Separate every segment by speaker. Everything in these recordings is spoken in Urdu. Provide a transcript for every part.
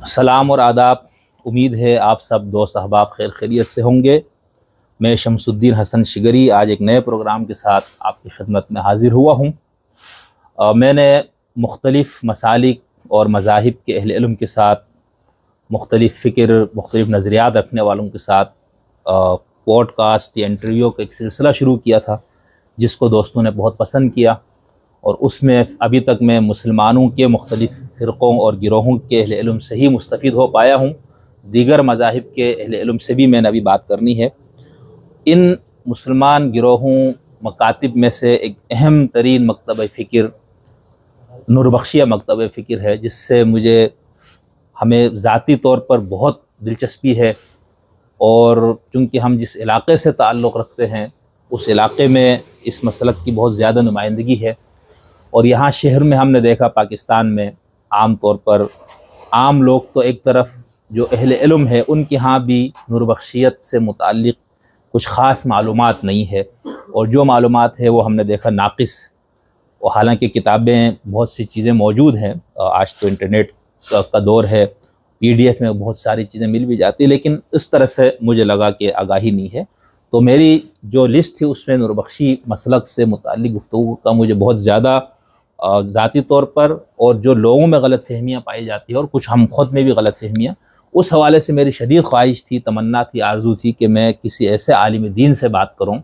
Speaker 1: سلام اور آداب۔ امید ہے آپ سب دوست احباب خیر خیریت سے ہوں گے۔ میں شمس الدین حسن شگری آج ایک نئے پروگرام کے ساتھ آپ کی خدمت میں حاضر ہوا ہوں۔ میں نے مختلف مسالک اور مذاہب کے اہل علم کے ساتھ، مختلف فکر، مختلف نظریات رکھنے والوں کے ساتھ پوڈ کاسٹ یا انٹرویو کا ایک سلسلہ شروع کیا تھا، جس کو دوستوں نے بہت پسند کیا، اور اس میں ابھی تک میں مسلمانوں کے مختلف فرقوں اور گروہوں کے اہل علم سے ہی مستفید ہو پایا ہوں۔ دیگر مذاہب کے اہل علم سے بھی میں نے ابھی بات کرنی ہے۔ ان مسلمان گروہوں مکاتب میں سے ایک اہم ترین مکتبہ فکر نوربخشیہ مکتبہ فکر ہے، جس سے ہمیں ذاتی طور پر بہت دلچسپی ہے، اور چونکہ ہم جس علاقے سے تعلق رکھتے ہیں اس علاقے میں اس مسلک کی بہت زیادہ نمائندگی ہے، اور یہاں شہر میں ہم نے دیکھا پاکستان میں عام طور پر عام لوگ تو ایک طرف، جو اہل علم ہے ان کے ہاں بھی نوربخشیت سے متعلق کچھ خاص معلومات نہیں ہے، اور جو معلومات ہے وہ ہم نے دیکھا ناقص۔ اور حالانکہ کتابیں بہت سی چیزیں موجود ہیں، آج تو انٹرنیٹ کا دور ہے، PDF میں بہت ساری چیزیں مل بھی جاتی، لیکن اس طرح سے مجھے لگا کہ آگاہی نہیں ہے۔ تو میری جو لسٹ تھی اس میں نوربخشی مسلک سے متعلق گفتگو کا مجھے بہت زیادہ ذاتی طور پر، اور جو لوگوں میں غلط فہمیاں پائی جاتی ہیں اور کچھ ہم خود میں بھی غلط فہمیاں، اس حوالے سے میری شدید خواہش تھی، تمنا تھی، آرزو تھی کہ میں کسی ایسے عالم دین سے بات کروں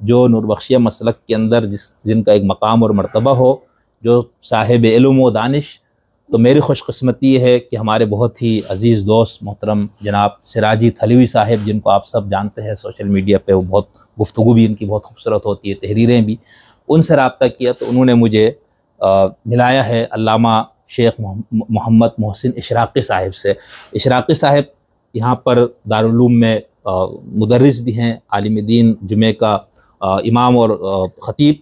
Speaker 1: جو نوربخشیہ مسلک کے اندر جن کا ایک مقام اور مرتبہ ہو، جو صاحب علم و دانش۔ تو میری خوش قسمتی یہ ہے کہ ہمارے بہت ہی عزیز دوست محترم جناب سراجی تھلوی صاحب، جن کو آپ سب جانتے ہیں، سوشل میڈیا پہ وہ بہت گفتگو بھی ان کی بہت خوبصورت ہوتی ہے، تحریریں بھی، ان سے رابطہ کیا تو انہوں نے مجھے ملایا ہے علامہ شیخ محمد محسن اشراقی صاحب سے۔ اشراقی صاحب یہاں پر دارالعلوم میں مدرس بھی ہیں، عالم دین، جمعہ کا امام اور خطیب،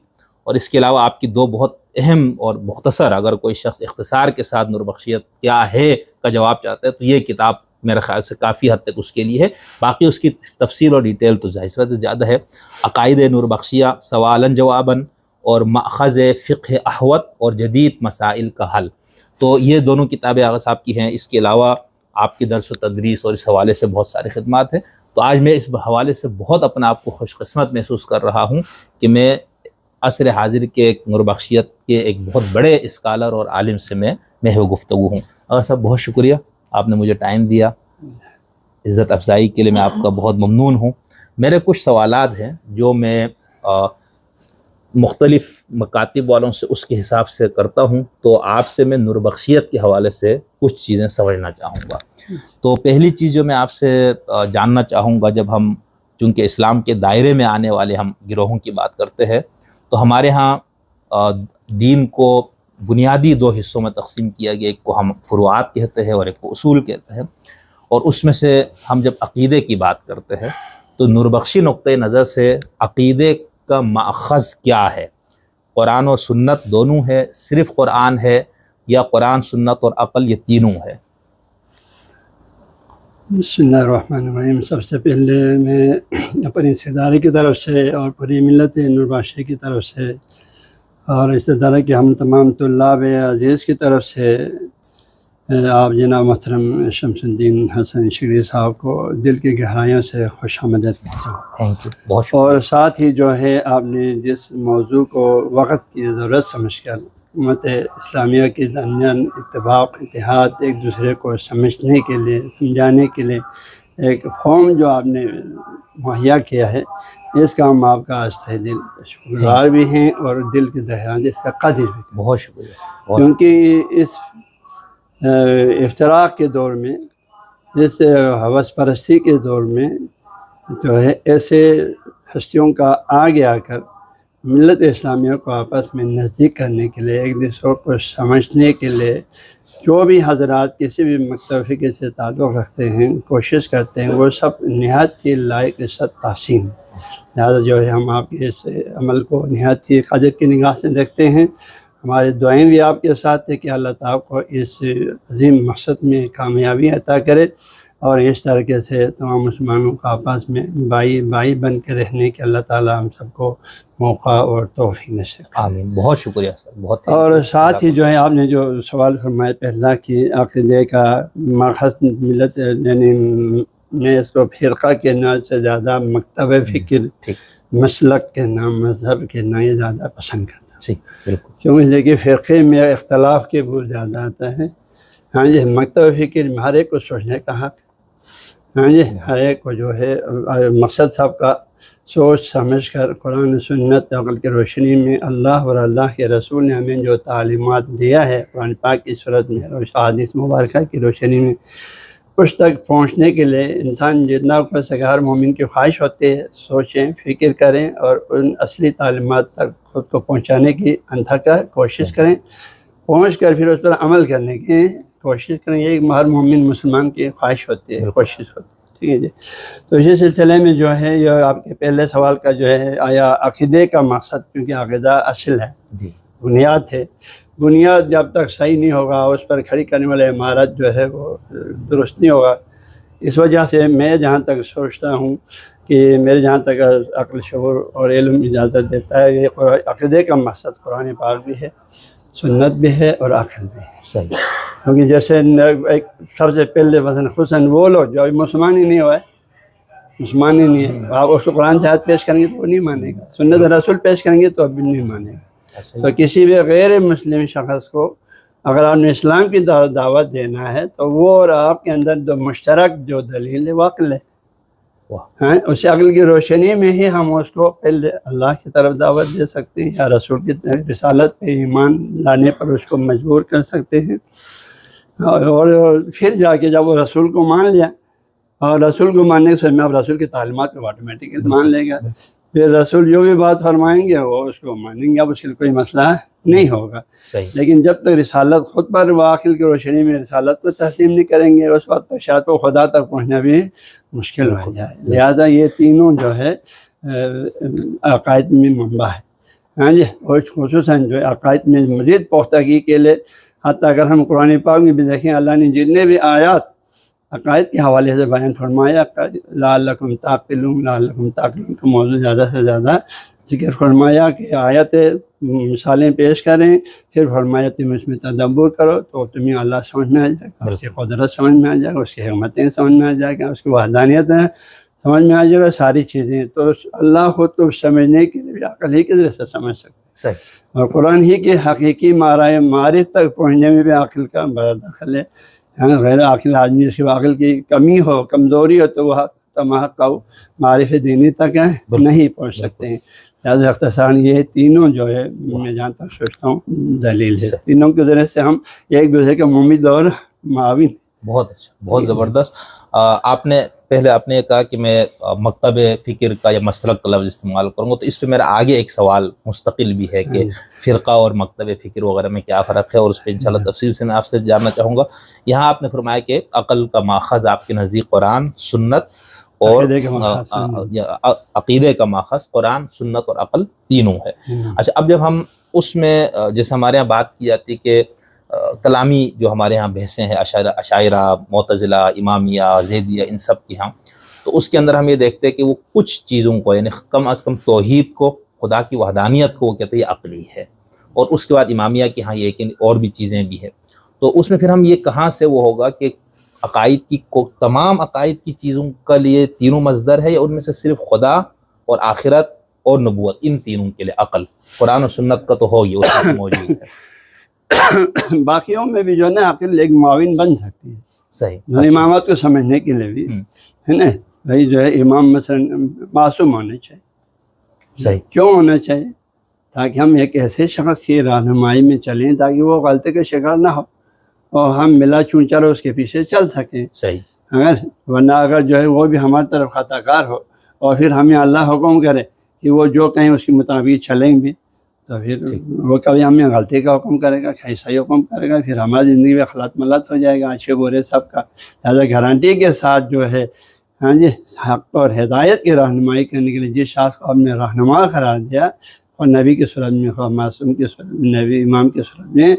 Speaker 1: اور اس کے علاوہ آپ کی دو بہت اہم اور مختصر، اگر کوئی شخص اختصار کے ساتھ نوربخشیت کیا ہے کا جواب چاہتا ہے تو یہ کتاب میرے خیال سے کافی حد تک اس کے لیے ہے۔ باقی اس کی تفصیل اور ڈیٹیل تو ظاہر سے زیادہ ہے۔ عقائد نوربخشیہ، سوالاً جواباً، اور مأخذ فقہ احوط اور جدید مسائل کا حل، تو یہ دونوں کتابیں آغا صاحب کی ہیں۔ اس کے علاوہ آپ کی درس و تدریس اور اس حوالے سے بہت ساری خدمات ہیں۔ تو آج میں اس حوالے سے بہت اپنا آپ کو خوش قسمت محسوس کر رہا ہوں کہ میں عصر حاضر کے نوربخشیت کے ایک بہت بڑے اسکالر اور عالم سے میں محو گفتگو ہوں۔ آغا صاحب بہت شکریہ، آپ نے مجھے ٹائم دیا، عزت افزائی کے لیے میں آپ کا بہت ممنون ہوں۔ میرے کچھ سوالات ہیں جو میں مختلف مکاتب والوں سے اس کے حساب سے کرتا ہوں، تو آپ سے میں نوربخشیت کے حوالے سے کچھ چیزیں سمجھنا چاہوں گا۔ تو پہلی چیز جو میں آپ سے جاننا چاہوں گا، جب ہم چونکہ اسلام کے دائرے میں آنے والے ہم گروہوں کی بات کرتے ہیں، تو ہمارے ہاں دین کو بنیادی دو حصوں میں تقسیم کیا گیا، ایک کو ہم فروعات کہتے ہیں اور ایک کو اصول کہتے ہیں، اور اس میں سے ہم جب عقیدے کی بات کرتے ہیں تو نوربخشی نقطۂ نظر سے عقیدے کا ماخذ کیا ہے؟ قرآن و سنت دونوں ہے، صرف قرآن ہے، یا قرآن، سنت اور عقل، یہ تینوں ہے؟
Speaker 2: بسم اللہ الرحمن الرحیم۔ سب سے پہلے میں اپنی ادارے کی طرف سے اور پوری ملت نوربخشی کی طرف سے اور اس ادارے کے ہم تمام طلاب عزیز کی طرف سے آپ جناب محترم شمس الدین حسن شگری صاحب کو دل کی گہرائیوں سے خوش آمدید کرتا ہوں۔
Speaker 1: تھینک یو، بہت شکریہ۔
Speaker 2: اور ساتھ ہی جو ہے آپ نے جس موضوع کو وقت کی ضرورت سمجھ کر امت اسلامیہ کے درمیان اتفاق، اتحاد، ایک دوسرے کو سمجھنے کے لیے، سمجھانے کے لیے ایک فارم جو آپ نے مہیا کیا ہے، اس کا ہم آپ کا تہ دل شکرگزار بھی ہیں، اور دل کی گہرائیوں سے اس کا قدر بھی ہیں۔
Speaker 1: بہت شکریہ،
Speaker 2: کیونکہ اس افتراق کے دور میں، اس ہوس پرستی کے دور میں جو ہے ایسے ہستیوں کا آگے آ کر ملت اسلامیہ کو آپس میں نزدیک کرنے کے لیے، ایک دوسرے کو سمجھنے کے لیے جو بھی حضرات کسی بھی مکتب فکر سے تعلق رکھتے ہیں، کوشش کرتے ہیں، وہ سب نہایت ہی لائق عزت تحسین۔ لہٰذا جو ہے ہم آپ کے اس عمل کو نہایت ہی قدر کی نگاہ سے دیکھتے ہیں۔ ہماری دعائیں بھی آپ کے ساتھ ہے کہ اللہ تعالیٰ کو اس عظیم مقصد میں کامیابی عطا کرے۔ اور اس طریقے سے تمام مسلمانوں کو آپس میں بھائی بن کے رہنے کے اللہ تعالیٰ ہم سب کو موقع اور توفیق نصیب کرے۔
Speaker 1: آمین، بہت شکریہ سر، بہت
Speaker 2: اور ساتھ ہی جو ہے آپ نے جو سوال فرمایا پہلا کہ عقیدے کا ماخذ ملت، یعنی میں اس کو فرقہ کے نام سے زیادہ مکتب فکر، مسلک کے نام، مذہب کے نام یہ زیادہ پسند کرتا ہوں۔
Speaker 1: جی بالکل،
Speaker 2: کیوں اس لیے کہ فرقے میں اختلاف کے بہت زیادہ آتا ہے۔ ہاں جی، مکتب فکر میں ہر ایک کو سوچنے کا حق ہے۔ ہاں جی، ہر ایک کو جو ہے مقصد صاحب کا سوچ سمجھ کر قرآن سنت عقل کی روشنی میں اللہ اور اللہ کے رسول نے ہمیں جو تعلیمات دیا ہے قرآن پاک کی صورت میں اور احادیث مبارکہ کی روشنی میں، اس تک پہنچنے کے لیے انسان جتنا ہو سکے، ہر مومن کی خواہش ہوتی ہے سوچیں، فکر کریں اور ان اصلی تعلیمات تک خود کو پہنچانے کی انتھک کوشش کریں، پہنچ کر پھر اس پر عمل کرنے کی کوشش کریں۔ یہ ہر مومن مسلمان کی خواہش ہوتی ہے، کوشش ہوتی ہے، ٹھیک ہے جی۔ تو اسی سلسلے میں جو ہے یہ آپ کے پہلے سوال کا جو ہے آیا عقیدے کا مقصد، کیونکہ عقیدہ اصل ہے،
Speaker 1: جی
Speaker 2: بنیاد ہے، بنیاد جب تک صحیح نہیں ہوگا اس پر کھڑی کرنے والا عمارت جو ہے وہ درست نہیں ہوگا۔ اس وجہ سے میں جہاں تک سوچتا ہوں کہ میرے جہاں تک عقل شعور اور علم اجازت دیتا ہے، یہ عقیدے کا مقصد قرآن پاک بھی ہے، سنت بھی ہے اور عقل بھی ہے۔
Speaker 1: صحیح،
Speaker 2: کیونکہ جیسے ایک سب سے پہلے خصوصاً وہ لوگ جو ابھی مسلمان ہی نہیں ہوئے، مسلمان ہی نہیں ہے، آپ اس کو قرآن سے آیت پیش کریں گے تو وہ نہیں مانے گا، سنت رسول پیش کریں گے تو اب بھی نہیں مانے گا۔ تو کسی بھی غیر مسلم شخص کو اگر آپ نے اسلام کی دعوت دینا ہے تو وہ اور آپ کے اندر جو مشترک جو دلیل ہے وہ عقل ہے۔ ہاں، اس عقل کی روشنی میں ہی ہم اس کو پہلے اللہ کی طرف دعوت دے سکتے ہیں یا رسول کی رسالت پہ ایمان لانے پر اس کو مجبور کر سکتے ہیں، اور پھر جا کے جب وہ رسول کو مان لیا، اور رسول کو ماننے سے میں اب رسول کی تعلیمات کو آٹومیٹکلی مان لے گا، پھر رسول جو بھی بات فرمائیں گے وہ اس کو مانیں گے، اب اس کے کوئی مسئلہ نہیں ہوگا۔ لیکن جب تک رسالت خود پر عقل کی روشنی میں رسالت کو تسلیم نہیں کریں گے، اس وقت تک شاید وہ خدا تک پہنچنا بھی مشکل ہو جائے۔ لہذا یہ تینوں جو ہے عقائد میں منبع ہے۔ ہاں جی، اور خصوصاً جو ہے عقائد میں مزید پختگی کے لیے، حتیٰ اگر ہم قرآن پاک میں بھی دیکھیں، اللہ نے جتنے بھی آیات عقائد کے حوالے سے بیان فرمایا، لعلکم تعقلون، لعلکم تعقلون کا موضوع زیادہ سے زیادہ ذکر فرمایا کہ آیت مثالیں پیش کریں، پھر فرمایا تم اس میں تدبر کرو تو تمہیں اللہ سمجھ میں آ جائے گا، اس کی قدرت سمجھ میں آ جائے گا، اس کی حکمتیں سمجھ میں آ جائے گا، اس کی وحدانیت سمجھ میں آ جائے گا، ساری چیزیں۔ تو اللہ خود کو سمجھنے کے لیے عقل ہی کی ذریعے سے سمجھ سکتے ہیں، اور قرآن ہی کے حقیقی معرفت تک پہنچنے میں بھی عقل کا بڑا دخل ہے۔ غیر عقل آدمی اس کی عقل کی کمی ہو، کمزوری ہو، تو وہ تمہق معرفت دینی تک نہیں پہنچ سکتے ہیں۔ لہٰذا اختصاراً یہ تینوں جو ہے میں جہاں تک سوچتا ہوں دلیل ہے، تینوں کے ذریعے سے ہم ایک دوسرے کے ممید اور معاون۔
Speaker 1: بہت اچھا، بہت زبردست۔ آپ نے یہ کہا کہ میں مکتب فکر کا یا مسلک کا لفظ استعمال کروں گا، تو اس پہ میرا آگے ایک سوال مستقل بھی ہے کہ فرقہ اور مکتب فکر وغیرہ میں کیا فرق ہے، اور اس پہ انشاءاللہ تفصیل سے میں آپ سے جاننا چاہوں گا۔ یہاں آپ نے فرمایا کہ عقل کا ماخذ آپ کے نزدیک قرآن، سنت اور عقیدے کا ماخذ قرآن، سنت اور عقل تینوں ہے۔ اچھا، اب جب ہم اس میں جیسے ہمارے یہاں بات کی جاتی کہ کلامی جو ہمارے ہاں بحثیں ہیں، اشاعرہ، معتزلہ، امامیہ، زیدیہ، ان سب کی ہاں، تو اس کے اندر ہم یہ دیکھتے ہیں کہ وہ کچھ چیزوں کو، یعنی کم از کم توحید کو، خدا کی وحدانیت کو وہ کہتے ہیں یہ عقلی ہے، اور اس کے بعد امامیہ کی ہاں یہ کہ اور بھی چیزیں بھی ہیں۔ تو اس میں پھر ہم یہ کہاں سے وہ ہوگا کہ عقائد کی تمام عقائد کی چیزوں کا لیے تینوں مصدر ہے، یا ان میں سے صرف خدا اور آخرت اور نبوت، ان تینوں کے لیے عقل؟ قرآن و سنت کا تو ہوگی، اس میں موجود ہے،
Speaker 2: باقیوں میں بھی جو ہے نا عقل ایک معاون بن سکتی ہے،
Speaker 1: صحیح،
Speaker 2: امامات کو سمجھنے کے لیے بھی ہے نا۔ بھائی جو ہے امام مثلاً معصوم ہونے چاہیے،
Speaker 1: صحیح،
Speaker 2: کیوں ہونا چاہیے؟ تاکہ ہم ایک ایسے شخص کی رہنمائی میں چلیں تاکہ وہ غلطی کا شکار نہ ہو، اور ہم ملا چونچا اس کے پیچھے چل سکیں۔
Speaker 1: صحیح،
Speaker 2: ورنہ اگر جو ہے وہ بھی ہماری طرف خطا کار ہو اور پھر ہمیں اللہ حکم کرے کہ وہ جو کہیں اس کے مطابق چلیں بھی، تو پھر وہ کبھی ہمیں غلطی کا حکم کرے گا، کہیں صحیح حکم کرے گا، پھر ہماری زندگی میں خلط ملت ہو جائے گا، اچھے برے سب کا۔ لہٰذا گارنٹی کے ساتھ جو ہے ہاں جی حق اور ہدایت کی رہنمائی کرنے کے لیے جس شخص کو ہم نے رہنما قرار دیا، اور نبی کی صورت میں، معصوم کی صورت میں، نبی امام کی صورت میں،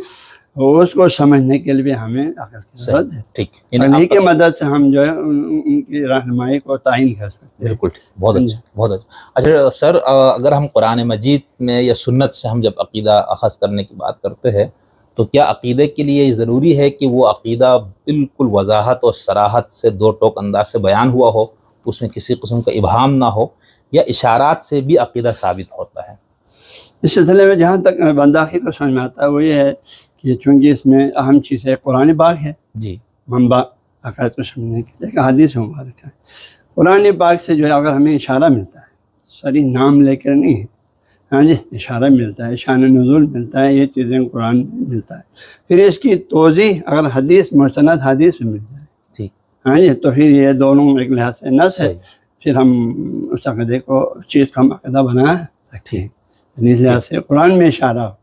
Speaker 2: اور اس کو سمجھنے کے لیے ہمیں عقل کی ضرورت ہے.
Speaker 1: ٹھیک،
Speaker 2: انہیں کی مدد سے ہم جو ہے ان کی رہنمائی کو تعین کر سکتے ہیں.
Speaker 1: بالکل ٹھیک، بہت اچھا بہت اچھا. اچھا سر، اگر ہم قرآن مجید میں یا سنت سے ہم جب عقیدہ اخذ کرنے کی بات کرتے ہیں تو کیا عقیدے کے لیے یہ ضروری ہے کہ وہ عقیدہ بالکل وضاحت اور صراحت سے دو ٹوک انداز سے بیان ہوا ہو، اس میں کسی قسم کا ابہام نہ ہو، یا اشارات سے بھی عقیدہ ثابت ہوتا ہے؟
Speaker 2: اس سلسلے میں جہاں تک بنداخی کو سمجھ میں آتا ہے وہ یہ ہے کہ چونکہ اس میں اہم چیز ہے قرآن پاک ہے
Speaker 1: جی،
Speaker 2: منبع عقائد کو سمجھنے کے لیے، ایک حدیث مبارک ہے. قرآن پاک سے جو ہے اگر ہمیں اشارہ ملتا ہے، صریح نام لے کر نہیں ہے، ہاں جی، اشارہ ملتا ہے، شان نزول ملتا ہے، یہ چیزیں قرآن میں ملتا ہے. پھر اس کی توضیح اگر حدیث مستند حدیث میں مل جائے،
Speaker 1: ٹھیک،
Speaker 2: ہاں جی، تو پھر یہ دونوں ایک لحاظ سے نص ہے.
Speaker 1: صحیح،
Speaker 2: پھر ہم اس عقیدے کو چیز کو ہم عقیدہ بنا سکتے ہیں.
Speaker 1: ٹھیک،
Speaker 2: اس لحاظ سے قرآن میں اشارہ ہو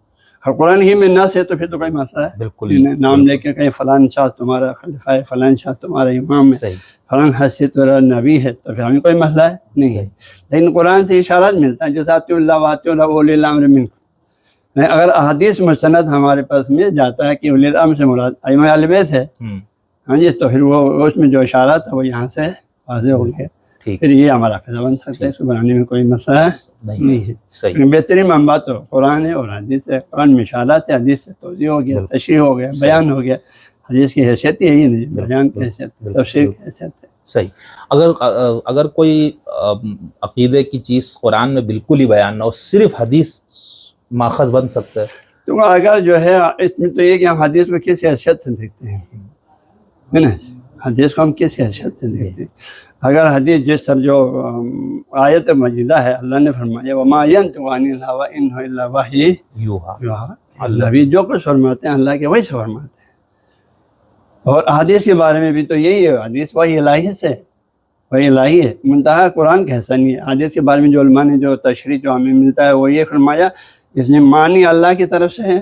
Speaker 2: اور قرآن ہی میں نص ہے تو پھر تو کوئی مسئلہ ہے.
Speaker 1: بالکل
Speaker 2: نام لے کے کہیں فلاں شخص تمہارا خلیفہ ہے، فلاں شخص تمہارا امام ہے،
Speaker 1: صحیح،
Speaker 2: فلاں حیثیت والا نبی ہے، تو پھر ہمیں کوئی مسئلہ ہے نہیں ہے. لیکن قرآن سے اشارات ملتا ہے، جیسے اطیعوا اللہ واطیعوا اولی الامر منکم. اگر احادیث مستند ہمارے پاس مل جاتا ہے کہ اولی الامر سے مراد ائمہ اہل بیت ہے، ہاں جی، تو پھر وہ اس میں جو اشارات ہے وہ یہاں سے واضح ہو گئے. پھر یہ ہمارا عقیدہ بن سکتا ہے، اس کو بنانے میں کوئی مسئلہ نہیں ہے.
Speaker 1: صحیح،
Speaker 2: بہترین منبع تو قرآن ہے اور حدیث ہے. قرآن میں اشارات ہے، حدیث سے توضیح ہو گیا، تشریح ہو گیا، بیان ہو گیا. حدیث کی حیثیت یہی نہیں، بیان کی حیثیت ہے، تفسیر کی حیثیت ہے.
Speaker 1: صحیح. اگر کوئی عقیدے کی چیز قرآن میں بالکل ہی بیان نہ ہو، صرف حدیث ماخذ بن سکتا ہے؟
Speaker 2: تو اگر جو ہے اس میں تو یہ کہ ہم حدیث کو کس حیثیت سے دیکھتے ہیں، ہے نا، حدیث کو ہم کس حیثیت سے دیکھتے ہیں. اگر حدیث جس طرح جو آیت مجیدہ ہے، اللہ نے فرمایا وما ينطق عن الهوى ان هو الا وحی یوحی، اللہ بھی جو کچھ فرماتے ہیں اللہ کے وہی سے فرماتے ہیں. اور حدیث کے بارے میں بھی تو یہی ہے، حدیث وہی الہی سے، وہی الہی ہے. منتہا قرآن کا حصہ نہیں ہے. حدیث کے بارے میں جو علماء نے جو تشریح جو ہمیں ملتا ہے وہ یہ فرمایا اس میں معنی اللہ کی طرف سے ہے،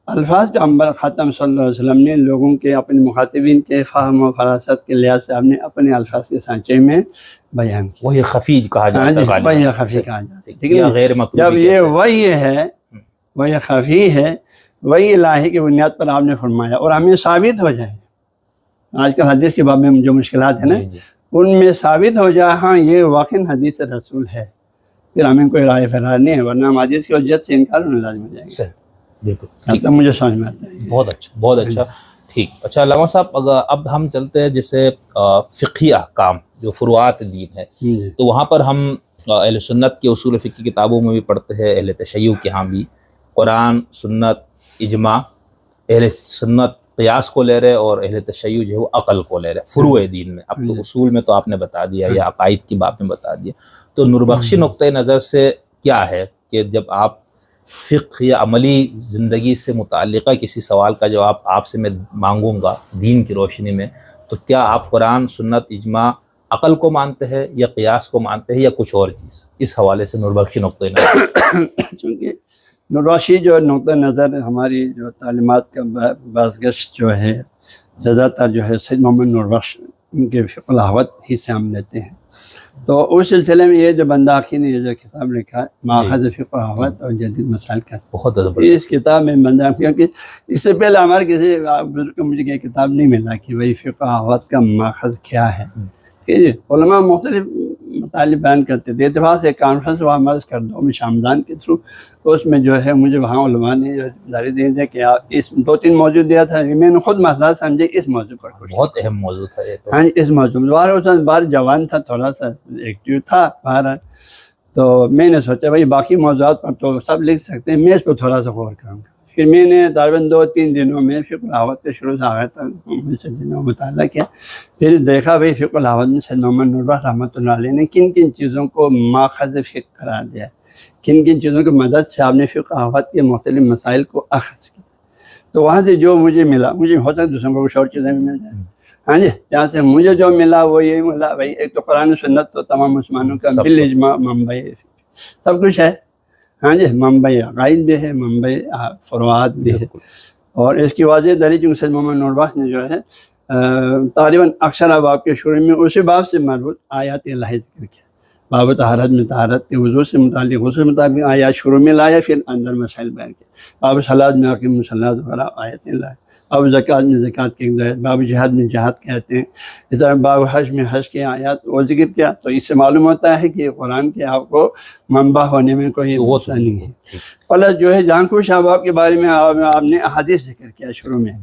Speaker 2: الفاظ پیغمبر خاتم صلی اللہ علیہ وسلم نے لوگوں کے اپنے مخاطبین کے فہم و فراست کے لحاظ سے آپ نے اپنے الفاظ کے سانچے میں بیان کیا.
Speaker 1: وہی خفی کہا جاتا ہے،
Speaker 2: وہی خفی کہا جاتا ہے.
Speaker 1: یا غیر مطلوب.
Speaker 2: جب یہ وہی ہے، وہی خفی ہے، وہی الہی کی بنیاد پر آپ نے فرمایا اور ہمیں ثابت ہو جائے. آج کل حدیث کے باب میں جو مشکلات ہیں نا، ان میں ثابت ہو جائے ہاں یہ واقعی حدیث رسول ہے، پھر ہمیں کوئی رائے فرار نہیں ہے، ورنہ ہم حدیث کی حجت سے انکار ہونے لازم ہو جائے گا. بالکل، مجھے سمجھ میں آتا ہے.
Speaker 1: بہت اچھا، بہت اچھا. ٹھیک. اچھا علامہ صاحب، اب ہم چلتے ہیں جیسے فقہی احکام جو فروعات دین ہے، تو وہاں پر ہم اہل سنت کے اصول فقہ کی کتابوں میں بھی پڑھتے ہیں، اہل تشیع کے ہاں بھی قرآن، سنت، اجماع. اہل سنت قیاس کو لے رہے اور اہل تشیع جو ہے وہ عقل کو لے رہے فروع دین میں. اب تو اصول میں تو آپ نے بتا دیا یا عقائد کی بات میں بتا دیا، تو نوربخشی نقطۂ نظر سے کیا ہے کہ جب آپ فقہ یا عملی زندگی سے متعلقہ کسی سوال کا جواب آپ سے میں مانگوں گا دین کی روشنی میں، تو کیا آپ قرآن، سنت، اجماع، عقل کو مانتے ہیں یا قیاس کو مانتے ہیں یا کچھ اور چیز؟ اس حوالے سے نوربخشی نقطۂ نظر.
Speaker 2: چونکہ نوربخشی جو نقطۂ نظر ہماری جو تعلیمات کا بازگشت جو ہے زیادہ تر جو ہے سید محمد نوربخش ان کے فقہ الحوت ہی سے ہم لیتے ہیں. تو اس سلسلے میں یہ جو بنداخی نے یہ جو کتاب لکھا ہے ماخذ فقہ الحوت اور جدید مسائل کا،
Speaker 1: بہت
Speaker 2: اس کتاب میں بنداخی، کیونکہ اس سے پہلے ہمارے کسی بزرگ کو مجھے یہ کتاب نہیں ملا کہ بھائی فقہ الحوت کا ماخذ کیا ہے. علماء مختلف مطالب بیان کرتے تھے. اتفاق سے کانفرنس ہوا ہمارے کردوں میں شامدان کے تھرو، تو اس میں جو ہے مجھے وہاں علماء نے جو ذمہ دے دیا کہ آپ اس 2-3 موضوع دیا تھا، میں نے خود مسئلہ سمجھے اس موضوع پر.
Speaker 1: بہت اہم موضوع تھا یہ تو.
Speaker 2: ہاں جی، اس موضوع میں بار جوان تھا، تھوڑا سا ایکٹیو تھا باہر، تو میں نے سوچا بھائی باقی موضوعات پر تو سب لکھ سکتے ہیں، میں اس پر تھوڑا سا غور کروں گا. پھر میں نے تقریباً 2-3 دنوں میں فقہ الحوت کے شروع سے آخر تک مطالعہ کیا. پھر دیکھا بھائی فقہ الحوت میں سید محمد نوربخش رحمۃ اللہ علیہ نے کن کن چیزوں کو ماخذ فقہ قرار دیا، کن کن چیزوں کی مدد سے آپ نے فقہ الحوت کے مختلف مسائل کو اخذ کیا. تو وہاں سے جو مجھے ملا، مجھے ہو سکتا دوسروں کو کچھ اور چیزیں بھی مل جائیں. ہاں جی، جہاں سے مجھے جو ملا وہ یہی ملا بھائی ایک تو قرآن و سنت تو تمام مسلمانوں کا بالاجماع منبع سب کچھ ہے. ہاں جی، منبع عقائد بھی ہے، منبع فروعات بھی ہے. اور اس کی واضح دلیل چونکہ سید محمد نوربخش نے جو ہے تقریباً اکثر ابواب کے شروع میں اسی باب سے مربوط آیات الہی ذکر کیا. باب طہارت میں طہارت کے وضو سے متعلق غسل مطابق آیات شروع میں لائے، پھر اندر مسائل بیان کیے۔ باب صلاۃ میں اقیم الصلاۃ وغیرہ آیتیں لائے۔ باب زکوٰۃ میں زکوٰۃ کی ہدایت، باب جہاد میں جہاد کہتے ہیں، اس طرح باب حج میں حج کے آیات وہ ذکر کیا۔ تو اس سے معلوم ہوتا ہے کہ قرآن کے آپ کو منبع ہونے میں کوئی مسئلہ نہیں ہے۔ پلس جو ہے جان خوش احباب کے بارے میں آپ نے احادیث ذکر کیا شروع میں،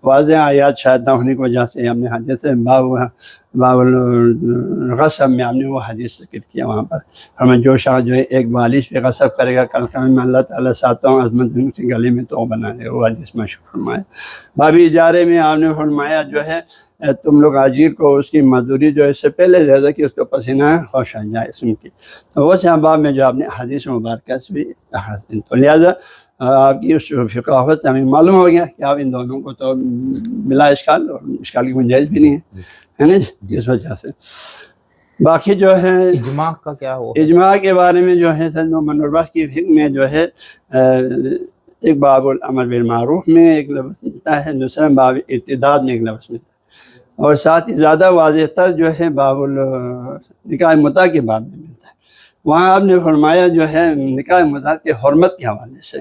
Speaker 2: واضح آیات شاید نہ ہونے کی وجہ سے ہم نے حدیث باب الغصب میں آپ نے وہ حدیث ذکر کیا، وہاں پر ہمیں جو شخص جو ہے ایک بالش پہ غصب کرے گا کل قیامت میں اللہ تعالیٰ ساتوں عظمت ان کے گلے میں تو بنا دے گا، وہ حدیث مشہور فرمایا۔ باب اجارے میں آپ نے فرمایا جو ہے تم لوگ اجیر کو اس کی مزدوری جو ہے اس سے پہلے دے دو کہ اس کو پسینہ خوش آ جائے سن کی، تو وہ سے باب میں جو آپ نے حدیث مبارکہ سے بھی تو لہٰذا آپ کی اس فقاہت سے ہمیں معلوم ہو گیا کہ آپ ان دونوں کو تو بلا اشکال، اور اشکال کی گنجائش بھی نہیں ہے نا جی، اس وجہ سے۔ باقی جو ہے
Speaker 1: اجماع کا کیا ہو؟
Speaker 2: اجماع کے بارے میں جو ہے سید محمد نور بخش کی فقہ میں جو ہے ایک باب الامر بالمعروف میں ایک لفظ ملتا ہے، دوسرا باب ارتداد میں ایک لفظ ملتا ہے، اور ساتھ ہی زیادہ واضح تر جو ہے باب نکاح متع کے باب میں ملتا ہے۔ وہاں آپ نے فرمایا جو ہے نکاح متع کے حرمت کے حوالے سے،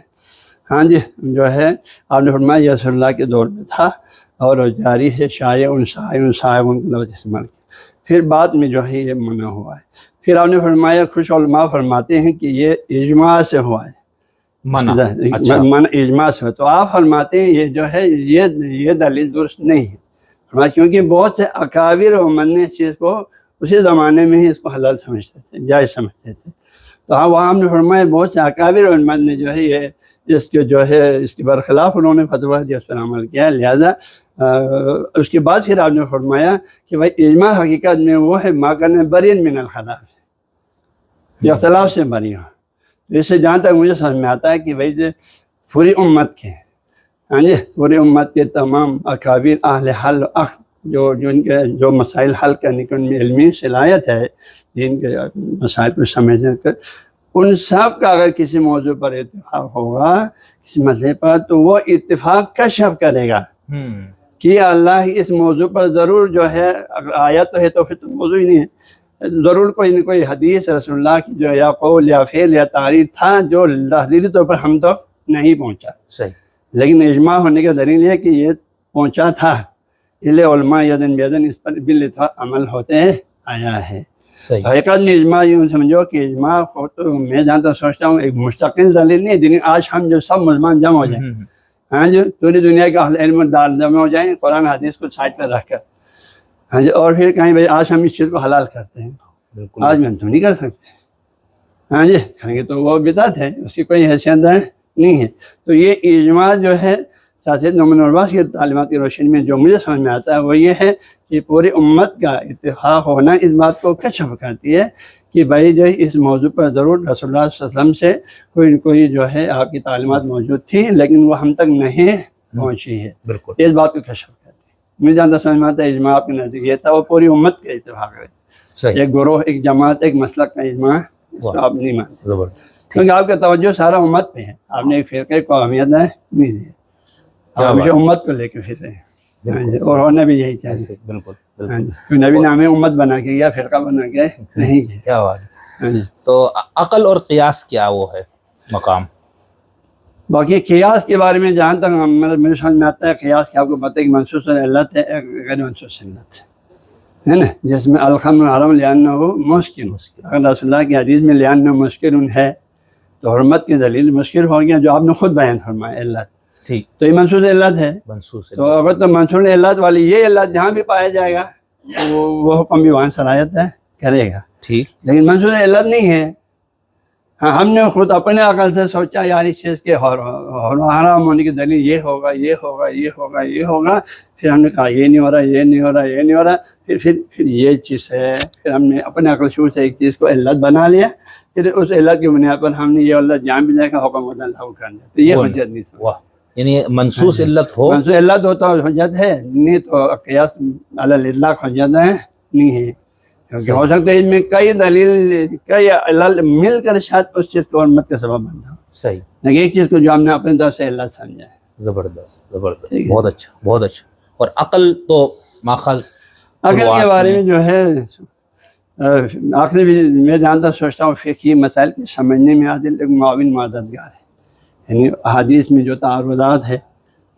Speaker 2: ہاں جی، جو ہے آپ نے فرمایا یہ رسول اللہ کے دور میں تھا اور جاری ہے، شائع صائغ کا لفظ استعمال کیا، پھر بعد میں جو ہے یہ منع ہوا ہے۔ پھر آپ نے فرمایا کچھ علماء فرماتے ہیں کہ یہ اجماع سے ہوا ہے،
Speaker 1: منع
Speaker 2: منع اجماع سے ہوا، تو آپ فرماتے ہیں یہ جو ہے یہ دلیل درست نہیں ہے، کیونکہ بہت سے اکابر و من نے اس چیز کو اسی زمانے میں ہی اس کو حلال سمجھتے تھے، جائز سمجھتے تھے، تو ہاں وہاں ہم نے فرمایا بہت سے اکابر و من نے جو ہے یہ اس کے جو ہے اس کے برخلاف انہوں نے فتویٰ دیا، اس پر عمل کیا، لہذا اس کے بعد پھر آپ نے فرمایا کہ بھائی اجماع حقیقت میں وہ ہے ما کان برین من الخلاف، یہ اختلاف سے بری ہو۔ تو اس سے جہاں تک مجھے سمجھ میں آتا ہے کہ بھائی پوری امت کے، ہاں جی، پوری امت کے تمام اکابر اہل حل و عقد جن کے جو مسائل حل کرنے کی ان میں علمی صلاحیت ہے، جن کے مسائل کو سمجھنے کا، ان سب کا اگر کسی موضوع پر اتفاق ہوگا، کسی مسئلے پر، تو وہ اتفاق کشف کرے گا کہ اللہ اس موضوع پر ضرور جو ہے، اگر آیت تو ہے تو پھر تو موضوع ہی نہیں ہے، ضرور کوئی نہ کوئی حدیث رسول اللہ کی جو یا قول یا فعل یا تعریر تھا جو تحریری طور پر ہم تو نہیں پہنچا،
Speaker 1: صحیح، لیکن
Speaker 2: لیکن اجماع ہونے کا دلیل ہے کہ یہ پہنچا تھا، اس لیے علماء یدن بیدن اس پر بالاتفاق عمل ہوتے آیا ہے۔
Speaker 1: صحیح،
Speaker 2: حقیقت میں اجماع یوں سمجھو کہ اجماع تو میں جہاں تک سوچتا ہوں ایک مستقل دلیل نہیں ہے، لیکن آج ہم جو سب مسلمان جمع ہو جائیں، ہاں جی، پوری دنیا کے اہل علم جمع ہو جائیں قرآن حدیث کو سائڈ پہ رکھ کر، ہاں جی، اور پھر کہیں بھائی آج ہم اس چیز کو حلال کرتے ہیں،
Speaker 1: بالکل
Speaker 2: آج ہم تو نہیں کر سکتے، ہاں جی، کریں گے تو وہ بدعت ہے، اس کی کوئی حیثیت نہیں ہے۔ تو یہ اجماع جو ہے سید محمد نور بخش کی تعلیمات کی روشنی میں جو مجھے سمجھ میں آتا ہے وہ یہ ہے کہ پوری امت کا اتفاق ہونا اس بات کو کشف کرتی ہے کہ بھائی جو اس موضوع پر ضرور رسول اللہ صلی اللہ علیہ وسلم سے کوئی جو ہے آپ کی تعلیمات موجود تھی، لیکن وہ ہم تک نہیں پہنچی ہے،
Speaker 1: بالکل،
Speaker 2: اس بات کو کشف کرتی ہے۔ مجھے جانتا سمجھ میں آتا ہے اجماع آپ کے نزدیک یہ تھا، وہ پوری امت کا اتفاق ہے،
Speaker 1: صحیح،
Speaker 2: ایک گروہ، ایک جماعت، ایک مسلک کا اجماع تو آپ نہیں مانتے،
Speaker 1: زبردست،
Speaker 2: کیونکہ آپ کا توجہ سارا امت پہ ہے، آپ نے ایک فرقے کو اہمیت نہیں دی، آپ ہمیشہ امت کو لے کے پھر رہے ہیں، اور ہونا بھی یہی چاہیے،
Speaker 1: بالکل،
Speaker 2: ہاں جی، نبی نے ہمیں امت بنا کے یا فرقہ بنا کے نہیں کیا،
Speaker 1: کیا بات ہے۔
Speaker 2: ہاں جی۔
Speaker 1: تو عقل اور قیاس کیا وہ ہے مقام؟
Speaker 2: باقی قیاس کے بارے میں جہاں تک میرے سمجھ میں آتا ہے، قیاس کی آپ کو پتہ ہے کہ منصوص علت ہے، ایک غیر منصوص علت ہے نا، جس میں الخمر حرام لأنہ مشکل، اگر رسول اللہ کی حدیث میں لأنہ مشکل ہے تو حرمت کی دلیل مشکل ہو گیا، جو آپ نے خود بیان فرمایا علت،
Speaker 1: ٹھیک،
Speaker 2: تو یہ منصوص علت ہے،
Speaker 1: منصوص
Speaker 2: تو اگر تو منصوص علت والی یہ علت جہاں بھی پایا جائے گا وہ حکم بھی وہاں صلاحیت کرے گا،
Speaker 1: ٹھیک،
Speaker 2: لیکن منصوص علت نہیں ہے۔ ہاں، ہم نے خود اپنے عقل سے سوچا یار اس چیز کے حرام ہونے کی دلیل یہ ہوگا، یہ ہوگا، یہ ہوگا، یہ ہوگا، پھر ہم نے کہا یہ نہیں ہو رہا، یہ نہیں ہو رہا، یہ نہیں ہو رہا، پھر یہ چیز ہے، پھر ہم نے اپنے عقل شعور سے ایک چیز کو علت بنا لیا، پھر اس علت کی بنیاد پر ہم نے یہ اللہ جان بھی جائے گا حکم ہوتا لاگو کر دیا، تو یہ حجت نہیں سمجھ،
Speaker 1: واہ، یعنی منصوص علت ہو،
Speaker 2: منصوص علت ہوتا حجت ہے، نہیں تو قیاس علی الاطلاق حجت نہیں ہے، کیونکہ ہو سکتا ہے اس میں کئی دلیل، کئی علل مل کر شاید اس چیز کو حرمت کا سبب بن جائے،
Speaker 1: صحیح،
Speaker 2: لیکن ایک چیز کو جو ہم نے اپنے طرف سے علت سمجھا ہے۔
Speaker 1: زبردست، زبردست، بہت اچھا، بہت اچھا۔ اور عقل تو ماخذ
Speaker 2: عقل کے بارے میں جو ہے آخری بھی میں جانتا سوچتا ہوں فقہی مسائل کے سمجھنے میں عادل ایک معاون مددگار ہے، یعنی احادیث میں جو تعارضات ہے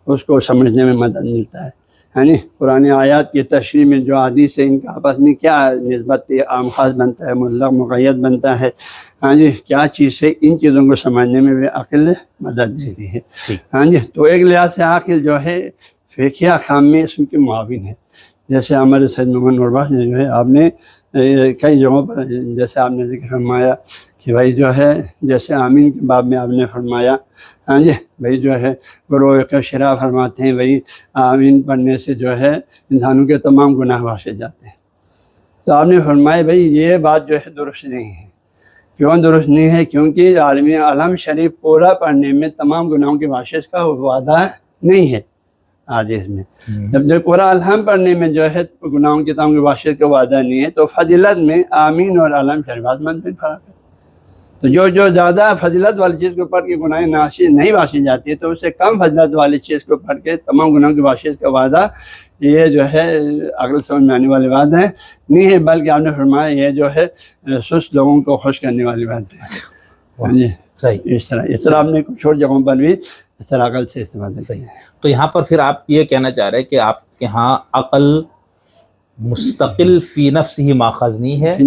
Speaker 2: اس کو سمجھنے میں مدد ملتا ہے، یعنی قرآن آیات کی تشریح میں جو حدیث ہے ان کا آپس میں کیا نسبت عام خاص بنتا ہے، مطلق مقید بنتا ہے، ہاں جی کیا چیز ہے، ان چیزوں کو سمجھنے میں بھی عقل مدد دیتی ہے۔ ہاں جی تو ایک لحاظ سے عقل جو ہے فقہی احکام میں اس کی معاون ہے، جیسے ہمارے سید محمد نوربخش نے جو ہے آپ نے کئی جگہوں پر جیسے آپ نے ذکر فرمایا کہ بھائی جو ہے جیسے آمین کے باب میں آپ نے فرمایا، ہاں جی بھائی جو ہے روح شرح فرماتے ہیں بھائی آمین پڑھنے سے جو ہے انسانوں کے تمام گناہ بخشے جاتے ہیں، تو آپ نے فرمایا بھائی یہ بات جو ہے درست نہیں ہے۔ کیوں درست نہیں ہے؟ کیونکہ عالمی علم شریف پورا پڑھنے میں تمام گناہوں کی بخشش کا وعدہ نہیں ہے حدیث میں۔ جب قرآن الحم پڑھنے میں جو ہے گناہوں کی تمام کی بخشش کا وعدہ نہیں ہے، تو فضیلت میں آمین اور علم شریف منزل فرق ہے۔ تو جو زیادہ فضیلت والی چیز کو پڑھ کے گناہ نہیں بخشی جاتی ہے، تو اس سے کم فضیلت والی چیز کو پڑھ کے تمام گناہوں کی بخشش کا وعدہ یہ جو ہے عقل سمجھ میں آنے والی بات ہے نہیں ہے، بلکہ آپ نے فرمایا یہ جو ہے سست لوگوں کو خوش کرنے والی بات ہے۔ جی
Speaker 1: صحیح،
Speaker 2: اس طرح آپ نے کچھ اور جگہوں پر بھی اس طرح عقل سے استعمال کیا۔
Speaker 1: تو یہاں پر پھر آپ یہ کہنا چاہ رہے ہیں کہ آپ کے ہاں عقل مستقل فی نفس ہی ماخذ نہیں ہے،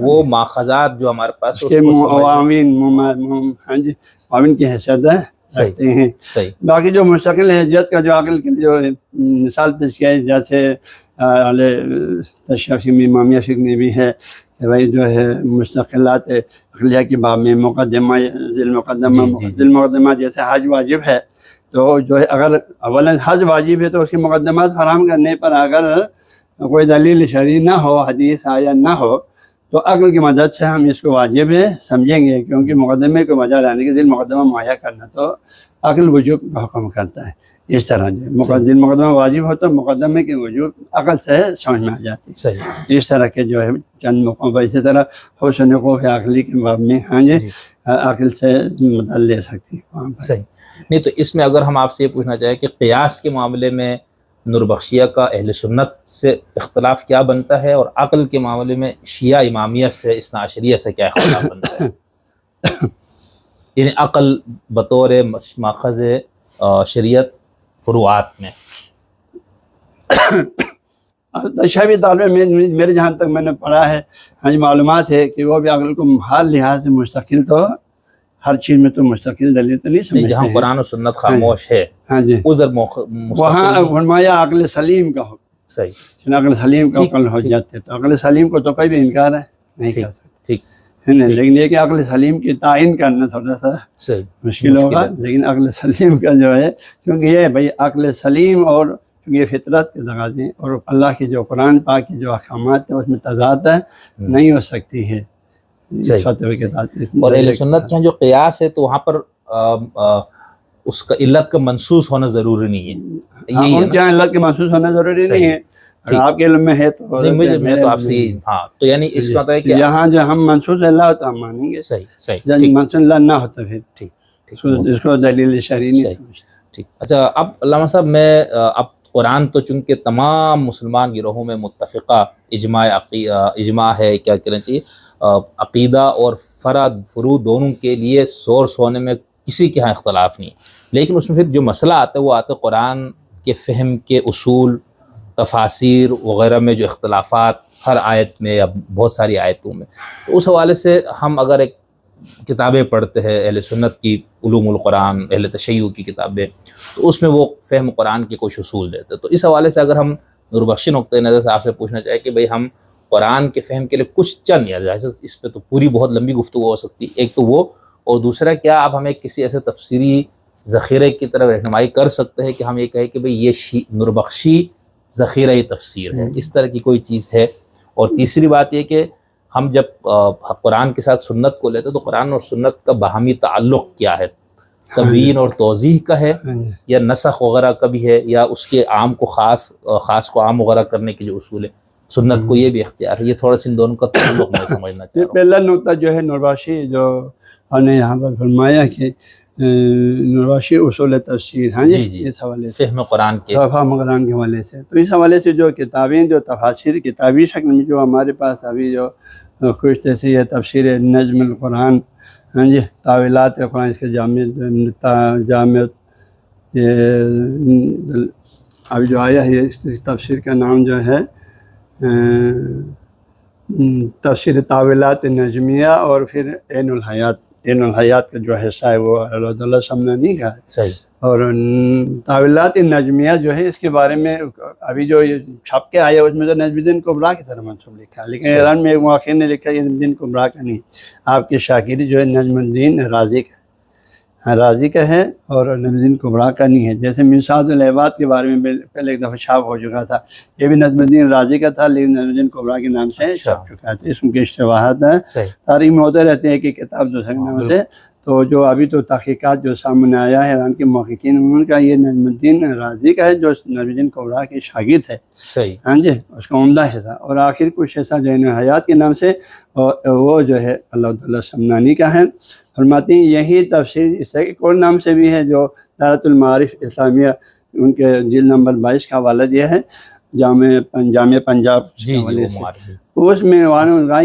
Speaker 1: وہ ماخذات جو ہمارے پاس اس کو
Speaker 2: ہاں جی معاون کی حیثیت رکھتے ہیں۔
Speaker 1: صحیح،
Speaker 2: باقی جو مستقل حیثیت کا جو عقل کے جو مثال پیش کیا ہے، جیسے تشریح میں امامیہ فقہ میں بھی ہے کہ بھائی جو ہے مستقلات عقلیہ کے باب میں مقدمہ ذیل مقدمہ جیسے حج واجب ہے، تو جو ہے اگر اولا حج واجب ہے تو اس کے مقدمات فراہم کرنے پر اگر کوئی دلیل شرعی نہ ہو، حدیث آیا نہ ہو، تو عقل کی مدد سے ہم اس کو واجب سمجھیں گے، کیونکہ مقدمے کو بجا لانے کے ذیل مقدمہ مہیا کرنا تو عقل وجوب کا حکم کرتا ہے۔ اس طرح جو ذیل مقدمہ واجب ہو تو مقدمے کے وجوب عقل سے سمجھ میں آ جاتی ہے۔ اس طرح کے جو ہے چند موقعوں پر اسی طرح حسن خوف عقلی کے باب میں ہاں جی عقل سے مدد لے سکتی ہے۔
Speaker 1: صحیح، نہیں تو اس میں اگر ہم آپ سے یہ پوچھنا چاہیں کہ قیاس کے معاملے میں نوربخشیہ کا اہل سنت سے اختلاف کیا بنتا ہے، اور عقل کے معاملے میں شیعہ امامیہ سے اثنا عشریہ سے کیا اختلاف بنتا ہے؟ یعنی عقل بطور ماخذ شریعت فروعات میں۔
Speaker 2: تشابی طالب میں میرے جہاں تک میں نے پڑھا ہے ہاں جی معلومات ہے کہ وہ بھی عقل کو حال لحاظ سے مستقل تو ہر چیز میں تو مستقل دلیل تو نہیں سمجھتے ہیں،
Speaker 1: جہاں قرآن و سنت خاموش ہے
Speaker 2: ہاں جی وہاں فرمایا عقل سلیم کا حکم۔
Speaker 1: صحیح،
Speaker 2: عقل سلیم کا عقل ہو جاتے ہے، تو عقل سلیم کو تو کوئی بھی انکار ہے نہیں کر سکتا،
Speaker 1: ٹھیک
Speaker 2: ہے نا، لیکن یہ کہ عقل سلیم کی تعین کرنا تھوڑا سا مشکل ہوگا، لیکن عقل سلیم کا جو ہے کیونکہ یہ بھائی عقل سلیم اور یہ فطرت کے تقاضے اور اللہ کے جو قرآن پاک کے جو احکامات ہیں اس میں تضاد نہیں ہو سکتی ہے اس فتوے کے ساتھ۔
Speaker 1: اور اہل سنت کے جو قیاس ہے تو وہاں پر اس کا علت کا منصوص ہونا ضروری نہیں ہے،
Speaker 2: ان کے علت کے محسوس ہونا ضروری نہیں ہے، اگر آپ کے علم میں ہے تو
Speaker 1: میں تو آپ سے ہاں تو یعنی اس کا ہے کہ
Speaker 2: یہاں جو ہم منصوص اللہ ہو تو ہم مانیں گے،
Speaker 1: صحیح
Speaker 2: منصوص اللہ نہ ہوتا پھر ٹھیک اس کو دلیل شرعی نہیں سمجھتے۔
Speaker 1: ٹھیک، اچھا اب علامہ صاحب میں اب قرآن تو چونکہ تمام مسلمان گروہوں میں متفقہ اجماع ہے، کیا کہنا چاہیے عقیدہ اور فرو دونوں کے لیے سورس ہونے میں کسی کے ہاں اختلاف نہیں، لیکن اس میں پھر جو مسئلہ آتا ہے وہ آتا ہے قرآن کے فہم کے اصول، تفاسیر وغیرہ میں جو اختلافات ہر آیت میں یا بہت ساری آیتوں میں، تو اس حوالے سے ہم اگر ایک کتابیں پڑھتے ہیں اہل سنت کی علوم القرآن، اہل تشیع کی کتابیں، تو اس میں وہ فہم قرآن کے کچھ اصول دیتے ہیں، تو اس حوالے سے اگر ہم نوربخشی نقطۂ نظر سے آپ سے پوچھنا چاہیں کہ بھئی ہم قرآن کے فہم کے لیے کچھ چند یا اس پہ تو پوری بہت لمبی گفتگو ہو سکتی، ایک تو وہ، اور دوسرا کیا آپ ہمیں کسی ایسے تفسیری ذخیرے کی طرف رہنمائی کر سکتے ہیں کہ ہم یہ کہیں کہ بھئی یہ نوربخشی ذخیرہ تفسیر ہے، اس طرح کی کوئی چیز ہے؟ اور تیسری بات یہ کہ ہم جب قرآن کے ساتھ سنت کو لیتے تو قرآن اور سنت کا باہمی تعلق کیا ہے؟ تبیین اور توضیح کا ہے یا نسخ وغیرہ کا بھی ہے، یا اس کے عام کو خاص کو عام وغیرہ کرنے کے جو اصول ہے سنت کو یہ بھی اختیار ہے؟ یہ تھوڑا سا ان دونوں کا تعلق میں سمجھنا چاہ رہا ہوں۔
Speaker 2: پہلا نقطہ جو ہے نوربخشی جو ہم نے یہاں پر فرمایا کہ نرواشی اصول تفسیر، ہاں جی، اس حوالے سے
Speaker 1: فہم قرآن کے
Speaker 2: فہم قرآن کے حوالے سے، تو اس حوالے سے جو کتابیں جو تفاسیر کتابی شکل میں جو ہمارے پاس ابھی جو کچھ جیسے یہ تفسیر نجم القرآن، ہاں جی، تاویلات قرآن کے جامع یہ ابھی جو آیا ہے اس تفسیر کا نام جو ہے تفسیر تاویلات نجمیہ، اور پھر عین الحیات کا جو حصہ ہے وہ اللہ علیہ سمنانی کا ہے،
Speaker 1: صحیح،
Speaker 2: اور تاویلات نجمیہ جو ہے اس کے بارے میں ابھی جو یہ چھپ کے آیا اس میں تو نجم الدین کبریٰ کی طرح منسوب لکھا ہے، لیکن ایران میں ایک مؤخر نے لکھا یہ نجم الدین کبریٰ کا نہیں، آپ کے شاکری جو ہے نجم الدین رازی کا ہے، اور نجم الدین کبریٰ کا نہیں ہے۔ جیسے مشاۃ العباد کے بارے میں پہلے ایک دفعہ چھاپ ہو چکا تھا، یہ بھی نجم الدین رازی کا تھا لیکن نجم الدین کبریٰ کے نام سے چھپ چکا ہے، تو اس کے اشتباہات ہیں، تاریخ میں ہوتے رہتے ہیں کہ کتاب دوسرے نام سے۔ تو جو ابھی تو تحقیقات جو سامنے آیا ہے ایران کے محققین ان کا یہ نجم الدین رازی کا ہے جو نجم الدین کبریٰ کے شاگرد ہے،
Speaker 1: صحیح،
Speaker 2: ہاں جی، اس کا عمدہ حصہ، اور آخر کچھ حصہ جو ہے حیات کے نام سے وہ جو ہے اللہ تعالیٰ سمنانی کا ہے۔ فرماتے ہیں یہی تفسیر اس طرح ایک اور نام سے بھی ہے جو دارۃ المعارف اسلامیہ، ان کے جلد نمبر 22 کا حوالہ دیا ہے، جامع پنجاب کے حوالے سے، اس میں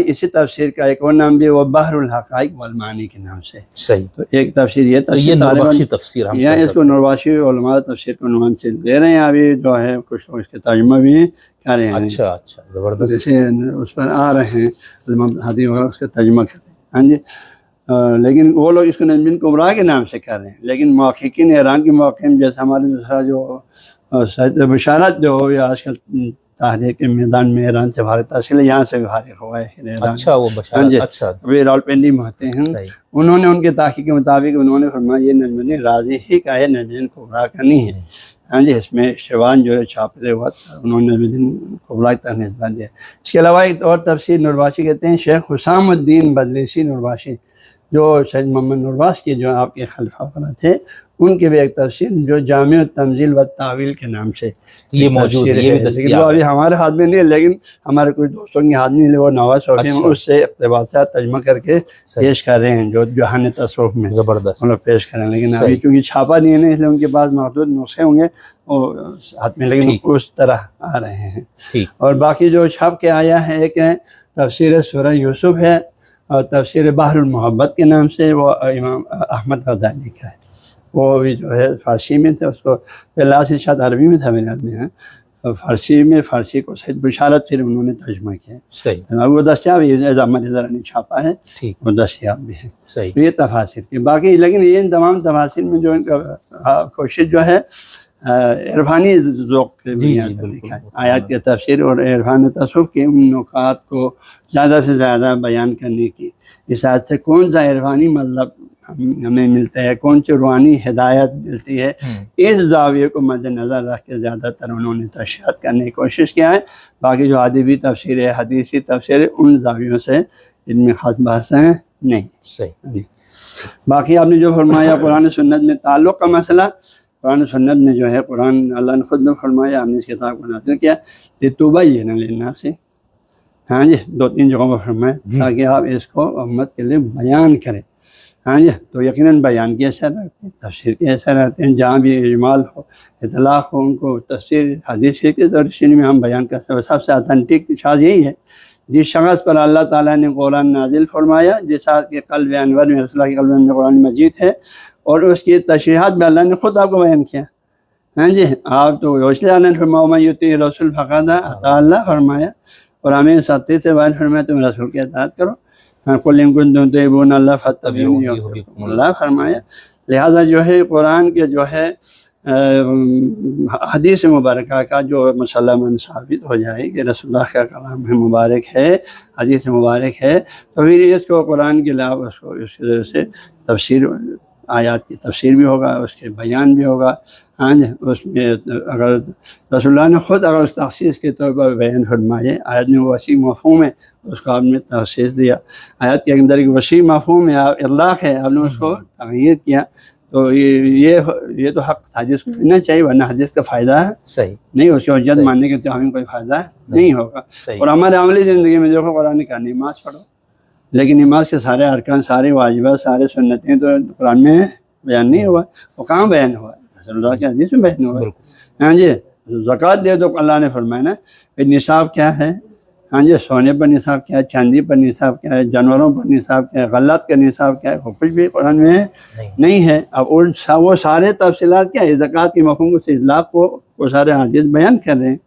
Speaker 2: اسی تفسیر کا ایک اور نام بھی وہ بحر الحقائق والمعانی کے نام سے،
Speaker 1: صحیح،
Speaker 2: تو ایک تفسیر یہ
Speaker 1: تفسیر ہم
Speaker 2: اس کو نرواشی علماء تفسیر کو عنوان سے دے رہے ہیں، ابھی جو ہے کچھ لوگ اس کے ترجمہ بھی کر رہے ہیں،
Speaker 1: اچھا زبردست،
Speaker 2: جیسے اس پر آ رہے ہیں حدیث وغیرہ اس کا ترجمہ کر رہے ہیں، ہاں جی، لیکن وہ لوگ اس کو نجم الدین کبریٰ کے نام سے کر رہے ہیں، لیکن محققین ایران کے محققین جیسے ہمارے دوسرا جو سید بشارت جو ہو یا آج کل تحریک کے میدان میں ایران سے فارغ تحصیل ہے، یہاں سے بھی فارغ ہوا ہے ایران،
Speaker 1: اچھا وہ بشارت، اچھا
Speaker 2: ابھی راولپنڈی میں ہوتے ہیں، انہوں نے ان کے تحقیق کے مطابق انہوں نے فرمایا یہ نجم الدین رازی ہی کا ہے، نجم الدین کبریٰ کا نہیں ہے، ہاں جی، اس میں شیوان جو ہے چھاپتے وقت انہوں نے نجم الدین کبریٰ کی طرف نسبت دیا۔ اس کے علاوہ ایک اور تفسیر نرباشی کہتے ہیں شیخ حسام الدین بدلیسی نرباشی، جو سید محمد نرباش کے جو آپ کے خلیفہ وغیرہ تھے، ان کی بھی ایک تفسیر جو جامع التنزیل و تعویل کے نام سے
Speaker 1: یہ موجود ہے، یہ بھی دستیاب
Speaker 2: ہے، ابھی ہمارے ہاتھ میں نہیں ہے لیکن ہمارے کچھ دوستوں کے ہاتھ میں وہ نواز ہوتے ہیں، اس سے اقتباسات ترجمہ کر کے پیش کر رہے ہیں، جو جہان تصوف میں
Speaker 1: زبردست
Speaker 2: وہ لوگ پیش کریں، لیکن ابھی چونکہ چھاپا نہیں ہے اس لیے ان کے پاس محدود نسخے ہوں گے وہ ہاتھ میں، لیکن اس طرح آ رہے ہیں۔ اور باقی جو چھاپ کے آیا ہے ایک تفسیر سورہ یوسف ہے، اور تفسیر بحر المحبت کے نام سے وہ امام احمد غزالی کا ہے، وہ بھی جو ہے فارسی میں تھا، اس کو پہلا سے شاید عربی میں تھا میرے یاد میں، فارسی کو سید بشارت پھر انہوں نے ترجمہ کیا،
Speaker 1: صحیح،
Speaker 2: وہ دستیاب ذرا نہیں چھاپا ہے، وہ دستیاب بھی ہے،
Speaker 1: صحیح،
Speaker 2: تو یہ تفاسیر کی باقی، لیکن یہ ان تمام تفاسیر میں جو ان کا کوشش جو ہے عرفانی ذوق سے لکھا ہے، آیات کی تفسیر اور عرفان تصوف کے ان نکات کو زیادہ سے زیادہ بیان کرنے کی، اس آیت سے کون سا عرفانی مطلب ہمیں ملتا ہے، کون سی روحانی ہدایت ملتی ہے، اس زاویے کو مد نظر رکھ کے زیادہ تر انہوں نے تشریحات کرنے کی کوشش کیا ہے۔ باقی جو ادبی تفسیر ہے، حدیثی تفسیر ہے، ان زاویوں سے ان میں خاص بحثیں نہیں۔
Speaker 1: صحیح،
Speaker 2: باقی آپ نے جو فرمایا قرآن سنت میں تعلق کا مسئلہ، قرآن سنت میں جو ہے قرآن اللہ نے خود نے فرمایا، ہم نے اس کتاب کو نازل کیا لتبین للناس، ہاں جی، 2-3 جگہوں پر فرمایا تاکہ آپ اس کو امت کے لیے بیان کریں، ہاں جی، تو یقیناً بیان کے اثر رہتے ہیں، تفسیر کے اثر رہتے ہیں، جہاں بھی اجمال ہو، اطلاق ہو، ان کو تفسیر حدیث کے درشن میں ہم بیان کرتے ہیں۔ سب سے اتھینٹک شاذ یہی ہے جس شخص پر اللہ تعالیٰ نے قرآن نازل فرمایا، جس شخص کے قلب انور میں رسول اللہ کے قلب میں قرآن مجید ہے، اور اس کی تشریحات میں اللہ نے خود آپ کو بیان کیا، ہاں جی، آپ تو اس لیے اللہ نے فرمایا من یطیع رسول فقد اطاع اللہ فرمایا، اور ہمیں سختی سے بیان فرمایا تم رسول کی اطاعت کرو، قل ان کنتم تحبون اللہ فاتبعونی یحببکم اللہ فرمایا۔ لہٰذا جو ہے قرآن کے جو ہے حدیث مبارکہ کا جو مسلماً ثابت ہو جائے کہ رسول اللہ کا کلام مبارک ہے، حدیث مبارک ہے، تو پھر اس کو قرآن کے علاوہ اس کو اس کی ذریعے سے تفسیر، آیات کی تفسیر بھی ہوگا، اس کے بیان بھی ہوگا، ہاں جی، اس میں اگر رسول اللہ نے خود اگر اس تخصیص کے طور پر بیان فرمائے، آیت میں وسیع مفہوم ہے، اس کو آپ نے تخصیص دیا، آیت کے اندر ایک وسیع مفہوم ہے، اطلاق ہے، آپ نے اس کو تغیر کیا، تو یہ تو حق حدیث کو لینا چاہیے، ورنہ حدیث کا فائدہ ہے صحیح نہیں، اس کی حجت ماننے کے تو ہمیں کوئی فائدہ نہیں ہوگا۔ اور ہمارے عملی زندگی میں دیکھو قرآن کا نماز پڑھو، لیکن نماز کے سارے ارکان، سارے واجبات، سارے سنتیں تو قرآن میں بیان نہیں ہوا، وہ کہاں بیان ہوا؟ رسول اللہ کے حدیث میں بیان ہوا۔
Speaker 1: بالکل
Speaker 2: ہاں جی، زکوٰۃ دے دو، اللہ نے فرمایا نا کہ نصاب کیا ہے، ہاں جی، سونے پر نصاب کیا ہے، چاندی پر نصاب کیا ہے، جانوروں پر نصاب کیا ہے، غلات کا نصاب کیا ہے، وہ کچھ بھی قرآن میں نہیں ہے۔ اب وہ سارے تفصیلات کیا ہے، زکوٰۃ کی مفہوم سے اطلاق کو وہ سارے حدیث بیان کر رہے ہیں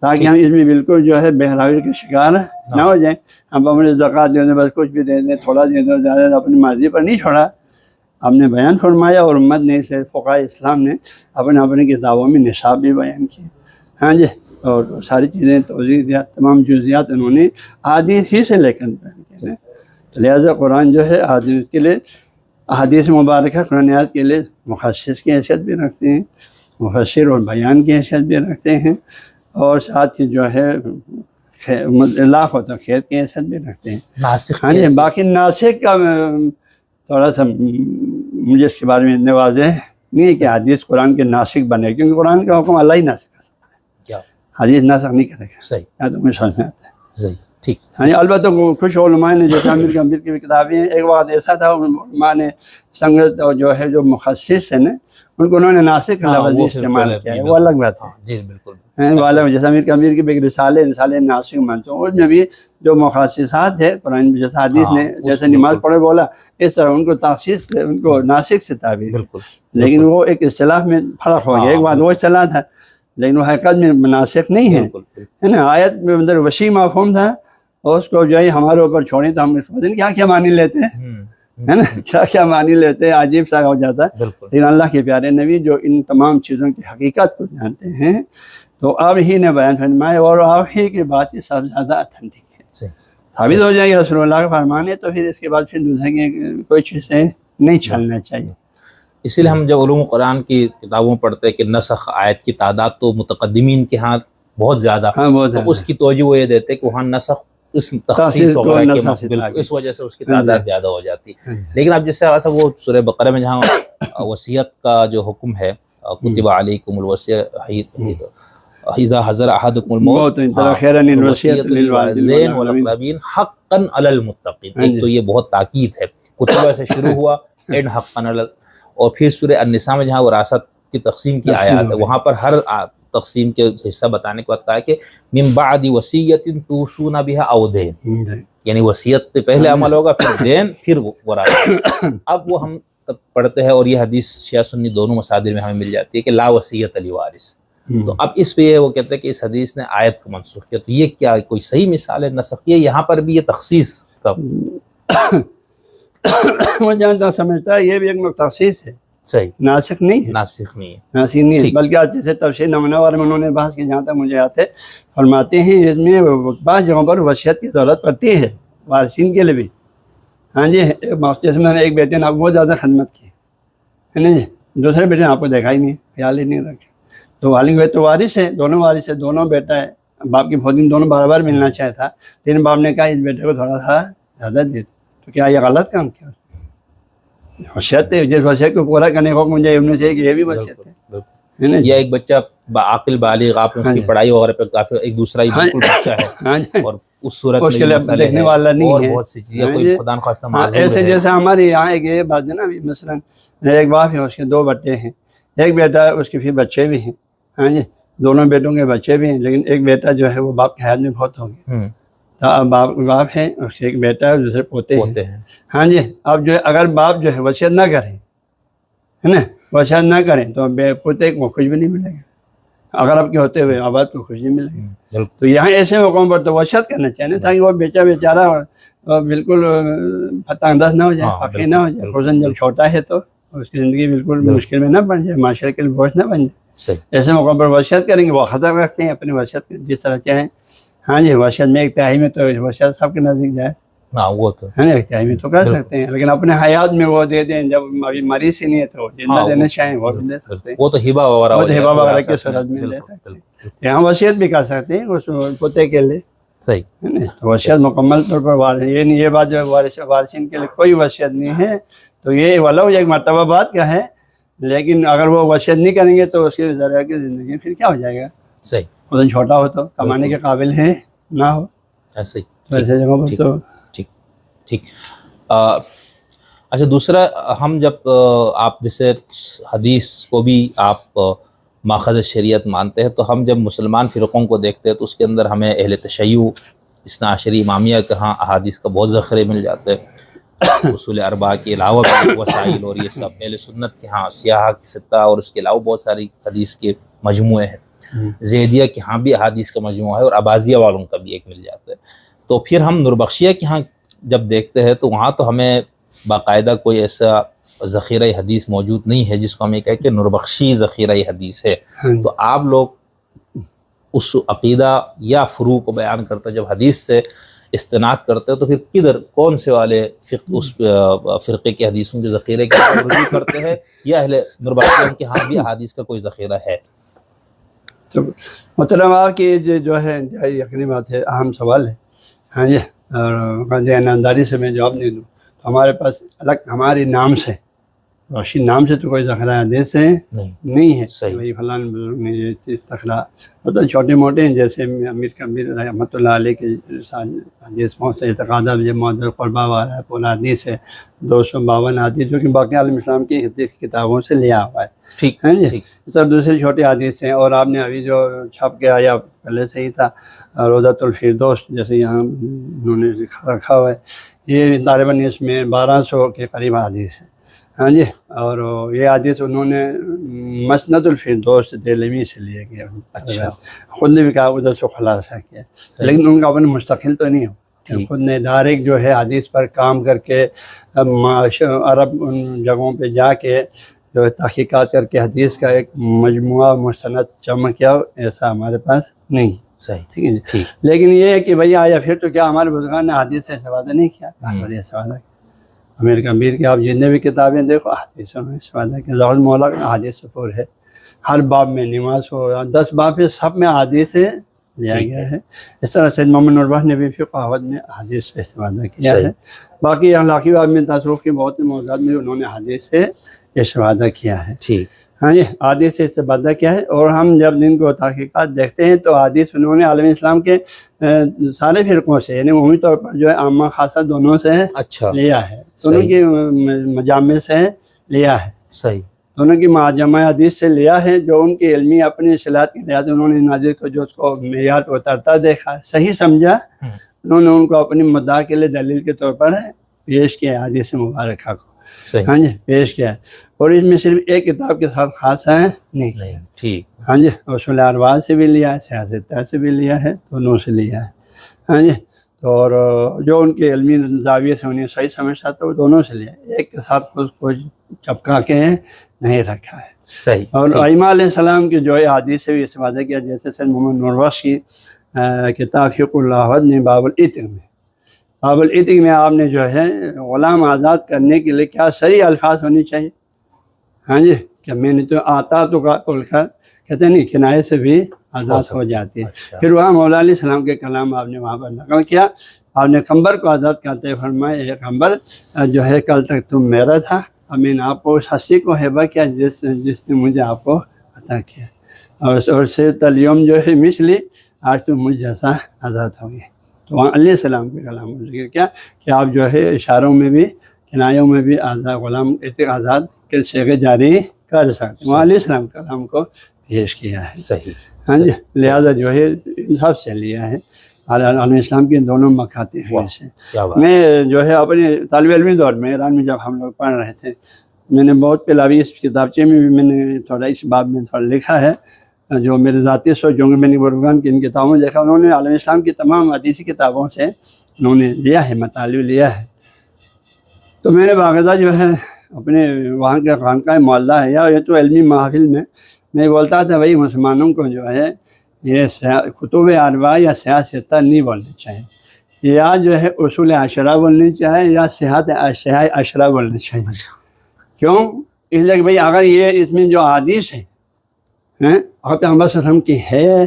Speaker 2: تاکہ ہم اس میں بالکل جو ہے بہراوی کے شکار نہ ہو جائیں۔ ہم اپنے زکوٰۃ دے دیں، بس کچھ بھی دے دیں، تھوڑا دے دو، زیادہ اپنی مرضی پر نہیں چھوڑا، ہم نے بیان فرمایا، اور امت نے اسے فقہائے اسلام نے اپنے کتابوں میں نصاب بھی بیان کیے، ہاں جی، اور ساری چیزیں توضیح دیا، تمام جزیات انہوں نے احادیث ہی سے لے کر بیان کیے ہیں۔ تو لہٰذا قرآن جو ہے احادیث کے لیے، احادیث مبارکہ قرآن آیات کے لیے مخصص کی حیثیت بھی رکھتے ہیں، مفسر اور بیان کی حیثیت بھی رکھتے ہیں، اور ساتھ ہی جو ہے اطلاق ہوتا ہے خیر کی حیثیت بھی رکھتے ہیں۔
Speaker 1: ناسخ
Speaker 2: ہاں جی، باقی ناسخ کا تھوڑا سا مجھے اس کے بارے میں اتنے واضح نہیں ہے کہ حدیث قرآن کے ناسخ بنے، کیونکہ قرآن کا حکم اللہ ہی ناسخ کر سکتا ہے،
Speaker 1: کیا
Speaker 2: حدیث ناسخ نہیں کرے گا۔
Speaker 1: صحیح
Speaker 2: یا تو مجھے سمجھ میں آتا ہے۔
Speaker 1: صحیح ٹھیک
Speaker 2: ہاں جی، البتہ کچھ علماء نے، جیسے امیر گمبھیر کی بھی کتابیں ہیں، ایک وقت ایسا تھا علماء نے سنگت اور جو ہے جو مخصص ہے نا، ان کو انہوں نے ناسخ کا لفظ بھی استعمال کیا ہے، وہ الگ بات ہے۔
Speaker 1: جی بالکل
Speaker 2: وہ الگ، جیسے امیر کبیر کی بھی ایک رسالے ناسخ منسوخ، اس میں بھی جو مخصصات ہے قرآن میں، جیسے حدیث نے جیسے نماز پڑھے بولا، اس طرح ان کو تخصیص سے، ان کو ناسخ سے تعبیر،
Speaker 1: بالکل،
Speaker 2: لیکن وہ ایک اصطلاح میں فرق ہو گیا۔ ایک بات وہ اصطلاح تھا، لیکن وہ حقیقت میں ناسخ نہیں ہے نا۔ آیت میں اندر وسیع مفہوم تھا، اور اس کو جو ہے ہمارے اوپر چھوڑیں تو ہم اس کو کیا کیا معنی لیتے ہیں، ہے نا، کیا کیا معنی لیتے ہیں، عجیب سا ہو جاتا ہے۔ لیکن اللہ کے پیارے نبی جو ان تمام چیزوں کی حقیقت کو جانتے ہیں، تو آپ ہی نے بیان فرمایا، اور آپ ہی کی بات سب سے زیادہ اتھینٹک ہے، ثابت ہو جائے گی رسول اللہ کا فرمان ہے، تو پھر اس کے بعد پھر دوسرے کی کوئی چیز سے نہیں چھلنا چاہیے۔
Speaker 1: اسی لیے ہم جب علوم قرآن کی کتابوں پڑھتے ہیں کہ نسخ آیت کی تعداد تو متقدمین کے ہاں بہت زیادہ، تو اس کی توجہ وہ یہ دیتے ہیں کہ وہاں نسخ اس تخصیص وغیرہ کے بالکل اس وجہ سے اس کی تعداد زیادہ ہو جاتی ہے۔ لیکن اب جس سے آیا تھا وہ سورہ بقرہ میں جہاں وصیت کا جو حکم ہے، کتب علیکم الوصیہ اذا حضر احدکم الموت الوصیۃ للوالدین والاقربین حقا علی المتقین۔ ایک تو یہ بہت تاکید ہے، کتبہ سے شروع ہوا، اینڈ حقا علی، اور پھر سورہ النساء میں جہاں وراثت کی تقسیم کی آیات ہے، وہاں پر ہر تقسیم کے حصہ بتانے کے بعد کہا کہ من بعد وصیۃ توصون بها او دین، یعنی وصیت سے پہلے عمل ہوگا، پھر دین، پھر وراثت۔ اب وہ ہم پڑھتے ہیں، اور یہ حدیث شیعہ سنی دونوں مصادر میں ہمیں مل جاتی ہے کہ لا وصیۃ لوارث۔ تو اب اس پہ وہ کہتے ہیں کہ اس حدیث نے آیت کو منسوخ کیا، تو یہ کیا کوئی صحیح مثال ہے نسخ کی؟ یہاں پر بھی یہ تخصیص کا
Speaker 2: وہ جہاں تک سمجھتا ہے یہ بھی ایک تخصیص ہے،
Speaker 1: صحیح،
Speaker 2: ناسخ نہیں ہے،
Speaker 1: ناسخ نہیں ہے،
Speaker 2: ناسخ نہیں ہے، بلکہ جیسے تفسیر نمونہ میں انہوں نے بحث کی، جہاں تک مجھے آتے فرماتے ہیں اس میں بعض جگہوں پر وصیت کی ضرورت پڑتی ہے وارثین کے لیے بھی۔ ہاں جی، جیسے میں نے ایک بیٹے نے آپ کو بہت زیادہ خدمت کی ہے نا جی، دوسرے بیٹے نے آپ کو دیکھا ہی نہیں، خیال ہی نہیں رکھا، تو والد تو وارث ہے، دونوں وارث ہے، دونوں بیٹا ہے، باپ کی فوجی دونوں بار بار ملنا چاہتا، لیکن باپ نے کہا اس بیٹے کو تھوڑا سا زیادہ دے دو، تو کیا یہ غلط کام کیا؟ وصیت ہے، جس وصیت کو پورا کرنے کو مجھے ان میں سے یہ بھی وصیت ہے نا۔
Speaker 1: یا ایک بچہ عاقل بالغ، آپ نے اس کی پڑھائی وغیرہ پہ کافی، ایک دوسرا ہی بالکل بچہ ہے، اور اس صورت میں بھی مسئلے
Speaker 2: دیکھنے والا نہیں ہے،
Speaker 1: بہت سی چیزیں کوئی خدا نخواستہ معذور ہے۔
Speaker 2: ایسے جیسے ہمارے یہاں ایک یہ بات ہے نا، مثلا ایک باپ ہے، اس کے دو بیٹے ہیں، ایک بیٹا ہے، اس کے پھر بچے بھی ہیں، ہاں جی، دونوں بیٹوں کے بچے بھی ہیں، لیکن ایک بیٹا جو ہے وہ باپ کے حیات میں فوت ہو گیا، باپ ہے، اس کے ایک بیٹا ہے اور دوسرے پوتے ہیں، ہاں جی۔ اب جو ہے اگر باپ جو ہے وصیت نہ کریں، ہے نا، وصیت نہ کریں تو پوتے کو کچھ بھی نہیں ملے گا، اگر آپ کے ہوتے ہوئے آباد کو کچھ نہیں ملے گا۔ تو یہاں ایسے موقعوں پر تو وصیت کرنا چاہیے تاکہ وہ بیچارہ بالکل فتح انداز نہ ہو جائے، فقیر نہ ہو جائے، خصوصاً جب چھوٹا ہے تو اس کی زندگی بالکل مشکل میں نہ بن جائے، معاشرے کے لیے بوجھ نہ بن جائے۔ ایسے موقع پر وصیت کریں گے، وہ خطر رکھتے ہیں اپنی وصیت جس طرح چاہیں، ہاں جی، وصیت میں ایک تہائی میں تو وصیت سب کے نزدیک جائے،
Speaker 1: وہ تو
Speaker 2: ہے نا، ایک تہائی میں تو کر سکتے ہیں، لیکن اپنے حیات میں وہ دے دیں، جب ابھی مریض ہی نہیں ہے تو زندہ دینا چاہیں وہ بھی دے سکتے ہیں،
Speaker 1: وہ تو ہبہ وغیرہ
Speaker 2: کی صورت میں دے سکتے ہیں، یہاں وصیت بھی کر سکتے ہیں اس پوتے کے لیے،
Speaker 1: صحیح
Speaker 2: ہے نا۔ وصیت مکمل طور پر یہ بات جو وارثین کے لیے کوئی وصیت نہیں ہے، تو یہ ولو ایک مرتبہ بات کا ہے، لیکن اگر وہ وصیت نہیں کریں گے تو اس کے ذریعہ کی زندگی پھر کیا ہو جائے گا؟
Speaker 1: صحیح،
Speaker 2: خود چھوٹا ہو تو کمانے کے قابل ہے نہ ہو،
Speaker 1: صحیح،
Speaker 2: تو ایسے جگہوں پر تو
Speaker 1: ٹھیک۔ اچھا دوسرا، ہم جب آپ جیسے حدیث کو بھی آپ ماخذ شریعت مانتے ہیں، تو ہم جب مسلمان فرقوں کو دیکھتے ہیں تو اس کے اندر ہمیں اہل تشیع اثنا عشری امامیہ کے ہاں احادیث کا بہت ذخیرے مل جاتے ہیں، اصول اربعہ کے علاوہ بھی وسائل اور یہ سب اہل سنت کے ہاں سیاح کی ستہ اور اس کے علاوہ بہت ساری حدیث کے مجموعے ہیں، زیدیہ کے ہاں بھی احادیث کا مجموعہ ہے، اور عباضیہ والوں کا بھی ایک مل جاتا ہے۔ تو پھر ہم نوربخشیہ کے ہاں جب دیکھتے ہیں تو وہاں تو ہمیں باقاعدہ کوئی ایسا ذخیرہ حدیث موجود نہیں ہے جس کو ہم یہ کہیں کہ نوربخشی ذخیرہ حدیث ہے۔ تو آپ لوگ اس عقیدہ یا فروع کو بیان کرتے جب حدیث سے استناد کرتے ہیں تو پھر کدھر کون سے والے اس فرقے کے حدیثوں کے ذخیرے کی رجوع کرتے ہیں، یا اہل نوربخشیوں کے ہاں بھی احادیث کا کوئی ذخیرہ ہے؟
Speaker 2: تو محترمہ کی جو ہے انتہائی یقینی بات ہے، اہم سوال ہے، ہاں جی، اور ایمانداری سے میں جواب نہیں دوں تو ہمارے پاس الگ ہمارے نام سے روشی نام سے تو کوئی ذخیرہ حدیث ہے نہیں ہے،
Speaker 1: صحیح،
Speaker 2: وہی فلاں بزرگ نے یہ چیز ذخیرہ مطلب چھوٹے موٹے ہیں، جیسے امیر کبیر رحمۃ اللہ علیہ کے حدیث بہت سے اعتقادات جو معدل قربہ والا ہے، پورا حدیث ہے 252 حدیث جو کہ باقی عالم اسلام کی حدیث کتابوں سے لیا ہوا ہے،
Speaker 1: ٹھیک
Speaker 2: ہے جی۔ سر دوسرے چھوٹے حدیث ہیں، اور آپ نے ابھی جو چھپ کے آیا پہلے سے ہی تھا روضۃ الفردوس، جیسے یہاں انہوں نے رکھا ہوا ہے، یہ طالباً اس میں 1200 کے قریب حدیث ہے، ہاں جی، اور یہ حدیث انہوں نے مسند الفردوس دہلوی سے لیا گیا، خود نے بھی کہا ادھر سے خلاصہ کیا، لیکن ان کا اپنے مستقل تو نہیں ہو، خود نے ڈائریکٹ جو ہے حدیث پر کام کر کے عرب ان جگہوں پہ جا کے جو ہے تحقیقات کر کے حدیث کا ایک مجموعہ مستند جمع کیا، ایسا ہمارے پاس نہیں،
Speaker 1: صحیح،
Speaker 2: ٹھیک ہے جی۔ لیکن یہ ہے کہ بھئی آیا پھر تو کیا ہمارے بزرگان نے حدیث سے استفادہ نہیں کیا؟ استفادہ کیا، امیر کبیر کی آپ جتنے بھی کتابیں دیکھو حدیثوں میں استفادہ کیا، ظاہر مولا حدیث سے پر ہے، ہر باب میں نماز ہو 10 باب ہے، سب میں حدیث سے لیا گیا ہے۔ اس طرح سید محمد نوربخش نے بھی فقہ میں حدیث سے استفادہ کیا ہے، باقی اخلاقی باب میں تصوف کے بہت سے موضوعات میں انہوں نے حدیث سے استفادہ کیا ہے، ٹھیک، ہاں جی، حدیث سے استفادہ کیا ہے۔ اور ہم جب ان کو تحقیقات دیکھتے ہیں تو حدیث انہوں نے عالم اسلام کے سارے فرقوں سے، یعنی عمومی طور پر جو ہے عامہ خاصہ دونوں سے لیا ہے، دونوں کی مجامع سے لیا ہے، صحیح، دونوں کی مجامع حدیث سے لیا ہے، جو ان کی علمی اپنی اصطلاحات کے لحاظ انہوں نے نازل کو جو اس کو معیار اترتا دیکھا، صحیح سمجھا، انہوں نے ان کو اپنی مدعا کے لیے دلیل کے طور پر پیش کیا، حدیث مبارکہ کو، ہاں جی، پیش کیا ہے، اور اس میں صرف ایک کتاب کے ساتھ خاص ہے نہیں، ٹھیک، ہاں جی، اصول اربعہ سے بھی لیا ہے، سیاستہ سے بھی لیا ہے، دونوں سے لیا ہے، ہاں جی، اور جو ان کے علمی زاویے سے انہیں صحیح سمجھتا تھا وہ دونوں سے لیا، ایک کے ساتھ خود کو چپکا کے نہیں رکھا ہے، صحیح۔ اور ائمہ علیہ السلام کی جو ہے حدیث سے بھی استفادہ کیا، جیسے سید محمد نوربخش کی کتاب فقہ العہد میں باب العتق میں، باب العتق میں آپ نے جو ہے غلام آزاد کرنے کے لیے کیا صحیح الفاظ ہونے چاہیے، ہاں جی، کہ میں نے تو آتا تو کا بول کر کہتے نہیں، کنایے سے بھی آزاد ہو جاتی ہے۔ پھر وہاں مولا علیہ السلام کے کلام آپ نے وہاں پر نقل کیا، آپ نے قمبر کو آزاد کرتے فرمایا، یہ قمبر جو ہے کل تک تم میرا تھا، اب میں نے آپ کو اس ہستی کو ہیبہ کیا جس نے مجھے آپ کو عطا کیا، اور سے تلیوم جو ہے مثلی، آج تم مجھ جیسا آزاد ہو گئے۔ تو وہاں علیہ السلام کے کلام کو ذکر کیا کہ آپ جو ہے اشاروں میں بھی کنایوں میں بھی آزاد غلام عتق آزاد کے صیغے جاری کر سکتے ہیں، وہاں علیہ السلام کے کلام کو پیش کیا ہے، صحیح، ہاں جی، لہٰذا جو ہے سب سے لیا ہے عالم اسلام کے دونوں مکاتب سے۔ میں جو ہے اپنے طالب علمی دور میں ایران میں جب ہم لوگ پڑھ رہے تھے، میں نے بہت پہلا بھی اس کتابچے میں بھی میں نے تھوڑا اس باب میں تھوڑا لکھا ہے، جو میرے ذاتی سوچ جو میں نے بزرگان کی ان کتابوں میں دیکھا، انہوں نے عالم اسلام کی تمام حدیثی کتابوں سے انہوں نے لیا ہے، مطالب لیا ہے۔ تو میں نے باقاعدہ جو ہے اپنے وہاں کے خانقاہ معلّہ ہے یا یہ تو علمی محافل میں بولتا تھا بھائی مسلمانوں کو جو ہے یہ کتب اربعہ یا سیاستہ نہیں بولنی چاہیے، یا جو ہے اصول عشرہ بولنی چاہیے، یا صحت اشیاء عشرہ بولنی چاہیے۔ کیوں؟ اس لیے کہ بھائی اگر یہ اس میں جو حدیث ہے آپ پیغمبر صلی اللہ علیہ وسلم کی ہے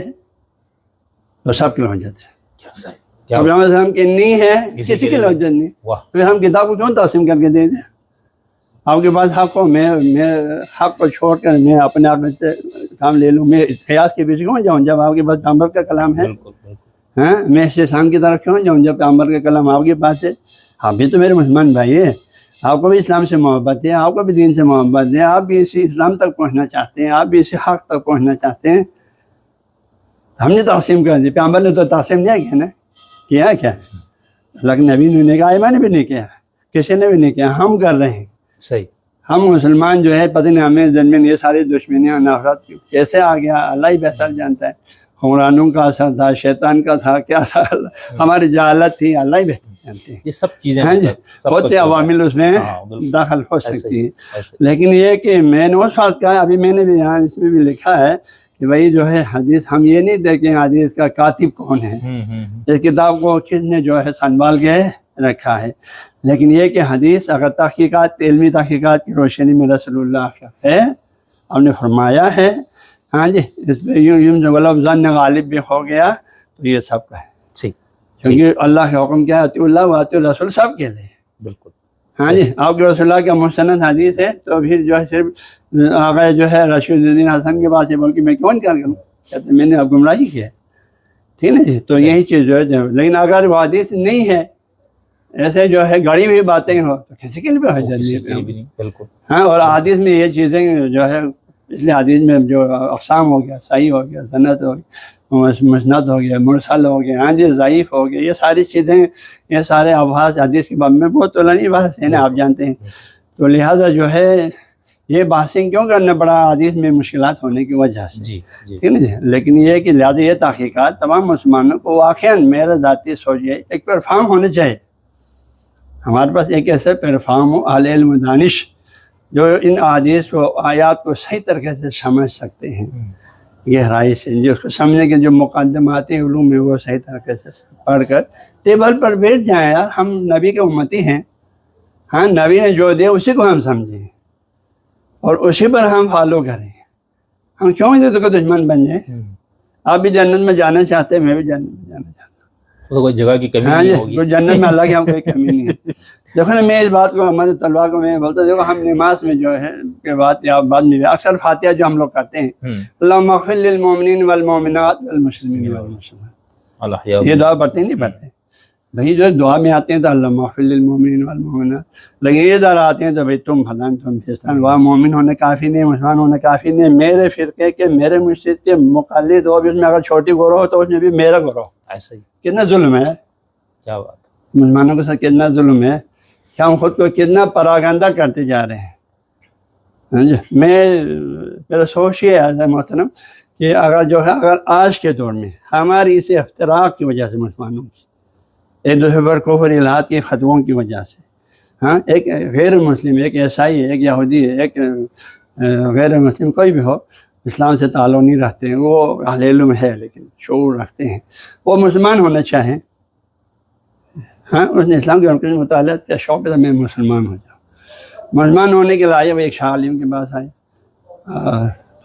Speaker 2: تو سب کے لیے حجت ہے، پیغمبر صلی اللہ علیہ وسلم کی نہیں ہے کسی کے لیے حجت نہیں، پھر ہم کتاب کو کیوں تقسیم کر کے دے دیں؟ آپ کے پاس حق ہو، میں حق کو چھوڑ کر میں اپنے آپ میں کام لے لوں، میں قیاس کے پیچھے کیوں جاؤں جب آپ کے پاس پیغمبر کا کلام ہے؟ میں استحسان کی طرف کیوں جاؤں جب پیغمبر کا کلام آپ کے پاس ہے؟ آپ بھی تو میرے مسلمان بھائی ہے، آپ کو بھی اسلام سے محبت ہے، آپ کو بھی دین سے محبت ہے، آپ بھی اسی اسلام تک پہنچنا چاہتے ہیں، آپ بھی اسی حق تک پہنچنا چاہتے ہیں، ہم نے تقسیم کر دی۔ پیغمبر نے تو تقسیم نہیں کیا نا، کیا کیا؟ اللہ کے نبی نے نہیں کہا، ایمان نے بھی نہیں کیا، کسی نے بھی نہیں کیا، ہم کر رہے ہیں۔
Speaker 1: صحیح۔
Speaker 2: ہم مسلمان جو ہے پتہ نہیں ہمیں درمیان یہ ساری دشمنیاں نفرت کیسے آ گیا، اللہ ہی بہتر جانتا ہے۔ حکمرانوں کا اثر تھا، شیطان کا تھا، کیا تھا، ہماری جہالت تھی، اللہ ہی بہتر جانتے ہیں۔
Speaker 1: یہ سب چیزیں
Speaker 2: ہاں جی، ہوتے عوامل اس میں داخل ہو سکتی ہیں، لیکن یہ کہ میں نے اس وقت کہا، ابھی میں نے بھی یہاں اس میں بھی لکھا ہے کہ بھائی جو ہے حدیث ہم یہ نہیں دیکھیں حدیث کا کاتب کون ہے، اس کتاب کو کس نے جو ہے سنبھال کے رکھا ہے، لیکن یہ کہ حدیث اگر تحقیقات، علمی تحقیقات کی روشنی میں رسول اللہ کا ہے، ہم نے فرمایا ہے، ہاں جی، اس پہ یوں ظن غالب بھی ہو گیا تو یہ سب کا ہے، کیونکہ اللہ کا حکم کیا ہے، اطیعوا اللہ و اطیعوا الرسول سب کے لیے،
Speaker 1: بالکل۔
Speaker 2: ہاں جی، آپ کے رسول اللہ کا مستند حدیث ہے تو پھر جو ہے صرف آگے جو ہے رشید الدین حسن کے پاس بول کے میں کیوں انکار کروں، کہتے میں نے اب گمراہی کیا، ٹھیک ہے جی۔ تو یہی چیز جو ہے، لیکن اگر وہ حدیث نہیں ہے، ایسے جو ہے گڑی ہوئی باتیں ہو تو کسی کے لیے بھی حجت نہیں،
Speaker 1: بالکل۔
Speaker 2: ہاں، اور حدیث میں یہ چیزیں جو ہے، اس لیے حدیث میں جو اقسام ہو گیا، صحیح ہو گیا، سند ہو گیا، مسند ہو گیا، مرسل ہو گیا، ہاں جی، ضعیف ہو گیا، یہ ساری چیزیں، یہ سارے ابحاث حدیث کے باب میں بہت طولانی بحث ہے نا، آپ جانتے ہیں، تو لہٰذا جو ہے یہ بحثیں کیوں کرنا پڑا حدیث میں مشکلات ہونے کی وجہ سے، ٹھیک ہے جی۔ لیکن یہ کہ لہٰذا یہ تحقیقات تمام مسلمانوں کو واقعاً میرا ذاتی سوچ ہے ایک پلیٹ فارم ہونا چاہیے، ہمارے پاس ایک ایسا پلیٹ فارم ہو، اہل علم و دانش جو ان احادیث و آیات کو صحیح طریقے سے سمجھ سکتے ہیں، گہرائی سے، جو اس کو سمجھنے کے جو مقدماتی علوم ہے وہ صحیح طریقے سے پڑھ کر ٹیبل پر بیٹھ جائیں، یار ہم نبی کے امتی ہیں، ہاں نبی نے جو دیا اسی کو ہم سمجھیں اور اسی پر ہم فالو کریں، ہم کیوں اس کو دشمن بن جائیں؟ آپ بھی جنت میں جانا چاہتے ہیں، میں بھی جنت میں جانا چاہتا ہوں،
Speaker 1: تو کوئی جگہ کی کمی نہیں ہوگی،
Speaker 2: کوئی جنت میں اللہ کی ہم کوئی کمی نہیں ہے۔ دیکھو نا، میں اس بات کو ہمارے طلباء کو میں بولتا ہوں، دیکھو ہم نماز میں جو ہے کے بعد یا بعد میں اکثر فاتحہ جو ہم لوگ کرتے ہیں، اللہم اغفر للمؤمنین والمؤمنات والمسلمین والمسلمات، یہ دعا پڑھتے نہیں پڑھتے بھائی، جو دعا میں آتے ہیں تو اللہم اغفر للمؤمنین والمؤمنات، لیکن یہ دعا آتے ہیں تو بھائی تم فلاں تم فلان، وہاں مومن ہونے کافی نہیں، مسلمان ہونے کافی نہیں، میرے فرقے کے، میرے مجتہد کے مقلد ہو بھی، اس میں اگر چھوٹی گروہ ہو تو اس میں بھی میرا گروہ،
Speaker 1: ایسا ہی،
Speaker 2: کتنا ظلم ہے،
Speaker 1: کیا بات،
Speaker 2: مسلمانوں کے ساتھ کتنا ظلم ہے کہ ہم خود کو کتنا پراگندہ کرتے جا رہے ہیں۔ میرا سوچ یہ ہے محترم کہ اگر آج کے دور میں ہماری اس افتراق کی وجہ سے، مسلمانوں کی ایک دوسرے پر کفر الحاد کے فتووں کی وجہ سے، ہاں، ایک غیر مسلم، ایک عیسائی ہے، ایک یہودی ہے، ایک غیر مسلم کوئی بھی ہو، اسلام سے تعلق نہیں رکھتے ہیں، وہ اہل علم ہے لیکن شعور رکھتے ہیں، وہ مسلمان ہونا چاہیں، ہاں، اس نے اسلام کے مطالعہ کیا شوق ہے میں مسلمان ہو جاؤں، مسلمان ہونے کے لیے وہ ایک شاہ عالم کے پاس آئے،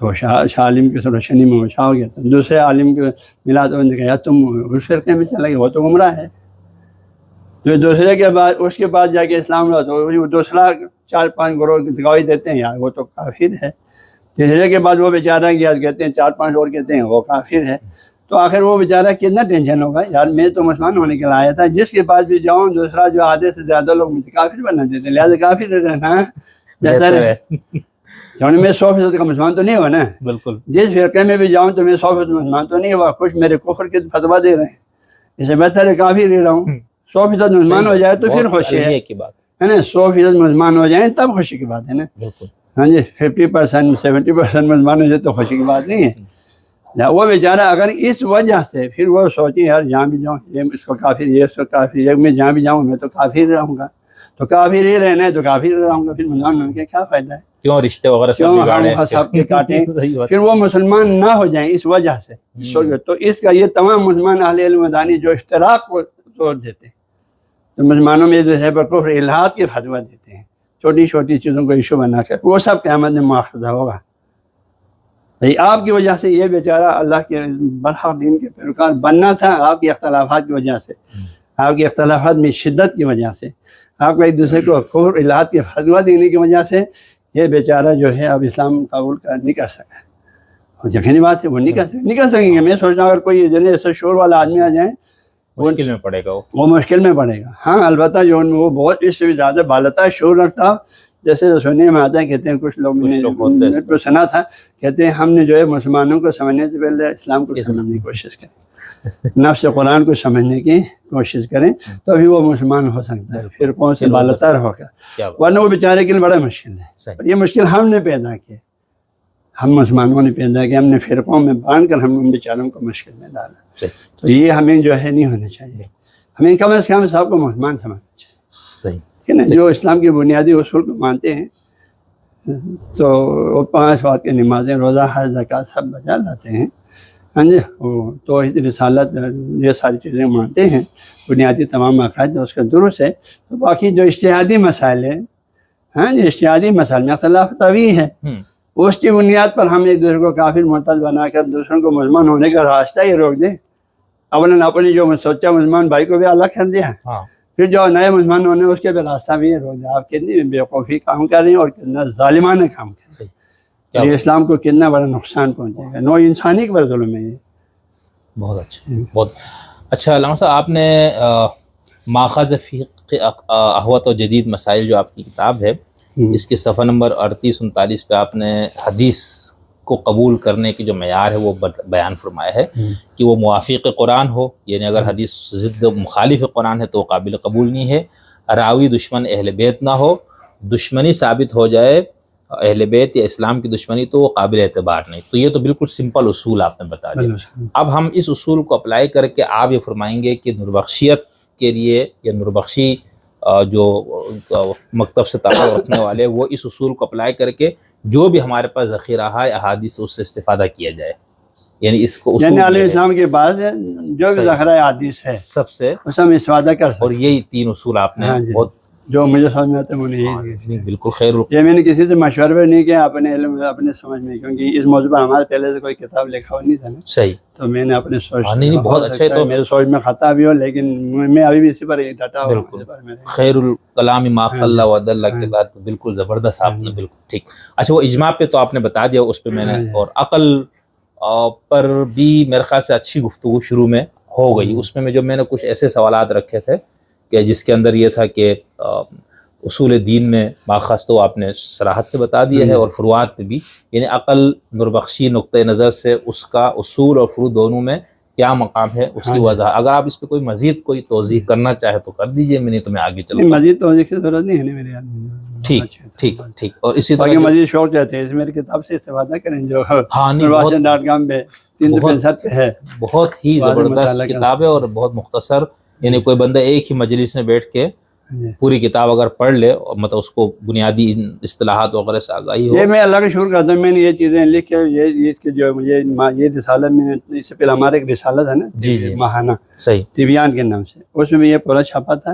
Speaker 2: تو شاہ عالم کی روشنی میں شاہ ہو گیا، دوسرے عالم کے ملا تو نے کہا تم اس فرقے میں چلے گئے، وہ تو گمراہ ہے، جو دوسرے کے بعد اس کے پاس جا کے اسلام لا تو وہ دوسرا 4-5 گروہ کی گواہی دیتے ہیں یار وہ تو کافر ہے، تیسرے کے بعد وہ بیچارہ گیا کہتے ہیں 4-5 اور کہتے ہیں وہ کافر ہے، تو آخر وہ بیچارہ کتنا ٹینشن ہوگا، یار میں تو مسلمان ہونے کے لیے آیا تھا، جس کے پاس بھی جاؤں دوسرا جو آدھے سے زیادہ لوگ مجھے کافر بنا دیتے ہیں، لہٰذا کافر رہنا بہتر ہے، کیونکہ میں 100% کا مسلمان تو نہیں ہوا نا، بالکل، جس فرقے میں بھی جاؤں تو میں 100% مسلمان تو نہیں ہوا، کچھ میرے کفر کے فتویٰ دے رہے ہیں، اس سے بہتر ہے کافر ہی رہوں، 100% مسلمان ہو جائے تو پھر خوشی ہے نا، 100% مسلمان ہو جائیں تب خوشی کی بات ہے نا، ہاں جی، 50% 70% مسلمان ہو جائے تو خوشی کی بات نہیں ہے، وہ بیچارہ اگر اس وجہ سے پھر وہ سوچیں یار جہاں بھی جاؤں یہ اس کو کافر، یہ اس کو کافر، یہ میں جہاں بھی جاؤں میں تو کافر رہوں گا، تو کافر ہی رہنا ہے تو کافر رہوں گا، پھر مسلمان ہونے کا کیا فائدہ ہے،
Speaker 1: کیوں رشتے وغیرہ
Speaker 2: سب کے کاٹیں، پھر وہ مسلمان نہ ہو جائیں اس وجہ سے، تو اس کا یہ تمام مسلمان اہل علم دانی جو اشتراک کو توڑ دیتے ہیں، تو مسلمانوں میں دوسرے پر کفر الحاد کے فتویٰ دیتے ہیں، چھوٹی چھوٹی چیزوں کو ایشو بنا کر، وہ سب قیامت میں مواخذہ ہوگا، بھائی آپ کی وجہ سے یہ بیچارہ اللہ کے برحق دین کے پیروکار بننا تھا، آپ کے اختلافات کی وجہ سے، آپ کے اختلافات میں شدت کی وجہ سے، آپ کو ایک دوسرے کو کفر الحاد کے فتویٰ دینے کی وجہ سے یہ بیچارہ جو ہے اب اسلام قبول نہیں کر سکا، اور یقینی بات ہے وہ نہیں کر سکیں گے، میں سوچ رہا ہوں اگر کوئی ایسا شور والا آدمی آ جائیں
Speaker 1: مشکل میں پڑے گا
Speaker 2: وہ مشکل میں پڑے گا. ہاں البتہ جو وہ بہت اس سے بھی زیادہ بالتا شعور رکھتا ہو، جیسے سننے میں آتا ہے، کہتے ہیں کچھ لوگ نے تو سنا تھا، کہتے ہیں ہم نے جو ہے مسلمانوں کو سمجھنے سے پہلے اسلام کو سمجھنے کی کوشش کریں، نفس قرآن کو سمجھنے کی کوشش کریں تو بھی وہ مسلمان ہو سکتا ہے، پھر کون سے بالتر ہوگا، ورنہ وہ بیچارے کے لیے بڑا مشکل ہے. اور یہ مشکل ہم نے پیدا کی، ہم مسلمانوں نے پیدا کیا، ہم نے فرقوں میں باندھ کر ہم ان بیچاروں کو مشکل میں ڈالا. تو یہ ہمیں جو ہے نہیں ہونا چاہیے، ہمیں کم از کم سب کو مسلمان سمجھنا چاہیے. کہ نا جو اسلام کی بنیادی اصول کو مانتے ہیں تو وہ 5 وقت کی نمازیں، روزہ، حج، زکوٰۃ سب بجا لاتے ہیں. ہاں جی، وہ توحید، رسالت، یہ ساری چیزیں مانتے ہیں، بنیادی تمام عقائد اس کا درست ہے. تو باقی جو اجتہادی مسائل ہیں، ہاں جی، اجتہادی مسائل میں اختلاف طویل ہے، اس کی بنیاد پر ہم ایک دوسرے کو کافر مرتد بنا کر دوسروں کو مسلمان ہونے کا راستہ ہی روک دیں. اولاً اپنی جو سوچا مسلمان بھائی کو بھی الگ کر دیا، پھر جو نئے مسلمان ہونے اس کے بھی راستہ بھی روک دیا. آپ کتنی بیوقوفی کام کر رہے ہیں اور کتنا ظالمانہ کام کر رہے ہیں. یہ اسلام کو کتنا بڑا نقصان پہنچے گا، نو انسانی کے ظلم ہے یہ.
Speaker 1: بہت اچھا، بہت اچھا. علامہ صاحب، آپ نے ماخذ فقہ احوط و جدید مسائل جو آپ کی کتاب ہے، اس کے صفحہ نمبر 38-39 پہ آپ نے حدیث کو قبول کرنے کی جو معیار ہے وہ بیان فرمایا ہے کہ وہ موافق قرآن ہو، یعنی اگر حدیث ضد مخالف قرآن ہے تو وہ قابل قبول نہیں ہے. راوی دشمن اہل بیت نہ ہو، دشمنی ثابت ہو جائے اہل بیت یا اسلام کی دشمنی تو وہ قابل اعتبار نہیں. تو یہ تو بالکل سمپل اصول آپ نے بتا دیا. اب ہم اس اصول کو اپلائی کر کے آپ یہ فرمائیں گے کہ نوربخشیت کے لیے یا نوربخشی جو مکتب سے تعلق رکھنے والے، وہ اس اصول کو اپلائی کر کے جو بھی ہمارے پاس ذخیرہ ہے احادیث اس سے استفادہ کیا جائے. یعنی اس کو
Speaker 2: یعنی علیہ السلام کے بعد جو بھی ذخیرہ حدیث ہے
Speaker 1: سب سے
Speaker 2: اس ہم استفادہ کر سکتے.
Speaker 1: اور یہی 3 اصول آپ نے بہت
Speaker 2: جو مجھے سمجھ میں آتا ہے وہ نہیں.
Speaker 1: بالکل خیر.
Speaker 2: یہ میں نے کسی سے مشورہ بھی نہیں کیا اپنے علم اپنے سمجھ میں، کیونکہ اس موضوع پر ہمارے پہلے سے کوئی کتاب لکھا ہوا نہیں تھا نا.
Speaker 1: صحیح.
Speaker 2: تو میں نے اپنے سوچ
Speaker 1: نہیں بہت اچھا ہے. تو
Speaker 2: میرے سوچ میں خطا بھی ہو لیکن میں ابھی بھی اسی پر ڈٹا ہوں.
Speaker 1: بالکل خیر الکلام ما قل ودل کے بعد بالکل زبردست آپ نے بالکل ٹھیک. اچھا، وہ اجماع پہ تو آپ نے بتا دیا، اس پہ میں نے، اور عقل پر بھی میرے خیال سے اچھی گفتگو شروع میں ہو گئی. اس میں جو میں نے کچھ ایسے سوالات رکھے تھے کہ جس کے اندر یہ تھا کہ اصول دین میں ماخذ تو آپ نے صراحت سے بتا دیا ہے، اور فروعات میں بھی، یعنی عقل نوربخشی نقطۂ نظر سے اس کا اصول اور فروع دونوں میں کیا مقام ہے اس کی وضاحت. اگر آپ اس پہ کوئی مزید کوئی توضیح کرنا چاہے تو کر دیجئے، میں نہیں تو میں آگے چلوں.
Speaker 2: مزید توضیح کی ضرورت نہیں ہے میرے یاد.
Speaker 1: ٹھیک. اور اسی طرح
Speaker 2: مزید شوق چاہتے ہیں اس میری کتاب سے استفادہ کریں جو
Speaker 1: .com
Speaker 2: پہ 365 پہ ہے.
Speaker 1: بہت ہی زبردست کتاب ہے اور بہت مختصر. یعنی کوئی بندہ ایک ہی مجلس میں بیٹھ کے پوری کتاب اگر پڑھ لے، اور مطلب اس کو بنیادی اصطلاحات وغیرہ سے آگاہی ہو.
Speaker 2: یہ میں اللہ کا شکر کرتا ہوں، میں نے یہ چیزیں لکھ کے یہ جو مجھے یہ رسالہ میں نے اس سے پہلے ہمارا ایک رسالہ تھا نا ماہانہ،
Speaker 1: صحیح،
Speaker 2: طبیان کے نام سے، اس میں بھی یہ پورا چھاپا تھا.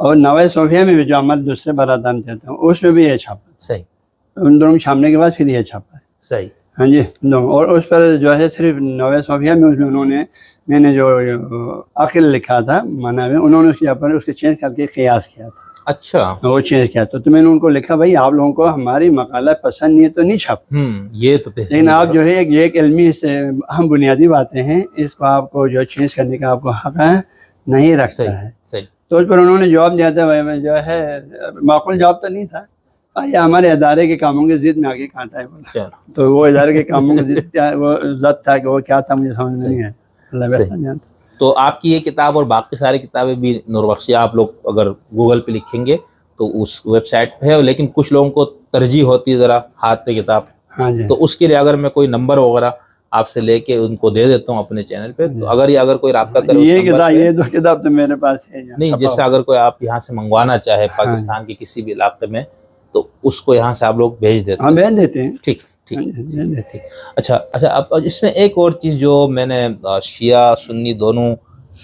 Speaker 2: اور نوائے صوفیہ میں بھی جو ہمارے دوسرے برادران چاہتے ہیں اس میں بھی یہ چھاپا.
Speaker 1: صحیح.
Speaker 2: ان دونوں چھاپنے کے بعد پھر یہ چھاپا ہے.
Speaker 1: صحیح.
Speaker 2: ہاں جی. اور اس پر جو ہے صرف نوائے صوفیہ میں اس میں انہوں نے، میں نے جو عقل لکھا تھا معنی میں، انہوں نے اس کے اوپر اس کے چینج کر کے قیاس کیا تھا. اچھا، وہ چینج کیا تو میں نے ان کو لکھا بھائی آپ لوگوں کو ہماری مقالہ پسند نہیں ہے تو نہیں چھاپ.
Speaker 1: یہ تو
Speaker 2: لیکن آپ جو ہے ایک علمی سے ہم بنیادی باتیں ہیں، اس کو آپ کو جو چینج کرنے کا آپ کو حق ہے نہیں رکھتا ہے. تو اس پر انہوں نے جواب دیا تھا، جو ہے معقول جواب تو نہیں تھا، یا ہمارے ادارے کے کاموں کے ضد میں آگے کانٹا ہے بولا. تو وہ ادارے کے کاموں کے ضد کیا، وہ ضد تھا کہ وہ کیا تھا مجھے سمجھ میں نہیں ہے. اللہ بہتر جانتا.
Speaker 1: تو آپ کی یہ کتاب اور باقی ساری کتابیں بھی نوربخشی آپ لوگ اگر گوگل پہ لکھیں گے تو اس ویب سائٹ پہ ہے. لیکن کچھ لوگوں کو ترجیح ہوتی ہے ذرا ہاتھ پہ کتاب، تو اس کے لیے اگر میں کوئی نمبر وغیرہ آپ سے لے کے ان کو دے دیتا ہوں اپنے چینل پہ، تو اگر کوئی رابطہ کرے،
Speaker 2: یہ 2 کتاب تو میرے پاس ہے
Speaker 1: نہیں، جیسے اگر کوئی آپ یہاں سے منگوانا چاہے پاکستان کے کسی بھی علاقے میں تو اس کو یہاں سے آپ لوگ بھیج دیتے ہیں.
Speaker 2: بھیج دیتے ہیں.
Speaker 1: ٹھیک. اچھا. اب اس میں ایک اور چیز جو میں نے شیعہ سنی دونوں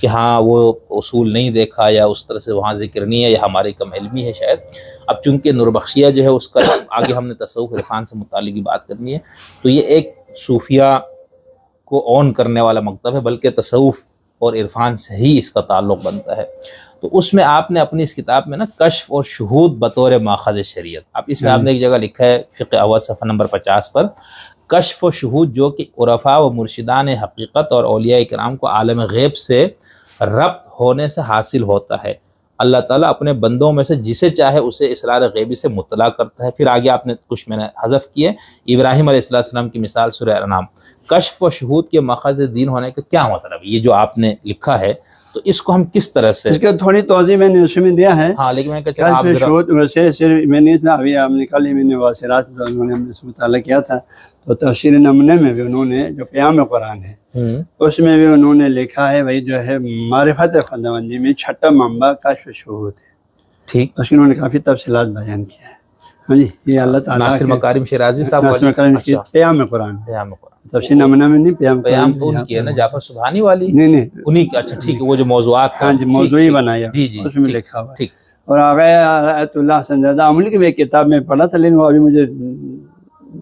Speaker 1: کہ ہاں وہ اصول نہیں دیکھا یا اس طرح سے وہاں ذکر نہیں ہے، یا ہماری کم علمی ہے شاید. اب چونکہ نوربخشیہ جو ہے اس کا آگے ہم نے تصوف عرفان سے متعلق بات کرنی ہے، تو یہ ایک صوفیہ کو اون کرنے والا مکتب ہے، بلکہ تصوف اور عرفان سے ہی اس کا تعلق بنتا ہے. تو اس میں آپ نے اپنی اس کتاب میں نا کشف اور شہود بطور ماخذ شریعت، اب اس میں آپ نے ایک جگہ لکھا ہے فقہ اول صفحہ نمبر 50 پر، کشف و شہود جو کہ عرفاء و مرشدان حقیقت اور اولیاء کرام کو عالم غیب سے ربط ہونے سے حاصل ہوتا ہے۔ اللہ تعالیٰ اپنے بندوں میں سے جسے چاہے اسے اسرار غیبی سے مطلع کرتا ہے۔ پھر آگے آپ نے کچھ میں نے حذف کیے، ابراہیم علیہ السلام کی مثال سورہ انعام۔ کشف و شہود کے ماخذ دین ہونے کا کیا مطلب ہے؟ یہ جو آپ نے لکھا ہے تو اس کو ہم کس طرح سے؟
Speaker 2: اس کا تھوڑی توضیح میں نے اس میں دیا ہے۔
Speaker 1: ہاں لیکن میں کہتا ہوں آپ ذرا
Speaker 2: شہود ویسے صرف میں نے ابھی آپ نے کل ہی میں نے واصرات انہوں نے اس مطالعہ کیا تھا، تو تفسیر نمونے میں بھی انہوں نے جو قیام قرآن ہے اس میں بھی انہوں نے لکھا ہے وہی جو ہے معرفت خداوندی میں چھٹا منبع کشف شہود ہے،
Speaker 1: ٹھیک۔
Speaker 2: اس کی انہوں نے کافی تفصیلات بیان کیا ہے۔ ہاں جی، یہ اللہ تعالیٰ
Speaker 1: ناصر مکارم شیرازی صاحب
Speaker 2: ناصر مکارم کی قیام قرآن،
Speaker 1: قیام قرآن،
Speaker 2: تفسیر نمونہ میں نہیں،
Speaker 1: قیام تو ان کی ہے نا جعفر سبحانی والی،
Speaker 2: نہیں
Speaker 1: انہی کا، اچھا ٹھیک ہے، وہ جو موضوعات
Speaker 2: ہاں جی موضوعی بنایا
Speaker 1: جی جی
Speaker 2: اس میں لکھا ہوا ہے۔
Speaker 1: ٹھیک۔
Speaker 2: اور آگے آیت اللہ حسن زادہ عملی کی بھی ایک کتاب میں پڑھا تھا، لیکن وہ ابھی مجھے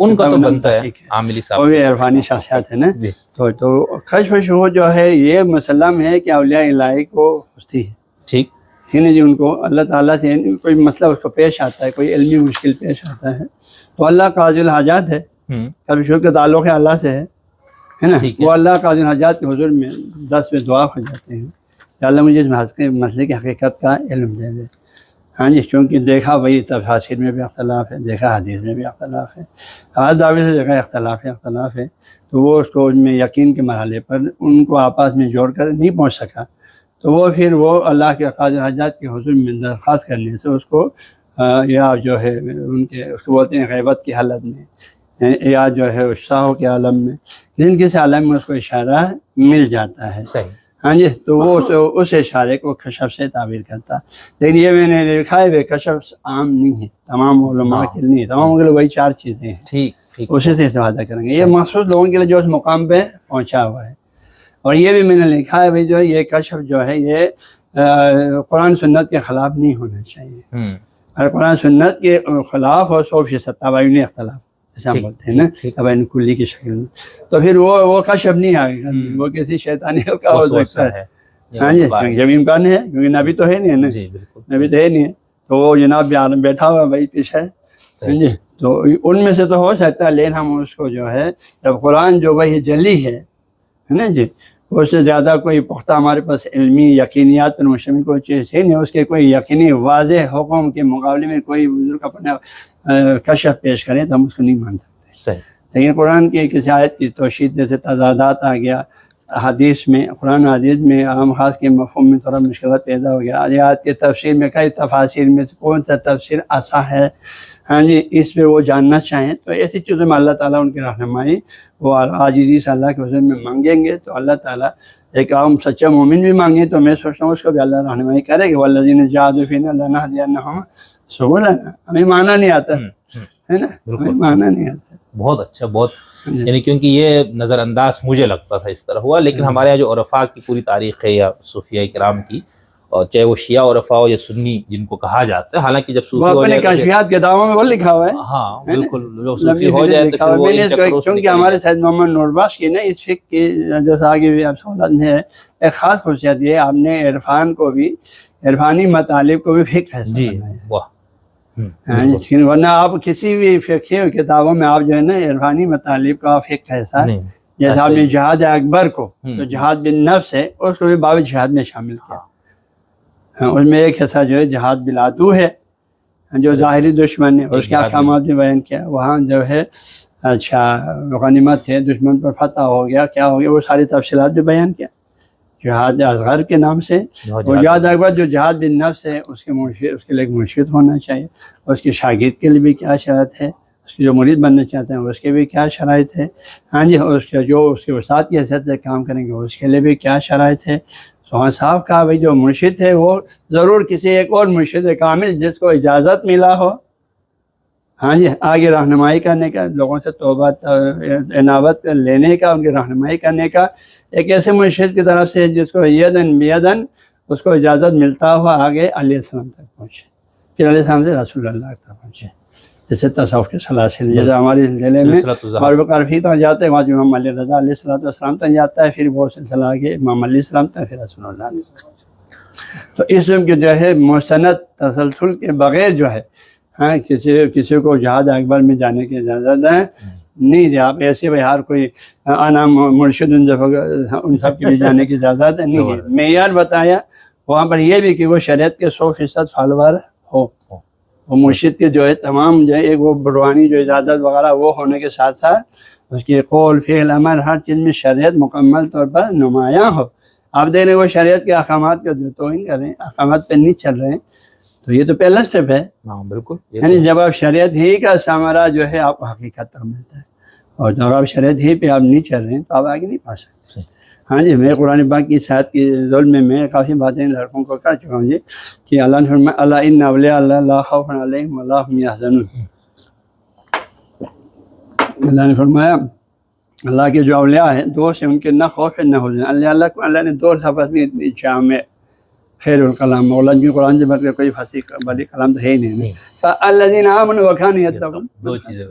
Speaker 1: ان کا تو بنتا ہے عاملی
Speaker 2: وہ
Speaker 1: صاحب،
Speaker 2: بھی عرفانی شخصیات ہے نا۔
Speaker 1: جی
Speaker 2: تو کشف و شہود جو ہے یہ مسلم ہے کہ اولیاء الہی کو ہوتی ہے،
Speaker 1: ٹھیک
Speaker 2: ٹھیک ہے جی۔ ان کو اللہ تعالیٰ سے کوئی مسئلہ اس کو پیش آتا ہے، کوئی علمی مشکل پیش آتا ہے تو اللہ قاضی الحاجات ہے، کشف و شہود کا تعلق ہے اللہ سے ہے نا۔
Speaker 1: ٹھیک ہے۔
Speaker 2: وہ اللہ قاضی الحاجات کے حضور میں 10 دعا ہو جاتے ہیں کہ اللہ مجھے اس مسئلے کی حقیقت کا علم دے دے۔ ہاں جی، کیونکہ دیکھا وہی تفاسیر میں بھی اختلاف ہے، دیکھا حدیث میں بھی اختلاف ہے، ہر دعوے سے دیکھا اختلاف ہے، تو وہ اس کو ان میں یقین کے مرحلے پر ان کو آپس میں جوڑ کر نہیں پہنچ سکا، تو وہ پھر وہ اللہ کے قاضی حاجات کے حضور میں درخواست کرنے سے اس کو یا جو ہے ان کے اس کو بولتے ہیں غیبت کی حالت میں یا جو ہے شاہوں کے عالم میں، جن کسی عالم میں اس کو اشارہ مل جاتا ہے۔
Speaker 1: صحیح،
Speaker 2: ہاں جی، تو وہ اس اشارے کو کشف سے تعبیر کرتا، لیکن یہ میں نے لکھا ہے کشف عام نہیں ہے، تمام علماء کے لیے نہیں، تمام کے لیے وہی 4 چیزیں ہیں،
Speaker 1: ٹھیک ٹھیک،
Speaker 2: اسی سے استفادہ کریں گے۔ یہ مخصوص لوگوں کے لیے جو اس مقام پہ پہنچا ہوا ہے، اور یہ بھی میں نے لکھا ہے بھائی جو یہ کشف جو ہے یہ قرآن سنت کے خلاف نہیں ہونا چاہیے، اگر قرآن سنت کے خلاف ہو 100% تباینی اختلاف جیسے ہم بولتے ہیں نا، تباین کلی کی شکل میں، تو پھر وہ کشف نہیں آئے گا، وہ کسی شیطانی کا ہو سکتا ہے۔ ہاں جی، جب امکان ہے، کیونکہ نبی تو ہے نہیں ہے نا، نبی تو ہے نہیں ہے، تو وہ جناب بیٹھا ہوا بھائی پیچھے، ہاں جی، تو ان میں سے تو ہو سکتا ہے، لیکن ہم اس کو جو ہے جب قرآن جو وہی جلی ہے نا جی، اس سے زیادہ کوئی پختہ ہمارے پاس علمی یقینیات پر مشتمل کوئی چیز ہے نہیں، اس کے کوئی یقینی واضح حکم کے مقابلے میں کوئی بزرگ اپنا کشف پیش کریں تو ہم اس کو نہیں مان سکتے۔
Speaker 1: صحیح،
Speaker 2: لیکن قرآن کی کسی آیت کی توشید جیسے تضادات آ گیا حدیث میں، قرآن حدیث میں عام خاص کے مفہوم میں تھوڑا مشکلات پیدا ہو گیا، آیات کی تفسیر میں کئی تفاسیر میں سے کون سا تفسیر ایسا ہے، ہاں جی، اس پہ وہ جاننا چاہیں تو ایسی چیزوں میں اللہ تعالیٰ ان کی رہنمائی وہ عاجزی سے اللہ کے حضور میں مانگیں گے تو اللہ تعالیٰ ایک عام سچا مومن بھی مانگے تو میں سوچتا ہوں اس کو بھی اللہ رہنمائی کرے گا، والذین جاہدوا فینا لنہدینہم سبلنا۔ ہمیں معنی نہیں آتا ہے نا، ہمیں معنی نہیں آتا۔
Speaker 1: بہت اچھا، بہت یعنی کیونکہ یہ نظر انداز مجھے لگتا تھا اس طرح ہوا، لیکن ہمارے یہاں جو عرفاء کی پوری تاریخ ہے یا صوفیہ کرام کی، اور چاہے وہ شیعہ عرفاء ہو یا سنی جن کو کہا جاتا ہے، حالانکہ جب صوفی ہو
Speaker 2: اپنے
Speaker 1: جائے
Speaker 2: کشفیات کتابوں میں وہ لکھا ہوا ہے،
Speaker 1: ہاں بالکل، جو صوفی ہو جائے تو پھر وہ ان چکروں سے
Speaker 2: کیونکہ ہمارے سید محمد نوربخش کی نا اس فقہ کی جیسا آگے بھی آپ سوالات میں ہے ایک خاص خصوصیت یہ آپ نے عرفان کو بھی، عرفانی مطالب کو بھی فقہ ہے
Speaker 1: جی، واہ،
Speaker 2: ورنہ آپ کسی بھی فقہ کتابوں میں آپ جو ہے نا عرفانی مطالب کا فقہ ایسا جیسے آپ نے جہاد اکبر کو جو جہاد بالنفس ہے اس کو بھی باب جہاد میں شامل کیا، اس میں ایک ایسا جو ہے جہاد بالعدو ہے جو ظاہری دشمن ہے، اس کے احکامات بھی بیان کیا، وہاں جو ہے اچھا غنیمت ہے، دشمن پر فتح ہو گیا، کیا ہو گیا، وہ ساری تفصیلات بھی بیان کیا جہاد اصغر کے نام سے۔ وہ جہاد اکبر جو جہاد بالنفس ہے اس کے مرشد، اس کے لیے ایک مرشد ہونا چاہیے، اس کے شاگرد کے لیے بھی کیا شرط ہے، اس کے جو مرید بننا چاہتے ہیں اس کے بھی کیا شرائط ہے، ہاں جی، اس کے جو اس کے استاد کی حیثیت سے کام کریں گے اس کے لیے بھی کیا شرائط ہے۔ تو صاحب کہا بھائی جو مرشد ہے وہ ضرور کسی ایک اور مرشد کامل جس کو اجازت ملا ہو، ہاں جی، آگے رہنمائی کرنے کا، لوگوں سے توبہ عنابت لینے کا، ان کی رہنمائی کرنے کا، ایک ایسے مرشد کی طرف سے جس کو یدن بیدن اس کو اجازت ملتا ہوا آگے علیہ السلام تک پہنچے، پھر علیہ السلام سے رسول اللہ تک پہنچے، جیسے تصوف کے سلاسل، جیسے ہمارے سلسلے میں معروف عرفی تک جاتے ہیں، وہاں امام علی رضا علیہ السلام تک جاتا ہے، پھر وہ سلسلہ آگے امام علیہ السلام تک، پھر رسول اللہ علیہ السلام۔ تو اس کے جو ہے مستند تسلسل کے بغیر جو ہے ہاں کسی کو جہاد اکبر میں جانے کی اجازت ہے، نہیں دیا آپ ایسے بھائی ہر کوئی آنا مرشد ان سب کے بھی جانے کی اجازت نہیں ہے. معیار بتایا وہاں پر یہ بھی کہ وہ شریعت کے 100% فالوور ہو. وہ مرشد کے جو ہے تمام جو ہے ایک وہ روحانی جو اجازت وغیرہ وہ ہونے کے ساتھ ساتھ اس کے قول فعل عمل ہر چیز میں شریعت مکمل طور پر نمایاں ہو. آپ دیکھ رہے ہیں وہ شریعت کے احکامات کا جو توہین کر رہے ہیں، احکامات پہ نہیں چل رہے ہیں، تو یہ تو پہلا اسٹیپ ہے.
Speaker 1: ہاں بالکل.
Speaker 2: یعنی جب آپ شریعت ہی کا ثمرہ جو ہے آپ کو حقیقت تک ملتا ہے، اور جب آپ شریعت ہی پہ آپ نہیں چل رہے ہیں تو آپ آگے نہیں پڑھ سکتے. ہاں جی، میں قرآن پاک کی ساتھ کی ظلم میں کافی باتیں لڑکوں کو کر چکا ہوں جی، کہ اللہ نے فرمایا الا ان اولیاء اللہ لا خوف علیہم ولا هم یحزنون. اللہ نے فرمایا اللہ کے جو اولیاء ہیں دوست ہیں ان کے نہ خوف ہے نہ حزن. اللہ کو اللہ نے دو لفظ میں اتنی جامع خیر الکلام مولانا جی قرآن سے بڑھ کے کوئی فصیح بڑی کلام تو ہے ہی نہیں. الذین آمنوا وکانوا یتقون،
Speaker 1: دو چیزیں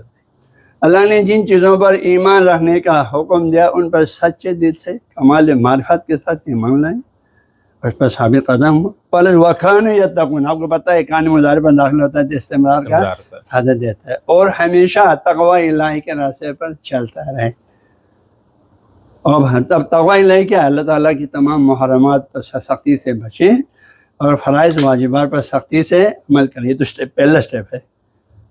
Speaker 2: اللہ نے جن چیزوں پر ایمان رکھنے کا حکم دیا ان پر سچے دل سے کمال معرفت کے ساتھ ایمان لائیں، اس پر ثابت قدم ہو. پلس وکانوا یتقون، آپ کو پتہ ہے کان مضارع پر داخل ہوتا ہے تو استمرار کا حدت دیتا ہے، اور ہمیشہ تقوی الہی کے راستے پر چلتا رہے. اور تب تقوی الہی کیا ہے؟ اللہ تعالیٰ کی تمام محرمات پر سختی سے بچیں اور فرائض واجبات پر سختی سے عمل کریں. یہ تو پہلا اسٹیپ ہے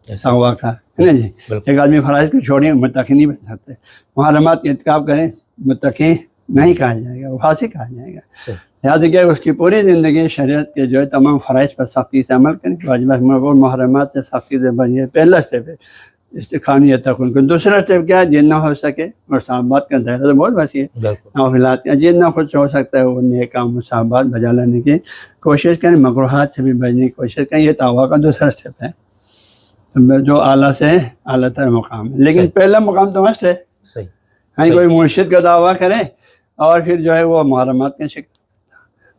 Speaker 2: تقوی کا، ہے نا جی. ایک آدمی فرائض کو چھوڑیں متقی نہیں بن سکتے، محرمات کا ارتکاب کریں متقی نہیں کہا جائے گا، وہ فاسق کہا جائے گا. یاد رکھیے اس کی پوری زندگی شریعت کے جو ہے تمام فرائض پر سختی سے عمل کریں، واجبات اور محرمات سے سختی سے بچیں. پہلا اسٹیپ ہے استقامت تک. دوسرا اسٹیپ کیا ہے؟ جتنا ہو سکے، اور صحابات کا دائرہ تو بہت وسیع ہے، نوافلات کا جتنا کچھ ہو سکتا ہے وہ نیک کام مصابات بجا لانے کی کوشش کریں، مکروہات سے بھی بچنے کی کوشش کریں. یہ تقویٰ کا دوسرا اسٹیپ ہے جو اعلیٰ سے اعلیٰ تر مقام ہے. لیکن پہلا مقام تو مست ہے. ہاں کوئی مرشد کا دعویٰ کرے اور پھر جو ہے وہ محرمات کا شکار،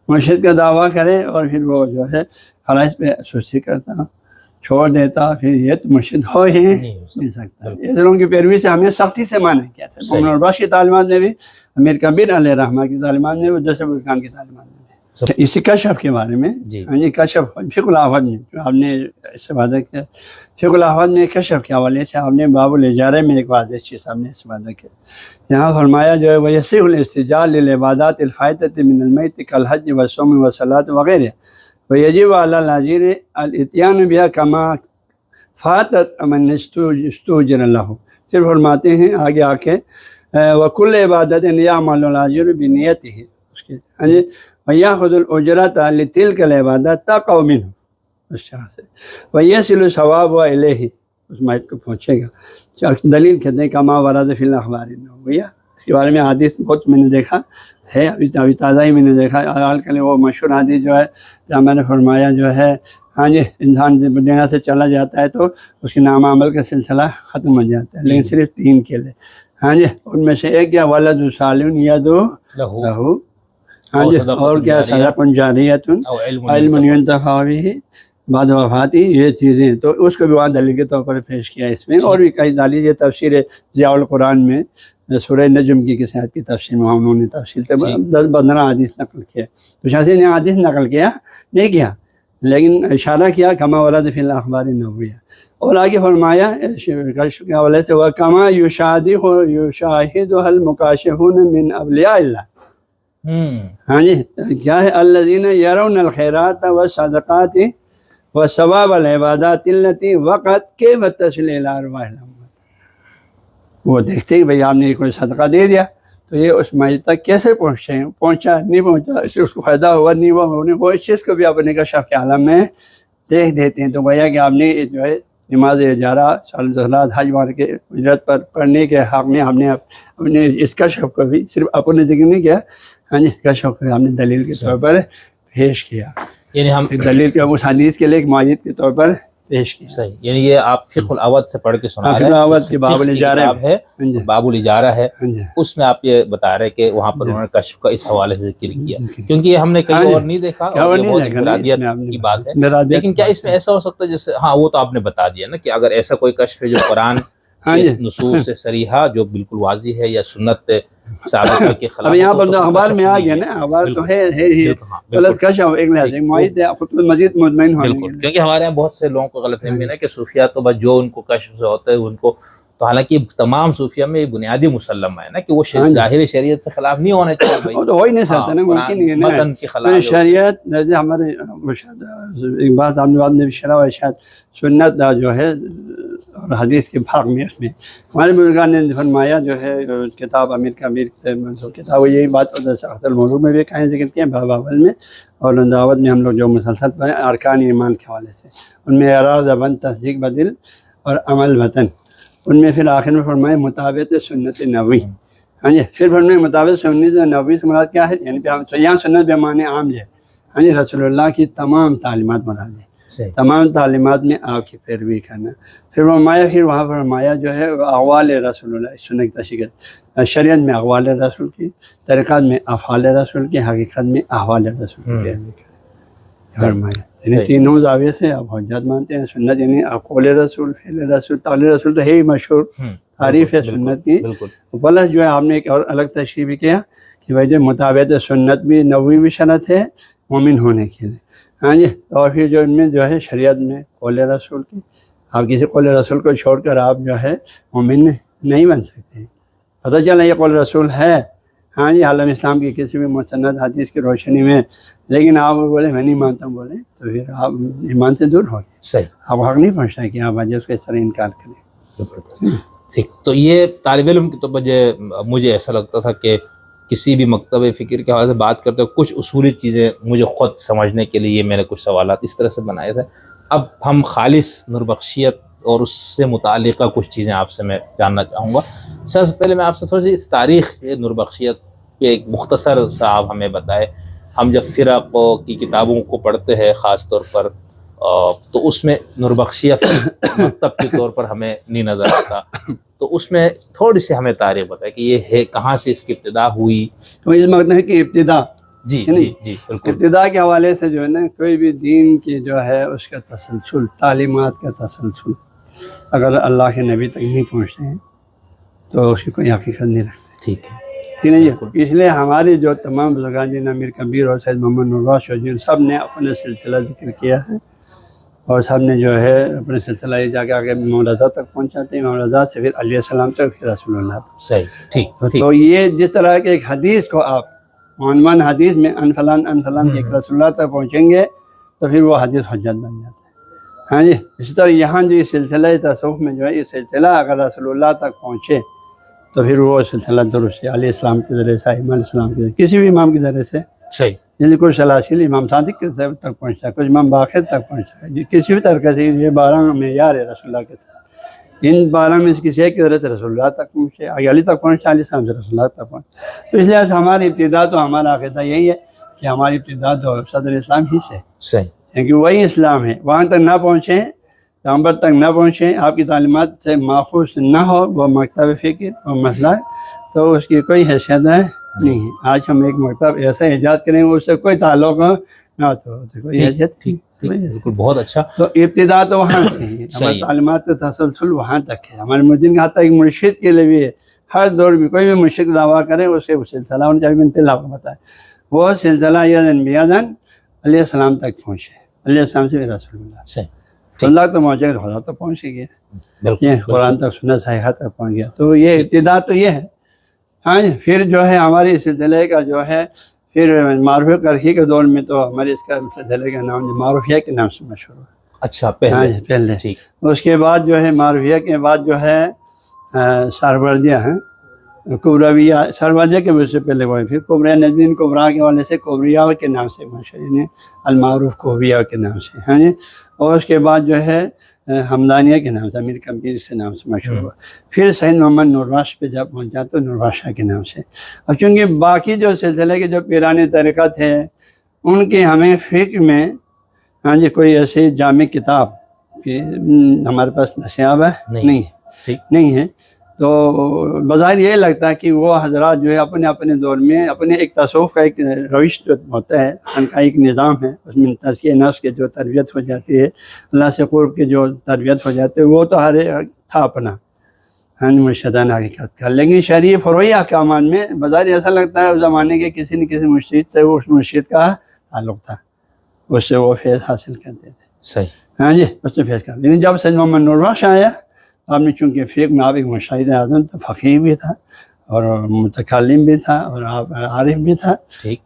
Speaker 2: مرشد کا دعویٰ کرے اور پھر وہ جو ہے فرائض پہ سستی کرتا چھوڑ دیتا، پھر یہ تو مرشد ہو ہی نہیں سکتا. اس لوگوں کی پیروی سے ہمیں سختی سے مانا کیا تھا. عمر الباش کی تعلیمات میں بھی، امیر کبیر علیہ رحمہ کی تعلیمات میں بھی، جیسے خان کی تعلیمات میں بھی. اسی کشف کے بارے میں کشف فقہ الاحوال میں جو آپ نے استفادہ کیا، فقہ الاحوال میں کشف کے حوالے سے آپ نے باب الاجارہ میں ایک واضح چیز آپ نے استفادہ کیا. یہاں فرمایا جو ہے وَيَصِحُ الْاِسْتِجَالُ لِلْعِبَادَاتِ الْفَائِدَةِ مِنَ الْمَيْتِ كَالْحَجِّ وَالصَّوْمِ وَالصَّلَاةِ وغیرہ. وَيَجِبُ عَلَى الْأَجِيرِ الْإِتْيَانُ بِهَا كَمَا فَاتَتْ مَنْ اسْتُؤْجِرَ لَهُ. پھر فرماتے ہیں آگے آ کے وَكُلُّ عِبَادَةٍ يَعْمَلُ الْأَجِيرُ بِنِيَّتِهِ، وَيَأْخُذُ الْأُجْرَةَ لِتِلْكَ الْعِبَادَةِ تَقَعُ مِنْهُ، اس طرح سے وَيَصِلُ ثَوَابُهَا إِلَيْهِ، اس مائد کو پہنچے گا. دلیل کہتے ہیں کما ورد فی الاخبار النبویہ، اس کے بارے میں حدیث بہت میں نے دیکھا ہے، ابھی تازہ ہی میں نے دیکھا. حال کے لیے وہ مشہور حدیث جو ہے جہاں میں نے فرمایا جو ہے ہاں جی انسان جب دنیا سے چلا جاتا ہے تو اس کے نام عمل کا سلسلہ ختم ہو جاتا ہے، لیکن صرف 3 کے لیے. ہاں جی ان میں سے ایک کیا ولد صالح یدعو لہ، ہاں جی، اور کیا صدقۃ جاریۃ علم ينتفع به بعد وفاتی. یہ چیزیں تو اس کو بھی وہاں دلیل کے طور پر پیش کیا اس میں. اور بھی کئی دلیل، یہ تفسیر ضیاء القرآن میں سورہ نجم کی کسی آیت کی تفسیر میں انہوں نے تفصیل 10-15 حدیث نقل کیا. تو شاذ نے حدیث نقل کیا نہیں کیا، لیکن اشارہ کیا کما ورد فی الاخبار النبویہ. اور آگے فرمایا کشف کے حوالے سے وَكَمَا يُشَاهِدُهَا الْمُكَاشِفُونَ مِنْ أَوْلِيَاءِ اللَّهِ. ہاں جی کیا ہے الذین یرون الخیرات والصدقات وثواب العبادات التي وقت کیف تصل الی ارواح الاموات. وہ دیکھتے ہی بھئی آپ نے کوئی صدقہ دے دیا تو یہ اس میت تک کیسے پہنچا نہیں پہنچا، اس کو فائدہ ہوا نہیں ہوا، وہ اس چیز کو بھی اپنے کشف کے عالم میں دیکھ دیتے ہیں. تو گویا کہ آپ نے جو ہے نماز اجارہ صلاۃ حج وغیرہ کے اجرت پر پڑھنے کے حق میں ہم نے اپنے اس کشف کو بھی صرف اپنے ذکر نہیں کیا، ہاں جی کشف کو ہم نے دلیل کے طور پر پیش کیا. یعنی ہم دلیل کے اس حدیث کے لیے ایک معید کے طور پر پیش کیا.
Speaker 1: صحیح، یعنی یہ آپ فقہ الاوت سے پڑھ کے سنا رہے ہیں.
Speaker 2: فقہ الاوت کے باب الاجارہ
Speaker 1: ہے، باب الاجارہ ہے، اس میں آپ یہ بتا رہے کہ وہاں پر انہوں نے کشف کا اس حوالے سے ذکر کیا، کیونکہ یہ ہم نے کہیں اور نہیں دیکھا اور یہ بہت مرادیت کی بات ہے. لیکن کیا اس میں ایسا ہو سکتا ہے جیسے ہاں وہ تو آپ نے بتا دیا نا کہ اگر ایسا کوئی کشف ہے جو قرآن نصوص سے صریحہ جو بالکل واضح ہے یا سنت ثابتہ کے خلاف.
Speaker 2: اب یہاں پر اخبار میں آ گیا نا، اخبار تو ہے ہی غلط کشف ایک لحاظ سے معید ہے خود مزید مطمئن ہونے.
Speaker 1: بالکل، کیونکہ ہمارے یہاں بہت سے لوگوں کو غلط فہمی ہے کہ صوفیہ تو بس جو ان کو کشف سے ہوتا ہے ان کو تو حالانکہ تمام صوفیہ میں یہ بنیادی مسلم ہے نا کہ وہ ظاہر شریعت سے خلاف نہیں ہونے چاہیے بھائی،
Speaker 2: وہ تو ہو ہی نہیں سکتا نا، ممکن ہی نہیں
Speaker 1: متن کے خلاف ہے
Speaker 2: شریعت جیسے ہمارے ایک بات آپ نے بھی شرح شاید سنت جو ہے اور حدیث کے فرق میں اس میں ہمارے بزرگان نے فرمایا جو ہے کتاب امیر کبیر کتاب یہی بات سخت الموضوع میں بھی کہیں ذکر کیا باب اول میں، اور دعوت میں ہم لوگ جو مسلسل پڑھیں ارکان ایمان کے حوالے سے، ان میں اعراض زبان تصدیق بدل اور عمل وطن، ان میں پھر آخر میں فرمائے مطابق سنت نبوی، ہاں جی، پھر فرمائے مطابق سنت نبوی سے مراد کیا ہے، یعنی یہاں سنت بمعنی عام ہے، ہاں جی، رسول اللہ کی تمام تعلیمات مراد ہے، تمام تعلیمات میں آپ کی پیروی کرنا۔ پھر وہاں فرمایا جو ہے اقوال رسول اللہ، سنت کی تشریح شریعت میں اقوال رسول کی، طریقات میں افعال رسول کی، حقیقت میں احوال رسول کی پیروی کرنا فرمایا۔ یعنی تینوں زاویے سے آپ حجت مانتے ہیں سنت، یعنی اقوال رسول، فعل رسول، تعلیم رسول تو ہے ہی مشہور تعریف ہے سنت کی، پلس جو ہے آپ نے ایک اور الگ تشریح بھی کیا کہ بھائی جو مطابق سنت بھی نبوی بھی شرط ہے مومن ہونے کے لیے، ہاں جی، اور پھر جو ان میں جو ہے شریعت میں قول رسول کی، آپ کسی قول رسول کو چھوڑ کر آپ جو ہے مومن نہیں بن سکتے، پتہ چلا یہ قول رسول ہے، ہاں جی، عالم اسلام کی کسی بھی مستند حدیث کی روشنی میں، لیکن آپ بولے میں نہیں مانتا ہوں بولے تو پھر آپ ایمان سے دور ہو گئے،
Speaker 1: صحیح،
Speaker 2: آپ حق نہیں پہنچتا کہ آپ حدیث کو اس طرح انکار کریں۔
Speaker 1: ٹھیک، تو یہ طالب علم کی تو مجھے ایسا لگتا تھا کہ کسی بھی مکتب فکر کے حوالے سے بات کرتے ہوئے کچھ اصولی چیزیں مجھے خود سمجھنے کے لیے میں نے کچھ سوالات اس طرح سے بنائے تھے۔ اب ہم خالص نوربخشیت اور اس سے متعلقہ کچھ چیزیں آپ سے میں جاننا چاہوں گا۔ سب سے پہلے میں آپ سے تھوڑی سی اس تاریخ نوربخشیت پہ ایک مختصر سا آپ ہمیں بتائے۔ ہم جب فرق کی کتابوں کو پڑھتے ہیں خاص طور پر تو اس میں نوربخشیت مکتب کے طور پر ہمیں نہیں نظر آتا، تو اس میں تھوڑی سی ہمیں تاریخ بتائے کہ یہ ہے کہاں سے اس کی ابتدا ہوئی۔
Speaker 2: تو اس مکتب کی ابتدا
Speaker 1: جی جی جی بالکل،
Speaker 2: ابتدا کے حوالے سے جو ہے نا کوئی بھی دین کی جو ہے اس کا تسلسل، تعلیمات کا تسلسل اگر اللہ کے نبی تک نہیں پہنچتے ہیں تو اس کی کوئی حقیقت نہیں رکھتے،
Speaker 1: ٹھیک ہے،
Speaker 2: ٹھیک ہے جی۔ اس لیے ہماری جو تمام بزرگان جن امیر کبیر اور سید محمد نوربخش جن سب نے اپنے سلسلہ ذکر کیا ہے، اور سب نے جو ہے اپنے سلسلہ یہ جا کے آگے امام رضا تک پہنچاتے ہیں، امام رضا سے پھر علیہ السلام تک، پھر رسول اللہ تک۔
Speaker 1: صحیح، ٹھیک،
Speaker 2: تو یہ جس طرح کہ ایک حدیث کو آپ عنوان حدیث میں ان فلان کے ایک رسول اللہ تک پہنچیں گے تو پھر وہ حدیث حجت بن جاتا ہے، ہاں جی۔ اسی طرح یہاں جو سلسلہ تصوف میں جو ہے یہ سلسلہ اگر رسول اللہ تک پہنچے تو پھر وہ سلسلہ درست ہے، علیہ السلام کے ذریعے سے، امام السلام کے ذریعے، کسی بھی امام کے ذریعے سے،
Speaker 1: صحیح،
Speaker 2: یعنی کچھ سلاسل امام صادق کے تک پہنچتا ہے، کچھ امام باقر تک پہنچتا ہے، کسی بھی طریقے سے یہ 12 معیار ہے رسول اللہ کے ساتھ، ان 12 میں سے کسی ایک کے ذریعے سے رسول اللہ تک پہنچے، علی تک پہنچتا، علیہ السلام سے رسول اللہ تک پہنچے۔ تو اس لیے ہماری ابتدا تو ہمارا عقیدہ یہی ہے کہ ہماری ابتدا تو صدر اسلام ہی سے،
Speaker 1: صحیح،
Speaker 2: کیونکہ وہی اسلام ہے، وہاں تک نہ پہنچیں، پیغمبر تک نہ پہنچیں، آپ کی تعلیمات سے ماخوذ نہ ہو وہ مکتب فکر وہ مسئلہ تو اس کی کوئی حیثیت نہیں ہے۔ آج ہم ایک مکتب ایسا ایجاد کریں گے اس سے کوئی تعلق نہ تو کوئی حیثیت نہیں،
Speaker 1: بالکل، بہت اچھا۔
Speaker 2: تو ابتدا تو وہاں سے ہے، ہماری تعلیمات کا تسلسل وہاں تک ہے، ہمارے مدین کا حتیٰ ایک مرشد کے لیے بھی ہے، ہر دور میں کوئی بھی مرشد دعویٰ کرے اس کے سلسلہ ہونا چاہیے، بنت اللہ کو بتائے وہ سلسلہ یا انبیاء علیہ السلام تک پہنچے، علیہ السلام سے رسول اللہ اللہ تو پہنچے، خدا تو پہنچ ہی گیا، یہ قرآن تک سنت صحیحہ تک پہنچ گیا، تو یہ ابتدا تو یہ ہے، ہاں جی۔ پھر جو ہے ہمارے سلسلے کا جو ہے پھر معروفیہ کرخی کے دور میں تو ہمارے اس کا سلسلے کا نام جو معروفیہ کے نام سے مشہور ہے،
Speaker 1: اچھا، پہلے
Speaker 2: ٹھیک۔ اس کے بعد جو ہے معروفیہ کے بعد جو ہے سہروردیہ ہیں، کبرویہ، سہروردیہ کے وجہ سے پہلے وہ ہے، پھر کبریہ نجمین کبرا کے والے سے کبریہ کے نام سے مشہور، یعنی المعروف کبریہ کے نام سے، ہاں جی۔ اور اس کے بعد جو ہے حمدانیہ کے نام سے، امیر کبیر کے نام سے مشہور ہوا، پھر سید محمد نوربخش پہ جب پہنچا تو نوربخش کے نام سے۔ اب چونکہ باقی جو سلسلے کے جو پیرانے طریقہ تھے ان کی ہمیں فقہ میں ہاں جی کوئی ایسی جامع کتاب کہ ہمارے پاس دستیاب ہے نہیں ہے، تو بظاہر یہ لگتا ہے کہ وہ حضرات جو ہے اپنے اپنے دور میں اپنے ایک تصوف کا ایک روش جو ہوتا ہے، ان کا ایک نظام ہے، اس میں تزکیہ نفس کے جو تربیت ہو جاتی ہے، اللہ سے قرب کی جو تربیت ہو جاتی ہے، وہ تو ہر تھا اپنا مرشدان حقیقت کا، لیکن شرعی فروعی احکامات میں بظاہر ایسا لگتا ہے اس زمانے کے کسی نہ کسی مرشد سے وہ اس مرشد کا تعلق تھا، اس سے وہ فیض حاصل کرتے تھے،
Speaker 1: صحیح،
Speaker 2: ہاں جی، اس سے فیض کرتے۔ لیکن جب سید محمد نوربخش آیا آپ نے چونکہ فقہ میں آپ ایک مجتہد اعظم تو فقیہ بھی تھا اور متکلم بھی تھا اور آپ عارف بھی تھا،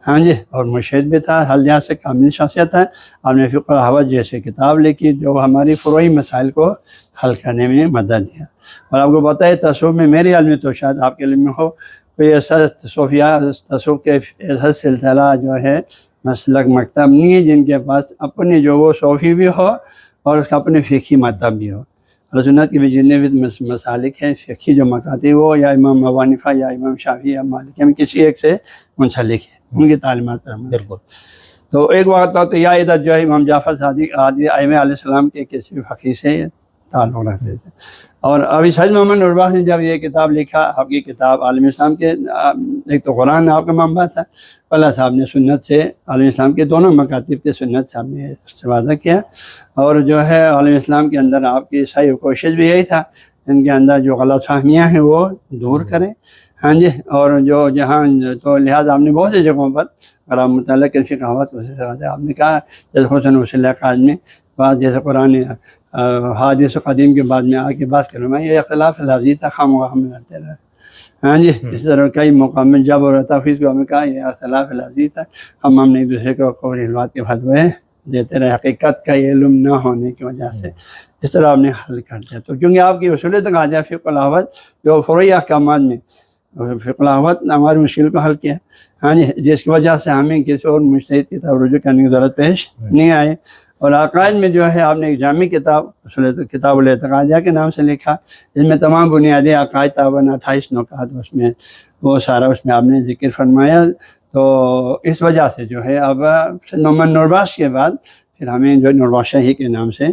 Speaker 2: ہاں جی، اور مجتہد بھی تھا، ہر لحاظ سے کامل شخصیت ہے۔ آپ نے فقہ الحوض جیسے کتاب لکھی جو ہماری فروعی مسائل کو حل کرنے میں مدد دیا۔ اور آپ کو پتہ ہے تصوف میں، میرے علم میں تو شاید آپ کے علم میں ہو، کوئی ایسا تصوف کے ایسا سلسلہ جو ہے مسلک مکتب نہیں ہے جن کے پاس اپنے جو وہ صوفی بھی ہو اور اس کا اپنے فقہی مکتب بھی ہو۔ اور سنت کے بھی جتنے بھی مسالک ہیں فقہی جو مکاتب ہو، یا امام ابو حنیفہ یا امام شافعی یا مالک میں کسی ایک سے منسلک ہے، ان کی تعلیمات پر عمل۔
Speaker 1: بالکل۔
Speaker 2: تو ایک وقت تو یا ادھر جو ہے امام جعفر صادق ائمہ علیہ السلام کے کسی فقیر سے تعلق رکھتے تھے۔ اور ابھی سید محمد نوربخش نے جب یہ کتاب لکھا، آپ کی کتاب عالم اسلام کے، ایک تو قرآن آپ کا منبع تھا، اللہ صاحب نے سنت سے، عالم اسلام کے دونوں مکاتب کے سنت سے آپ نے استفادہ کیا، اور جو ہے عالم اسلام کے اندر آپ کی صحیح کوشش بھی یہی تھا ان کے اندر جو غلط فہمیاں ہیں وہ دور کریں، ہاں جی، اور جو جہاں تو لہٰذا آپ نے بہت سی جگہوں پر اگر آپ مطالعہ کر فقہاوت آپ نے کہا، جیسے حسن وسیلہ قاعد میں بعض جیسے قرآن حادث و قدیم کے بعد میں آ کے بات کروں میں، یہ اختلاف لفظی تھا، خواہ ہم لڑتے رہے، ہاں جی، اس طرح کئی مقام میں جب اور تفویض کو ہمیں کہا یہ اختلاف لفظی تھا، ہم نے ایک دوسرے کو قول الوات کے فتوے دیتے رہے، حقیقت کا علم نہ ہونے کی وجہ سے اس طرح آپ نے حل کر دیا۔ تو کیونکہ آپ کی اصول تک آ جائے فقہ الحوض جو فروعی احکامات میں فقہ الحوض ہماری مشکل کو حل کیا، ہاں جی، جس کی وجہ سے ہمیں کسی اور مجتہد کی طرف رجوع کرنے کی ضرورت پیش نہیں آئے۔ اور عقائد میں جو ہے آپ نے ایک جامع کتاب کتاب الاعتقادیہ کے نام سے لکھا، جس میں تمام بنیادی عقائد تقریباً 28 نکات اس میں وہ سارا اس میں آپ نے ذکر فرمایا۔ تو اس وجہ سے جو ہے اب محمد نوربخش کے بعد پھر ہمیں جو نوربخش شاہی کے نام سے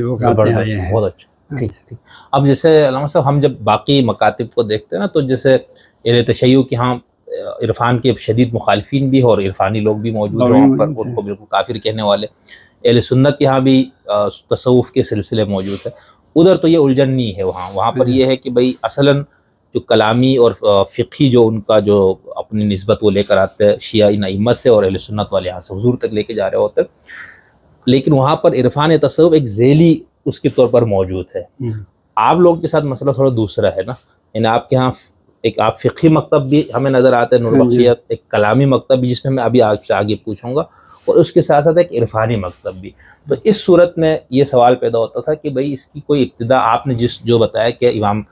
Speaker 2: وہ کہتے آئے ہیں۔
Speaker 1: بہت اچھا، ٹھیک۔ اب جیسے علامہ صاحب ہم جب باقی مکاتب کو دیکھتے ہیں نا، تو جیسے اہل تشیع کے ہاں عرفان کے شدید مخالفین بھی ہیں اور عرفانی لوگ بھی موجود ہیں وہاں پر، ان کو بالکل کافر کہنے والے۔ اہل سنت یہاں بھی تصوف کے سلسلے موجود ہیں، ادھر تو یہ الجھن نہیں ہے، وہاں پر یہ ہے کہ بھئی اصلاً جو کلامی اور فقہی جو ان کا جو اپنی نسبت وہ لے کر آتے ہیں شیعہ ان ائمہ سے، اور اہل سنت والے یہاں سے حضور تک لے کے جا رہے ہوتے ہیں، لیکن وہاں پر عرفان تصوف ایک ذیلی اس کے طور پر موجود ہے۔ آپ لوگوں کے ساتھ مسئلہ تھوڑا دوسرا ہے نا، یعنی آپ کے ہاں ایک آپ فقہی مکتب بھی ہمیں نظر آتا ہے نوربخشیت، ایک کلامی مکتب بھی جس میں میں ابھی آپ سے آگے پوچھوں گا، اور اس کے ساتھ ساتھ ایک عرفانی مکتب بھی۔ تو اس صورت میں یہ سوال پیدا ہوتا تھا کہ بھئی اس کی کوئی ابتدا آپ نے جو بتایا کہ امام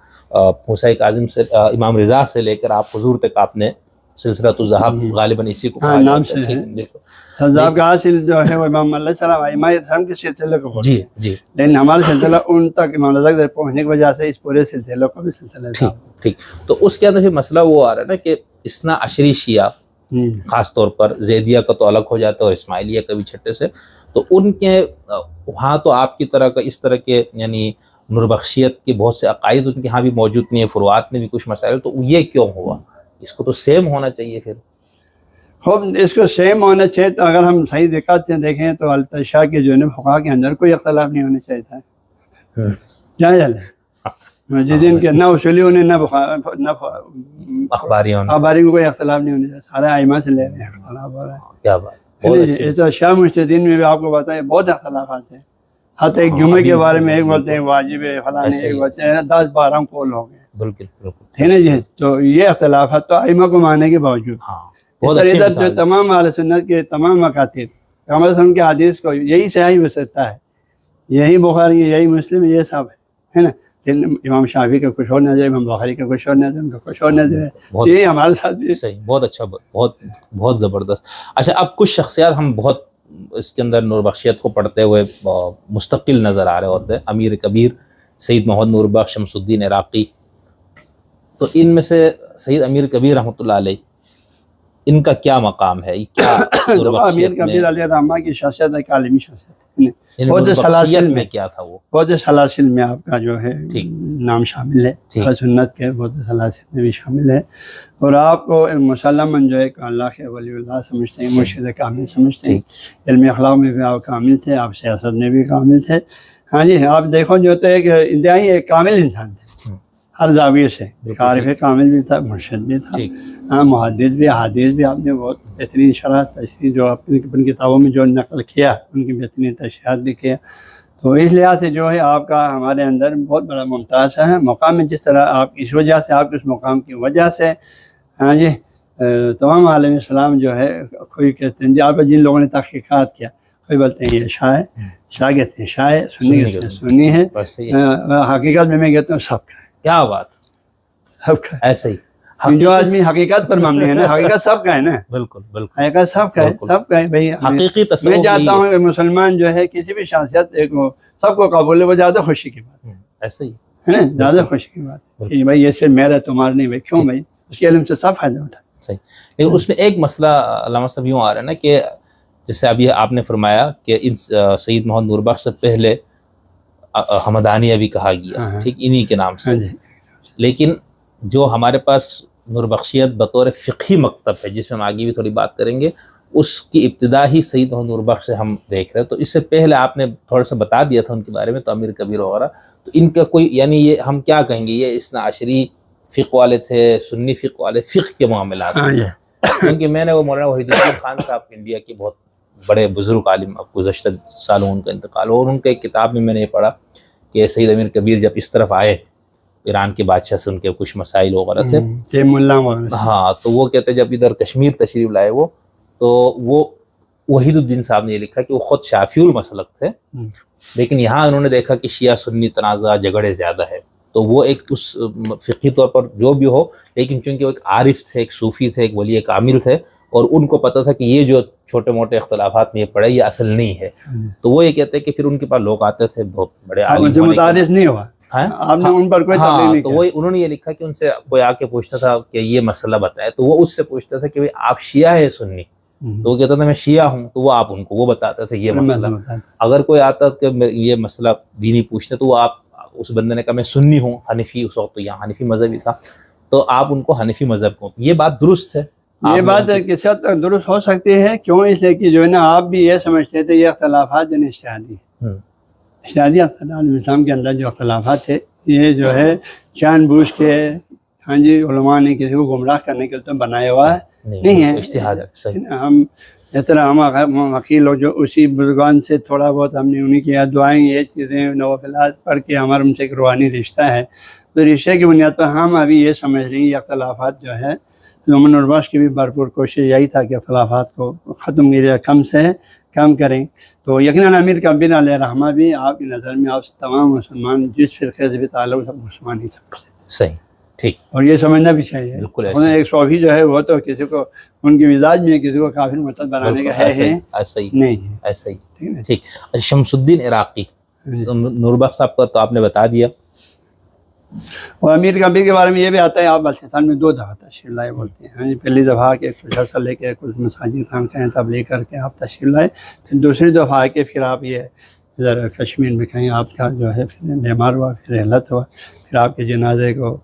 Speaker 1: موسیٰ کاظم سے، امام رضا سے لے کر آپ حضور تک آپ نے سلسلۃ الذہب غالباً اسی کو کہا
Speaker 2: نام سے ہے، سلسلہ کا حاصل جو ہے وہ امام علیہ السلام ائمہ اعظم کے سلسلے کو بولتے ہیں،
Speaker 1: جی،
Speaker 2: لیکن ہمارا سلسلہ ان تک امام رضا تک پہنچنے کی وجہ سے اس پورے سلسلے کو بھی سلسلہ ہے۔
Speaker 1: ٹھیک۔ تو اس کے اندر پھر مسئلہ وہ آ رہا ہے نا کہ اثنا عشری شیعہ خاص طور پر زیدیہ کا تو الگ ہو جاتا ہے اور اسماعیلیہ کا بھی چھٹے سے، تو ان کے وہاں تو آپ کی طرح کا اس طرح کے یعنی نوربخشیت کے بہت سے عقائد ان کے ہاں بھی موجود نہیں ہیں، فروعات میں بھی کچھ مسائل، تو یہ کیوں ہوا؟ اس کو تو سیم ہونا چاہیے پھر۔
Speaker 2: اس کو سیم ہونا چاہیے، تو اگر ہم صحیح دیکھیں تو التشاء کے جو ہے فقہا کے اندر کوئی اختلاف نہیں ہونا چاہیے تھا، کیا چلے مسجدین کے نہ اصولی انہیں نہ اخباری کو کوئی اختلاف نہیں ہونا چاہیے، سارے ائمہ سے لے رہے ہیں، اختلاف ہو رہا ہے۔
Speaker 1: کیا بات،
Speaker 2: اس طرح شیعہ مجتہدین میں بھی آپ کو بتائیں بہت اختلافات ہیں، حتی ایک جمعے کے بارے میں ایک بولتے ہیں واجب ہے فلاں، ایک بولتے ہیں 10-12 قول ہو گئے،
Speaker 1: بالکل
Speaker 2: ہے نا جی۔ تو یہ اختلافات تو ائمہ کو ماننے کے باوجود ادھر جو تمام اہل سنت کے تمام مکاتب محمد صلی کے حدیث کو یہی صحیح ہو سکتا ہے، یہی بخاری، یہی مسلم، یہ سب ہے نا، امام شافعی کا کچھ اور نظر ہے، امام بخاری کا کچھ اور نظر ہے، ان کا کچھ اور نظر ہے، یہی ہمارے ساتھ بھی
Speaker 1: صحیح۔ بہت اچھا، بہت زبردست۔ اچھا، اب کچھ شخصیات ہم بہت اس کے اندر نوربخشیت کو پڑھتے ہوئے مستقل نظر آ رہے ہوتے ہیں، امیر کبیر سید محمد نوربخش شمس الدین عراقی، تو ان میں سے سید امیر کبیر رحمۃ اللہ علیہ، ان کا کیا مقام ہے؟ کیا
Speaker 2: امیر کبیر علیہ الرحمہ کی شخصیت ایک عالمی شخصیت ہے،
Speaker 1: بہت سلاسل میں کیا تھا وہ؟
Speaker 2: بہت سلاسل میں آپ کا جو ہے نام شامل ہے، سنت کے بہت سلاسل میں بھی شامل ہے، اور آپ کو مسلماً جو ہے کہ اللہ کے ولی اللہ سمجھتے ہیں، مرشد کامل سمجھتے ہیں، علم اخلاق میں بھی آپ کامل تھے، آپ سیاست میں بھی کامل تھے، ہاں جی۔ آپ دیکھو جو تو ایک انتہائی ایک کامل انسان تھے ہر زاویے سے، عارف کامل بھی تھا، مرشد بھی تھا، ہاں، محدث بھی، حدیث بھی، آپ نے بہت بہترین شرح تشریح جو اپنی کتابوں میں جو نقل کیا ان کی بہترین تشریحات بھی کیا، تو اس لحاظ سے جو ہے آپ کا ہمارے اندر بہت بڑا ممتاز ہے مقام ہے، جس طرح آپ اس وجہ سے، آپ کے اس مقام کی وجہ سے ہاں جی تمام عالم اسلام جو ہے، کوئی کہتے ہیں جی آپ جن لوگوں نے تحقیقات کیا، کوئی بولتے ہیں یہ شاہ ہے، شاہ کہتے ہیں شاہ ہے، سنی کہتے ہیں سنی ہے، حقیقت میں کہتا ہوں سب کا ہے،
Speaker 1: کیا بات،
Speaker 2: سب کا ہے،
Speaker 1: ایسے ہی
Speaker 2: جو آدمی حقیقت پر مبنی ہے نا، حقیقت سب کا ہے نا،
Speaker 1: بالکل بالکل
Speaker 2: حقیقت سب کا ہے، سب کا ہے بھائی۔
Speaker 1: حقیقی
Speaker 2: میں
Speaker 1: تصوف
Speaker 2: چاہتا ہوں کہ مسلمان جو ہے کسی بھی شخصیت ایک سب کو قبول ہے، وہ زیادہ خوشی کی بات
Speaker 1: ایسے ہی
Speaker 2: ہے نا، زیادہ خوشی کی بات ہے کہ بھائی یہ صرف میرا تمہارا نہیں، بھائی کیوں بھائی، اس کے علم سے سب فائدہ اٹھا۔
Speaker 1: صحیح، لیکن اس میں ایک مسئلہ علامہ صاحب یوں آ رہا ہے نا کہ جیسے ابھی آپ نے فرمایا کہ ان سید محمد نور بخش سے پہلے حمدانیہ بھی کہا گیا، ٹھیک، انہی کے نام سے، لیکن جو ہمارے پاس نور بخشیت بطور فقہی مکتب ہے، جس میں ہم آگے بھی تھوڑی بات کریں گے، اس کی ابتدا ہی سید محمد نور بخش سے ہم دیکھ رہے ہیں۔ تو اس سے پہلے آپ نے تھوڑا سا بتا دیا تھا ان کے بارے میں، تو امیر کبیر وغیرہ، تو ان کا کوئی یعنی یہ ہم کیا کہیں گے، یہ اثنا عشری فقہ والے تھے، سنی فقہ والے، فقہ کے معاملات ہیں؟ کیونکہ میں نے وہ مولانا وحید الدین خان صاحب انڈیا کے بہت بڑے بزرگ عالم، اب گزشتہ سالوں ان کا انتقال ہو، اور ان کے ایک کتاب میں نے یہ پڑھا کہ سید امیر کبیر جب اس طرف آئے ایران کے بادشاہ سے، ان کے کچھ مسائل وغیرہ تھے، ہاں، تو وہ کہتے جب ادھر کشمیر تشریف لائے وہ، تو وہ وحید الدین صاحب نے یہ لکھا کہ وہ خود شافعی المسلک تھے، لیکن یہاں انہوں نے دیکھا کہ شیعہ سنی تنازع جھگڑے زیادہ ہے، تو وہ ایک اس فقہی طور پر جو بھی ہو، لیکن چونکہ وہ ایک عارف تھے، ایک صوفی تھے، ایک ولی کامل تھے، اور ان کو پتہ تھا کہ یہ جو چھوٹے موٹے اختلافات میں یہ پڑے یہ اصل نہیں ہے، تو وہ یہ کہتے ہیں کہ پھر ان کے پاس لوگ آتے تھے بہت بڑے عالم ہونے کے،
Speaker 2: نہیں ہوا آپ نے ان پر کوئی تبلیغ نہیں
Speaker 1: تو وہ انہوں نے یہ لکھا کہ ان سے کوئی آ کے پوچھتا تھا کہ یہ مسئلہ بتائے، تو وہ اس سے پوچھتا تھا کہ آپ شیعہ ہے سنی، تو وہ کہتا تھا میں شیعہ ہوں، تو وہ آپ ان کو وہ بتاتا تھا یہ مسئلہ، اگر کوئی آتا کہ یہ مسئلہ دینی پوچھتے تو وہ آپ اس بندے نے کہا میں سنی ہوں، حنفی، اس وقت تو یہاں حنفی مذہب ہی تھا، تو آپ ان کو حنفی مذہب کو، یہ بات درست ہے؟
Speaker 2: یہ بات کسی حد تک درست ہو سکتی ہے، کیوں؟ اس لیے کہ جو ہے نا آپ بھی یہ سمجھتے تھے یہ اختلافات جو اجتہادی اجتہادی اسلام کے اندر جو اختلافات تھے یہ جو ہے جان بوجھ کے ہاں جی علماء نے کسی کو گمراہ کرنے کے لیے تو بنایا ہوا نہیں ہے،
Speaker 1: اجتہاد ہے۔
Speaker 2: ہم اس طرح ہم وکیل لوگ جو اسی بزرگان سے تھوڑا بہت ہم نے انہیں کیا دعائیں، یہ چیزیں نوافلات پڑھ کے ہمارا ان سے ایک روحانی رشتہ ہے، تو رشتے کی بنیاد پر ہم ابھی یہ سمجھ رہے ہیں یہ اختلافات جو ہے محمد نور بخش کی بھی بھرپور کوشش یہی تھا کہ اختلافات کو ختم کیجیے، کم سے کم کریں، تو یقیناً امیر کبیر علیہ رحمہ بھی آپ کی نظر میں آپ تمام مسلمان جس فرقے سے بھی تعلق سب مسلمان ہی سمجھتے ہیں،
Speaker 1: صحیح، ٹھیک،
Speaker 2: اور یہ سمجھنا بھی چاہیے،
Speaker 1: بالکل
Speaker 2: ایک صوفی جو ہے وہ تو کسی کو ان کی مزاج میں کسی کو کافر مرتد بنانے کا ہے
Speaker 1: ایسا ہی
Speaker 2: نہیں ہے،
Speaker 1: ایسا ہی، ٹھیک۔ شمس الدین عراقی نور بخش صاحب کا تو آپ نے بتا دیا،
Speaker 2: اور امیر کبیر کے بارے میں یہ بھی آتا ہے آپ بلوچستان میں 2 دفعہ تشریف لائے بولتے ہیں، پہلی دفعہ کے کچھ عرصہ لے کے کچھ مساجد خانقاہیں تبلیغ کر کے آپ تشریف لائے، پھر دوسری دفعہ آ کے پھر آپ یہ ادھر کشمیر میں کہیں آپ کا جو ہے پھر بیمار ہوا، پھر حالت ہوا، پھر آپ کے جنازے کو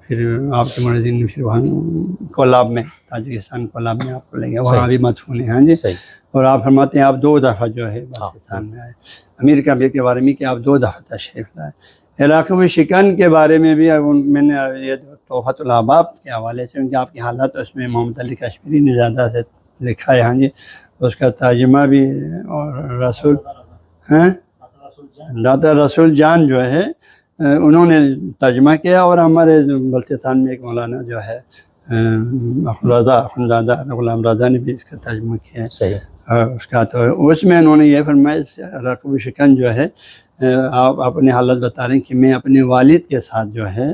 Speaker 2: پھر آپ کے مردین پھر وہاں کولاب میں، تاجکستان کولاب میں آپ کو لے گئے، وہاں بھی مدفون ہیں، ہاں جی، اور آپ فرماتے ہیں آپ 2 دفعہ جو ہے بلوچستان میں آئے۔ امیر کبیر کے بارے میں کہ آپ 2 دفعہ تشریف لائے۔ عراق میں شکن کے بارے میں بھی میں نے یہ تحفۃ الاحباب کے حوالے سے ان کی آپ کی حالت اس میں محمد علی کشمیری نے زیادہ سے لکھا ہے، ہاں جی، اس کا ترجمہ بھی، اور رسول داتا رسول جان جو ہے انہوں نے ترجمہ کیا، اور ہمارے بلوچستان میں ایک مولانا جو ہے اخنزادہ غلام رضا نے بھی اس کا ترجمہ کیا ہے، اس کا تو اس میں انہوں نے یہ فرمایا رقب شکن جو ہے آپ اپنی حالت بتا رہے ہیں کہ میں اپنے والد کے ساتھ جو ہے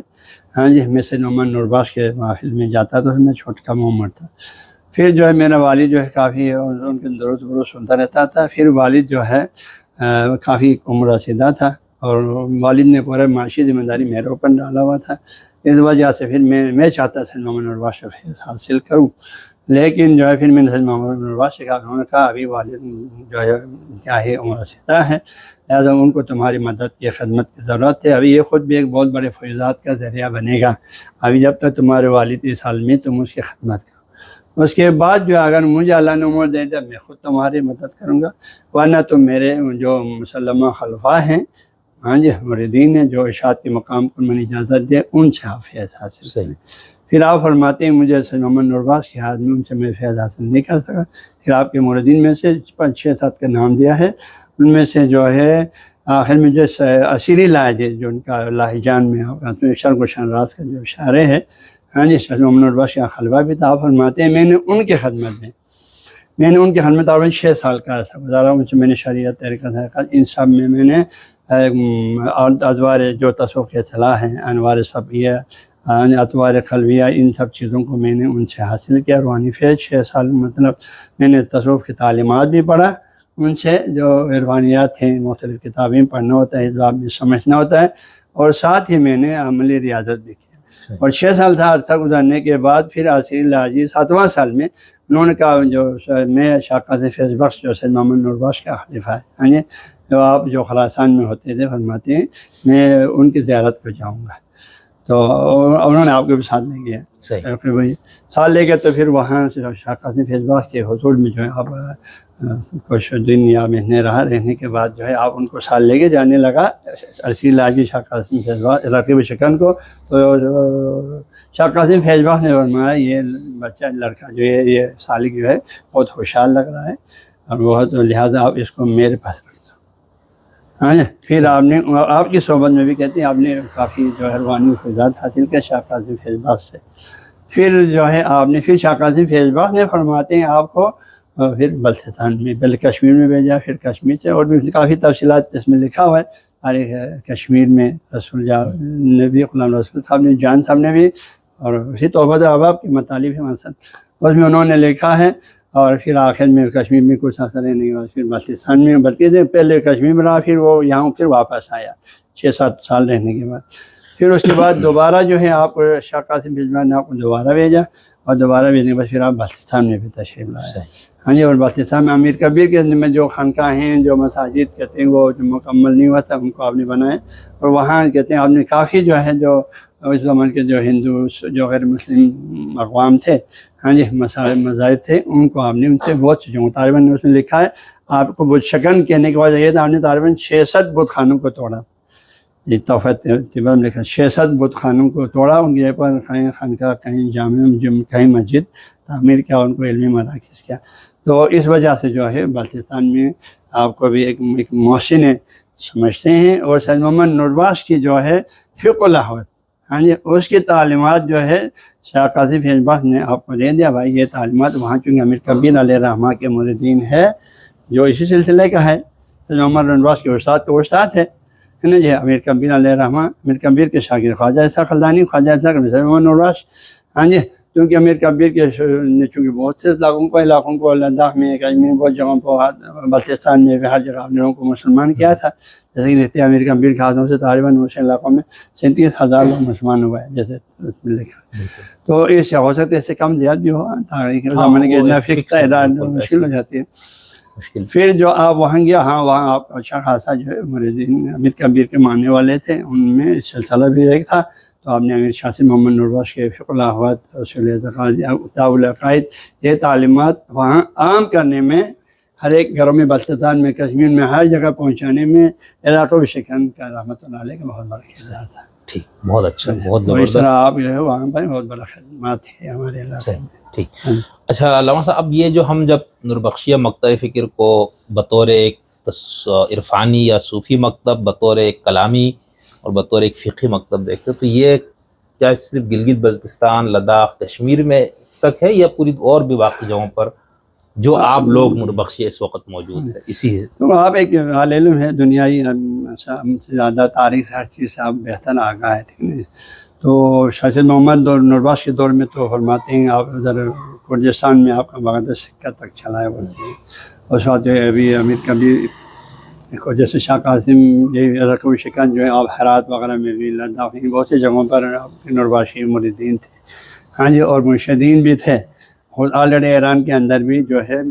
Speaker 2: ہاں جی میں سے محمد نور بخش کے محفل میں جاتا تھا، میں چھوٹا کم عمر تھا، پھر جو ہے میرا والد جو ہے کافی ان کے درود برود سنتا رہتا تھا، پھر والد جو ہے کافی عمر رسیدہ تھا، اور والد نے پورا معاشی ذمہ داری میرے اوپر ڈالا ہوا تھا، اس وجہ سے پھر میں چاہتا تھا محمد نور بخش سے فیض حاصل کروں، لیکن جو ہے پھر میں نے محمد نور بخش سے کہا، انہوں نے کہا ابھی والد جو ہے کیا ہے عمر رسیدہ ہے، لہٰذا ان کو تمہاری مدد کی خدمت کی ضرورت ہے، ابھی یہ خود بھی ایک بہت بڑے فیضات کا ذریعہ بنے گا، ابھی جب تک تمہارے والد اس حال میں تم اس کی خدمت کرو، اس کے بعد جو اگر مجھے اللہ نے عمر دے دیا میں خود تمہاری مدد کروں گا، ورنہ تم میرے جو مسلمہ خلفاء ہیں ہاں جی مریدین ہیں جو ارشاد کے مقام پر میں نے اجازت دے ان سے آپ فیض حاصل کریں۔ پھر آپ فرماتے ہیں مجھے محمد نور بخش کے ہاتھ میں ان سے میں فیض حاصل نہیں کر سکا، پھر آپ کے مریدین میں سے 6-7 کا نام دیا ہے، ان میں سے جو ہے آخر میں جو اسیری لاج ہے جو ان کا لاہجان میں شرق و شانراز کا جو اشارے ہے، ہاں جی، شیخ محمد نور بخش کا خلوہ بھی تھا، فرماتے ہیں میں نے ان کی خدمت تقریباً 6 سال کا عرصہ گزارا، ان سے میں نے شریعت طریقہ ان سب میں نے ادوار جو تصوف کے اطلاع ہیں، انوار صفیہ، اطوار قلبیہ، ان سب چیزوں کو میں نے ان سے حاصل کیا، روحانی فیض 6 سال مطلب میں نے تصوف کی تعلیمات بھی پڑھا ان سے، جو عرفانیات ہیں مختلف کتابیں پڑھنا ہوتا ہے، اس باب میں سمجھنا ہوتا ہے، اور ساتھ ہی میں نے عملی ریاضت بھی کی۔ اور 6 سال تھا عرصہ گزارنے کے بعد پھر عصری لاجی 7واں سال میں انہوں نے کہا جو میں شاہ قاضی فیض بخش جو سید محمد نور بخش کا خلیفہ ہے، ہاں جی، جو آپ جو خراسان میں ہوتے تھے، فرماتے ہیں میں ان کی زیارت کو جاؤں گا، تو انہوں نے آپ کو بھی ساتھ لے گیا، ساتھ لے گئے، تو پھر وہاں سے شاہ قاسم فیض بخش کے حضور میں جو ہے آپ کچھ دن یا مہینے رہنے کے بعد جو ہے آپ ان کو ساتھ لے کے جانے لگا عصری لاجی شاہ قاسم فیض بخش رقیب شکن کو، تو شاہ قاسم فیض بخش نے فرمایا یہ بچہ لڑکا جو ہے، یہ سالک جو ہے بہت خوشحال لگ رہا ہے، اور بہت لہٰذا آپ اس کو میرے پاس رکھ دو، ہاں جی۔ پھر آپ نے آپ کی صحبت میں بھی کہتے ہیں آپ نے کافی جو ہے روحانی فیضات حاصل کیا شاہ قاسم فیض بخش سے۔ پھر جو ہے آپ نے پھر شاہ قاسم فیض بخش نے فرماتے ہیں آپ کو پھر بلتستان میں، پہلے کشمیر میں بھیجا، پھر کشمیر سے، اور بھی کافی تفصیلات اس میں لکھا ہوا ہے تاریخ کشمیر میں۔ رسول نبی غلام رسول صاحب نے جان صاحب نے بھی، اور اسی تحفۃ احباب کی مطالب ہے مثلا اس میں انہوں نے لکھا ہے، اور پھر آخر میں کشمیر میں کچھ اثر رہنے کے بعد پھر بلتستان میں، بلکہ پہلے کشمیر میں رہا، پھر وہ یہاں پھر واپس آیا 6-7 سال رہنے کے بعد۔ پھر اس کے بعد دوبارہ جو ہے آپ شاہ قاسم فیض بخش نے آپ کو دوبارہ بھیجا، اور دوبارہ بھیجنے کے بعد پھر آپ بلتستان میں بھی تشریف لائے، ہاں جی۔ اور بلتستان میں امیر کبیر کے میں جو خانقاہ ہیں، جو مساجد کہتے ہیں وہ جو مکمل نہیں ہوا تھا، ان کو آپ نے بنائے، اور وہاں کہتے ہیں آپ نے کافی جو ہے جو اس زمان کے جو ہندو جو غیر مسلم اقوام تھے، ہاں جی، مذاہب تھے، ان کو آپ نے ان سے بہت چیزوں طالباً اس نے لکھا ہے آپ کو بت شکن کہنے کے وجہ یہ تھا آپ نے طالباً 600 بت خانوں کو توڑا، یہ تحفۃ طبع میں لکھا 600 بت خانوں کو توڑا، ان کے پر کہیں خانقاہ، کہیں جامع، کہیں مسجد تعمیر کیا، ان کو علمی مراکز کیا۔ تو اس وجہ سے جو ہے بلتستان میں آپ کو بھی ایک محسن سمجھتے ہیں، اور سید محمد نور بخش کی جو ہے فقہ الحوت، ہاں جی، اس کی تعلیمات جو ہے شاہ قاسم فیض بخش نے آپ کو دے دیا، بھائی یہ تعلیمات وہاں چونکہ امیر کبیر علیہ الرحمہ کے مریدین ہے، جو اسی سلسلے کا ہے، سید محمد نور بخش کے استاد کا استاد ہے نا جی، امیر کبیر علیہ الرحمہ، امیر کبیر کے شاگرد خواجہ اسحاق خلدانی، خواجہ اسحاق سید محمد نور بخش، ہاں جی، کیونکہ امیر کبیر کے نے چونکہ بہت سے علاقوں کو لداخ میں، کشمیر میں، بہت جگہوں کو، بلتستان میں بھی ہر جگہ اپنے لوگوں کو مسلمان کیا تھا، جیسے کہ دیکھتے ہیں امیر کبیر کے ہاتھوں سے تقریباً اس علاقوں میں 37,000 لوگ مسلمان ہوئے ہیں، جیسے اس میں لکھا۔ تو اس سے ہو سکتا ہے اس سے کم زیادہ بھی ہو، تاریخ زمانے کے اتنا فکس مشکل ہو جاتی ہے۔ پھر جو آپ وہاں گیا، ہاں وہاں آپ اچھا خاصا جو ہے مریدین امیر کبیر کے ماننے والے تھے، ان میں سلسلہ بھی ایک تھا، تو آپ نے امیر شاہ سے محمد نور بخش کے فقہ الحوت، اصول اعتقاد، کتاب العقائد، یہ تعلیمات وہاں عام کرنے میں، ہر ایک گھروں میں، بلتستان میں، کشمیر میں، ہر جگہ پہنچانے میں عراق و شکن کا رحمۃ اللہ علیہ کا بہت بڑا کردار تھا۔
Speaker 1: ٹھیک، بہت اچھا، بہت
Speaker 2: تو اس
Speaker 1: زبردست،
Speaker 2: طرح آپ جو ہے وہاں پر بہت بڑا خدمات ہے ہمارے علاقے میں۔
Speaker 1: ٹھیک۔ اچھا علامہ صاحب، اب یہ جو ہم جب نوربخشیہ مکتب فکر کو بطور ایک عرفانی یا صوفی مکتب، بطور ایک کلامی اور بطور ایک فقہی مکتب دیکھتے تو یہ کیا صرف گلگت بلتستان، لداخ، کشمیر میں تک ہے، یا پوری اور بھی باقی جگہوں پر جو آپ لوگ نوربخشیہ اس وقت موجود ہے؟ اسی
Speaker 2: تو آپ ایک علم ہے دنیائی، ہم سے زیادہ تاریخ سے ہر چیز سے آپ بہتر آگاہ ہے، ٹھیک ہے۔ تو شاہ محمد اور نور بخش کے دور میں تو فرماتے ہیں آپ ادھر کردستان میں آپ کا باقاعدہ سکہ تک چلایا بولتے ہیں، اس وقت ابھی امیر کبیر کو جیسے شاہ قاسم، یہ رقیب شکن جو ہے آپ ہرات وغیرہ میں بھی، لداخ میں بہت سی جگہوں پر آپ کے نور بخشی مریدین تھے، ہاں جی، اور مرشدین بھی تھے۔ اور آلریڈی ایران کے اندر بھی جو ہے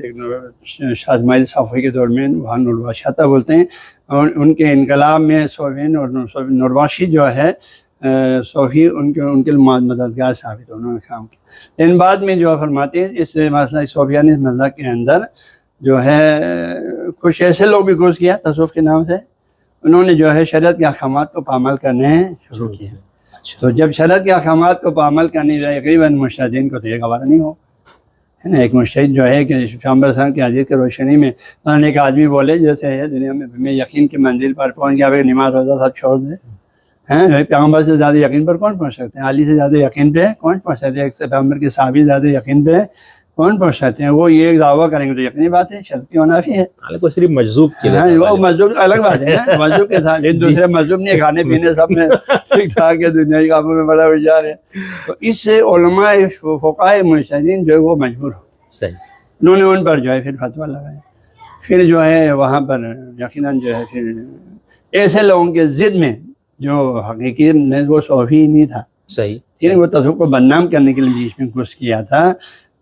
Speaker 2: شاہ اسماعیل صفوی کے دور میں وہاں نوربخشیہ بولتے ہیں، اور ان کے انقلاب میں صوفین اور نوربخشی جو ہے صوفی ان کے مددگار ثابت، انہوں نے کام کیا۔ لیکن بعد میں جو فرماتے ہیں اس مسئلہ صوفیانی مذہب کے اندر جو ہے کچھ ایسے لوگ بھی گھس گیا تصوف کے نام سے، انہوں نے جو ہے شریعت کے احکامات کو پامال کرنے شروع کیے۔ تو جب شریعت کے احکامات کو پامال کرنے تقریباً مرشدین کو تو یہ گوارا نہیں ہو، ہے نا. ایک مجتہد جو ہے کہ پیغمبر صلی اللہ علیہ وسلم کی حدیث کی روشنی میں ایک آدمی بولے جیسے ہے دنیا میں یقین کی منزل پر پہنچ گیا, نماز روزہ سب چھوڑ دے. ہیں پیغمبر سے زیادہ یقین پر کون پہنچ سکتے ہیں؟ علی سے زیادہ یقین پہ کون پہنچ سکتے ہیں؟ ایک سے پیغمبر کے صحابی زیادہ یقین پہ کون پہنچ سکتے ہیں؟ وہ یہ دعویٰ کریں گے تو یقینی بات ہے شرط ہونا بھی ہے.
Speaker 1: حالانکہ صرف مجذوب کے
Speaker 2: وہ مذہب الگ بات ہے نا, مذہب کے ساتھ لیکن دوسرے مذہب نہیں, کھانے پینے سب میں ٹھیک ٹھاک ہے, دنیا کاموں میں بڑا ہوشیار ہے. تو اس سے علماء فقہاء مجتہدین جو ہے وہ مجبور ہو,
Speaker 1: صحیح,
Speaker 2: انہوں نے ان پر جو ہے پھر فتویٰ لگایا. پھر جو ہے وہاں پر یقیناً جو ہے پھر ایسے لوگوں کے ضد میں جو حقیقی میں وہ صوفی نہیں تھا,
Speaker 1: صحیح,
Speaker 2: لیکن وہ تصوف کو بدنام کرنے کے لیے بیچ میں گھس کیا تھا,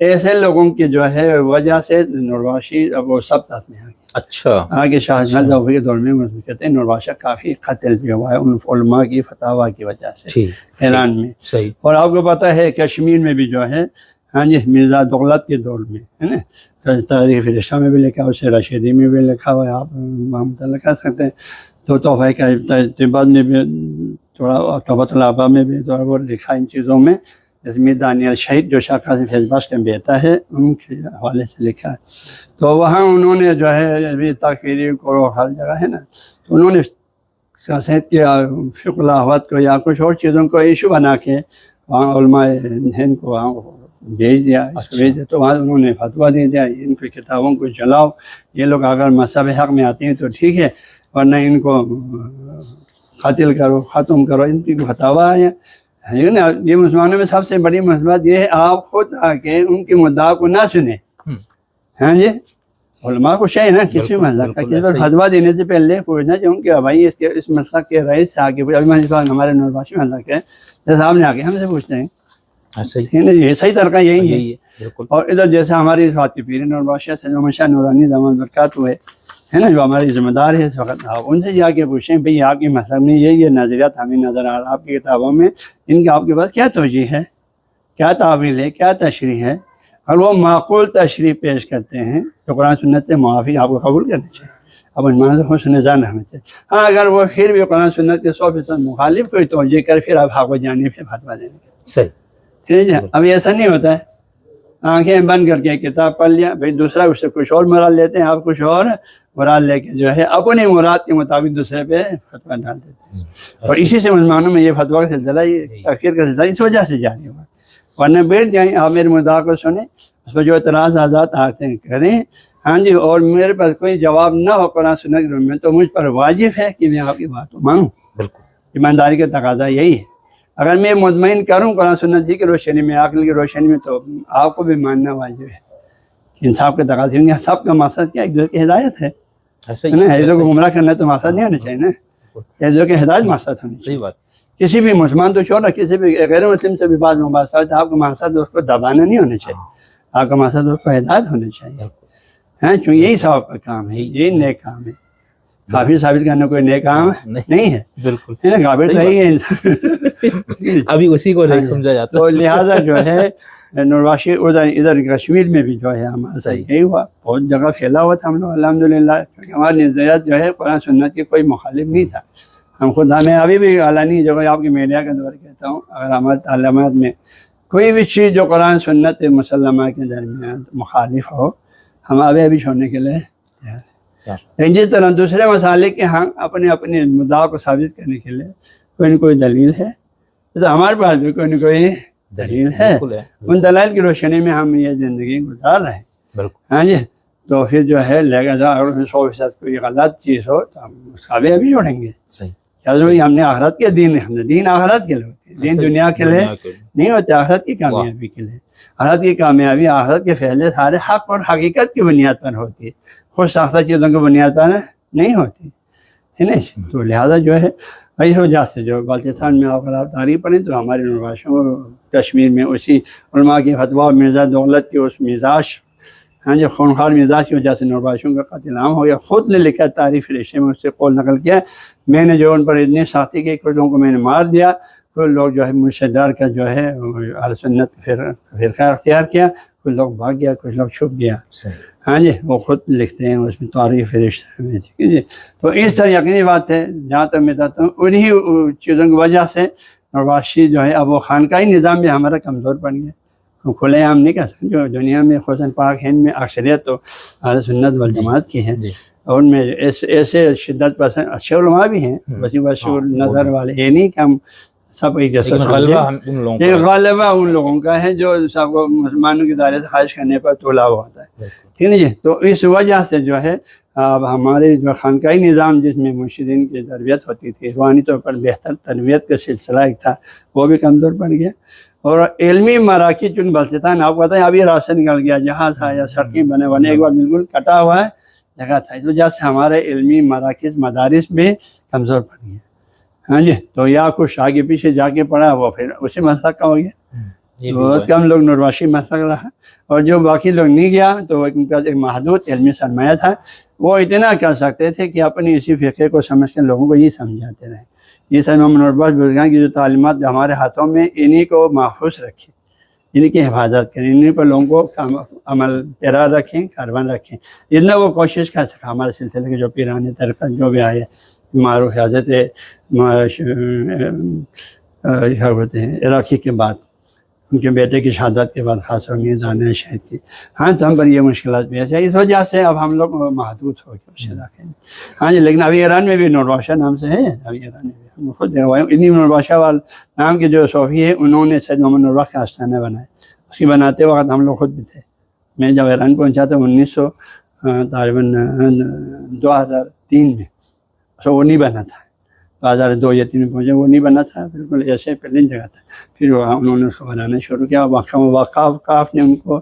Speaker 2: ایسے لوگوں کی جو ہے وجہ سے نورواشی اب وہ سب ساتھ میں آ گیا.
Speaker 1: اچھا,
Speaker 2: آگے شاہ جہاں ظفر کے دور میں کہتے ہیں نورواشا کافی قتل بھی ہوا ہے ان علماء کی فتاویٰ کی وجہ سے ایران میں.
Speaker 1: صحیح,
Speaker 2: اور آپ کو پتہ ہے کشمیر میں بھی جو ہے ہاں جی مرزا دولت کے دور میں ہے نا, تاریخ فرشتہ میں بھی لکھا, اسے رشیدی میں بھی لکھا ہوا ہے, آپ مطالعہ کر سکتے ہیں. تو تحفہ کا تبت میں بھی تھوڑا, تحفۃ الآبا میں بھی تھوڑا بہت لکھا ان چیزوں میں. جیسے میر دانیال شہید جو شاہ قاسم فیض بخش کا بیٹا ہے ان کے حوالے سے لکھا ہے. تو وہاں انہوں نے جو ہے ابھی تکفیری کو ہر جگہ ہے نا, تو انہوں نے سیاست کے فقہ الاحوت کو یا کچھ اور چیزوں کو ایشو بنا کے وہاں علماء ہند کو وہاں بھیج دیا. تو وہاں انہوں نے فتویٰ دے دیا ان کی کتابوں کو جلاؤ, یہ لوگ اگر مذہب حق میں آتے ہیں تو ٹھیک ہے, ورنہ ان کو قتل کرو, ختم کرو. ان کی فتاویٰ ہے نا. یہ مسلمانوں میں سب سے بڑی مثبت یہ ہے آپ خود آ کے ان کی مدعا کو نہ سنیں. ہاں جی, علماء کو چاہیے نا کسی مسئلہ کا کسی پر فتویٰ دینے سے پہلے پوچھنا چاہیے کہ بھائی اس مسئلہ کے رئیس سے آ کے ہمارے نورباشی مسئلہ کے جیسے آپ نے آ کے ہم سے پوچھتے ہیں. یہ صحیح طریقہ یہی ہے. اور ادھر جیسے ہماری فاتح پیر نورباشی سلمان شاہ نورانی زمان برکات ہوئے ہے نا, جو ہمارے ذمہ دار ہے اس وقت, آپ ان سے جا کے پوچھیں بھئی آپ کے مذہب میں یہ نظریات ہمیں نظر آ رہا ہے آپ کی کتابوں میں, ان کا آپ کے پاس کیا توجیہ ہے, کیا تعویل ہے, کیا تشریح ہے. اور وہ معقول تشریح پیش کرتے ہیں تو قرآن سنت سے موافق آپ کو قبول کرنا چاہیے. اب ان سے حسن ظن رہنا چاہیے. ہاں اگر وہ پھر بھی قرآن سنت کے 100% مخالف کوئی توجہ کر پھر آپ حق و جانب پہ فتویٰ دینے کا.
Speaker 1: صحیح,
Speaker 2: ٹھیک ہے. اب ایسا نہیں ہوتا ہے آنکھیں بند کر کے کتاب پڑھ لیا, بھائی دوسرا اس سے کچھ اور مراد لیتے ہیں, آپ کچھ اور مراد لے کے جو ہے اپنی مراد کے مطابق دوسرے پہ فتویٰ ڈال دیتے ہیں. اور اسی سے مسلمانوں میں یہ فتویٰ کا سلسلہ, یہ تاخیر کا سلسلہ اس وجہ سے جاری ہوا. ورنہ بیٹھ جائیں آپ میرے مدعا کو سنیں, اس پر جو اعتراض آزاد آتے ہیں کریں. ہاں جی, اور میرے پاس کوئی جواب نہ ہو قرآن سنت کے میں تو مجھ پر واجب ہے کہ میں آپ کی بات کو مانوں.
Speaker 1: بالکل,
Speaker 2: ایمانداری کا تقاضا یہی ہے. اگر میں مطمئن کروں قرآن سنت کی روشنی میں, عقل کی روشنی میں, تو آپ کو بھی ماننا واجب ہے. انصاف کے تقاضے ہوں گے. سب کا مقصد کیا, ایک دوسرے کی ہدایت ہے نا. ایک کو گمراہ کرنا تو مقصد نہیں ہونا چاہیے نا, ایک دوسرے کی ہدایت مقصد ہونی چاہیے.
Speaker 1: صحیح بات.
Speaker 2: کسی بھی مسلمان تو چھوڑا, کسی بھی غیر مسلم سے بھی بات مباحثہ, آپ کا مقصد اس کو دبانا نہیں ہونا چاہیے, آپ کا مقصد اس کو ہدایت ہونا چاہیے. ہاں, کیونکہ یہی ثواب کا کام ہے, یہی نیک کام ہے. کافر ثابت کرنا کوئی نیک کام نہیں ہے.
Speaker 1: بالکل,
Speaker 2: ہے نا, کافر تو یہی ہے.
Speaker 1: ابھی اسی کو نہیں سمجھا جاتا.
Speaker 2: تو لہٰذا جو ہے نورباشی ادھر کشمیر میں بھی جو ہے ہمارا صحیح یہی ہوا, بہت جگہ پھیلا ہوا تھا ہم لوگ الحمدللہ, کیونکہ ہماری نظریات جو ہے قرآن سنت کی کوئی مخالف نہیں تھا. ہم خود ہمیں ابھی بھی اعلانی جگہ آپ کی میڈیا کا دور کہتا ہوں, اگر ہمارے تعلیمات میں کوئی بھی چیز جو قرآن سنت مسلمہ کے درمیان مخالف ہو, ہم ابھی چھوڑنے کے لیے تیار ہیں. لیکن جس طرح دوسرے مسائل کے ہاں اپنے مدعا کو ثابت کرنے کے لیے کوئی نہ کوئی دلیل ہے, تو ہمارے پاس بھی کوئی نہ کوئی دلیل ہے. ان دلائل کی روشنی میں ہم یہ زندگی گزار رہے ہیں. ہاں جی, تو پھر جو ہے لہٰذا اگر 100% کوئی غلط چیز ہو تو ہم اس کا بھی جوڑیں گے. ہم نے آخرت کے دین آخرت کے لیے ہوتے ہیں, دین دنیا کے لیے نہیں ہوتے, آخرت کی کامیابی کے لیے. آخرت کی کامیابی آخرت کے فیصلے سارے حق اور حقیقت کی بنیاد پر ہوتی ہے, خود ساختہ چیزوں کی بنیاد پر نہیں ہوتی ہے نا. تو لہٰذا جو ہے اس وجہ سے جو بلوچستان میں اگر آپ تاریخ پڑھیں تو ہمارے نورباشوں کشمیر میں اسی علماء کی فتویٰ مرزا دولت کے اس مزاج, ہاں جی, خونخوار مزاج کی وجہ سے نورباشوں کا قتل عام ہو گیا. خود نے لکھا تاریخ فرشتے میں, اس سے قول نقل کیا, میں نے جو ان پر اتنی سختی کی, کچھ لوگوں کو میں نے مار دیا, کچھ لوگ جو ہے مجھ سے ڈر کا جو ہے اہل سنت فرقہ اختیار کیا, کچھ لوگ بھاگ گیا, کچھ لوگ چھپ گیا. ہاں جی, وہ خود لکھتے ہیں اس میں تاریخ فرشتہ میں. ٹھیک ہے جی. تو اس طرح یقینی بات ہے, جہاں تک میں چاہتا ہوں انہی چیزوں کی وجہ سے نورباشی جو ہے اب وہ خانقاہی نظام بھی ہمارا کمزور پڑ گیا. کھلے عام نہیں کہہ سکتے. جو دنیا میں خصوصاً پاک ہند میں اکثریت تو اہل سنت والجماعت کی ہے, اور ان میں ایسے شدت پسند اچھے علماء بھی ہیں, وسیع نظر والے, یہ نہیں کہ ہم سب ایک جیسا سمجھیں. لیکن غالبہ ان لوگوں کا ہے جو سب کو مسلمانوں کے دائرے سے خارج کرنے پر تولا ہوا ہوتا ہے. ٹھیک ہے جی. تو اس وجہ سے جو ہے اب ہمارے جو خانقاہی نظام جس میں مرشدین کی تربیت ہوتی تھی, روحانی طور پر بہتر تربیت کا سلسلہ ایک تھا, وہ بھی کمزور پڑ گیا. اور علمی مراکز چونکہ بلتستان آپ کو پتہ ہے ابھی راستہ نکل گیا, جہاں تھا یا سڑکیں بنے ایک بار بالکل کٹا ہوا ہے جگہ تھا, اس وجہ سے ہمارے علمی مراکز مدارس بھی کمزور پڑ گئے. ہاں جی. تو یا کچھ آگے پیچھے جا کے پڑھا وہ پھر اسی مسلک کا ہو گیا, بہت کم لوگ نرواشی مسلک رہا, اور جو باقی لوگ نہیں گیا تو ان کا ایک محدود علمی سرمایہ تھا. وہ اتنا کر سکتے تھے کہ اپنی اسی فقہ کو سمجھ کے لوگوں کو یہ سمجھاتے رہیں. یہ سب محمد نوربخش بزرگان کی جو تعلیمات ہمارے ہاتھوں میں, انہی کو محفوظ رکھیں, انہی کی حفاظت کریں, انہی پر لوگوں کو عمل پیرا رکھیں, کاربن رکھیں. اتنا وہ کوشش کر سکا ہمارے سلسلے کے جو پیرانے طریقہ جو بھی آئے معروف حضرت کیا ہوتے ہیں عراقی کے بعد, ان کے بیٹے کی شہادت کے بعد خاص طور میں دانیہ شہید کی. ہاں تو ہم پر یہ مشکلات پیش ہے, اس وجہ سے اب ہم لوگ محدود ہو گئے اس علاقے میں. ہاں جی. لیکن ابھی ایران میں بھی نوربخش نام سے ہے, ابھی ایران میں بھی ہم خود دیکھوائے انہیں نوربخش وال نام کے جو صوفی ہے انہوں نے سید محمد نوربخش کا آستانہ بنایا. اس کی بناتے وقت ہم لوگ خود بھی تھے. میں جب ایران پہنچا تو 1900 2003 میں, سو وہ نہیں بنا تھا. 2002 یا 2003 میں پہنچے, وہ نہیں بنا تھا, بالکل ایسے پہلے جگہ تھا. پھر انہوں نے اس کو بنانا شروع کیا. وقاف نے ان کو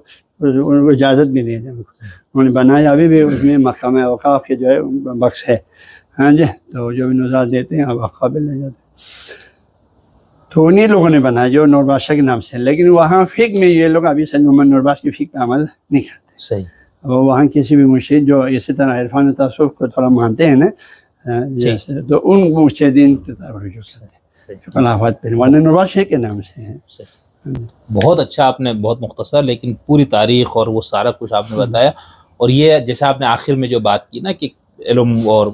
Speaker 2: اجازت بھی دی, انہوں نے بنایا. ابھی بھی اس میں مقام وقاف کے جو ہے بخش ہے. ہاں جی. تو جو بھی نوزاد دیتے ہیں وقاف بھی لے جاتے ہیں. تو انہیں لوگوں نے بنایا جو نوربخش کے نام سے. لیکن وہاں فقہ میں یہ لوگ ابھی سید محمد نوربخش کی فقہ پہ عمل نہیں کرتے.
Speaker 1: صحیح.
Speaker 2: وہ وہاں کسی بھی مرشد جو اسی طرح عرفان تصوف کو تھوڑا مانتے ہیں نا, جیسے تو ان مرشدین کی طرف رجوع کرتے ہیں. خلافت پہ ورنہ نوربخش کے نام سے ہیں.
Speaker 1: بہت اچھا, آپ نے بہت مختصر لیکن پوری تاریخ اور وہ سارا کچھ آپ نے بتایا. اور یہ جیسے آپ نے آخر میں جو بات کی نا کہ علم اور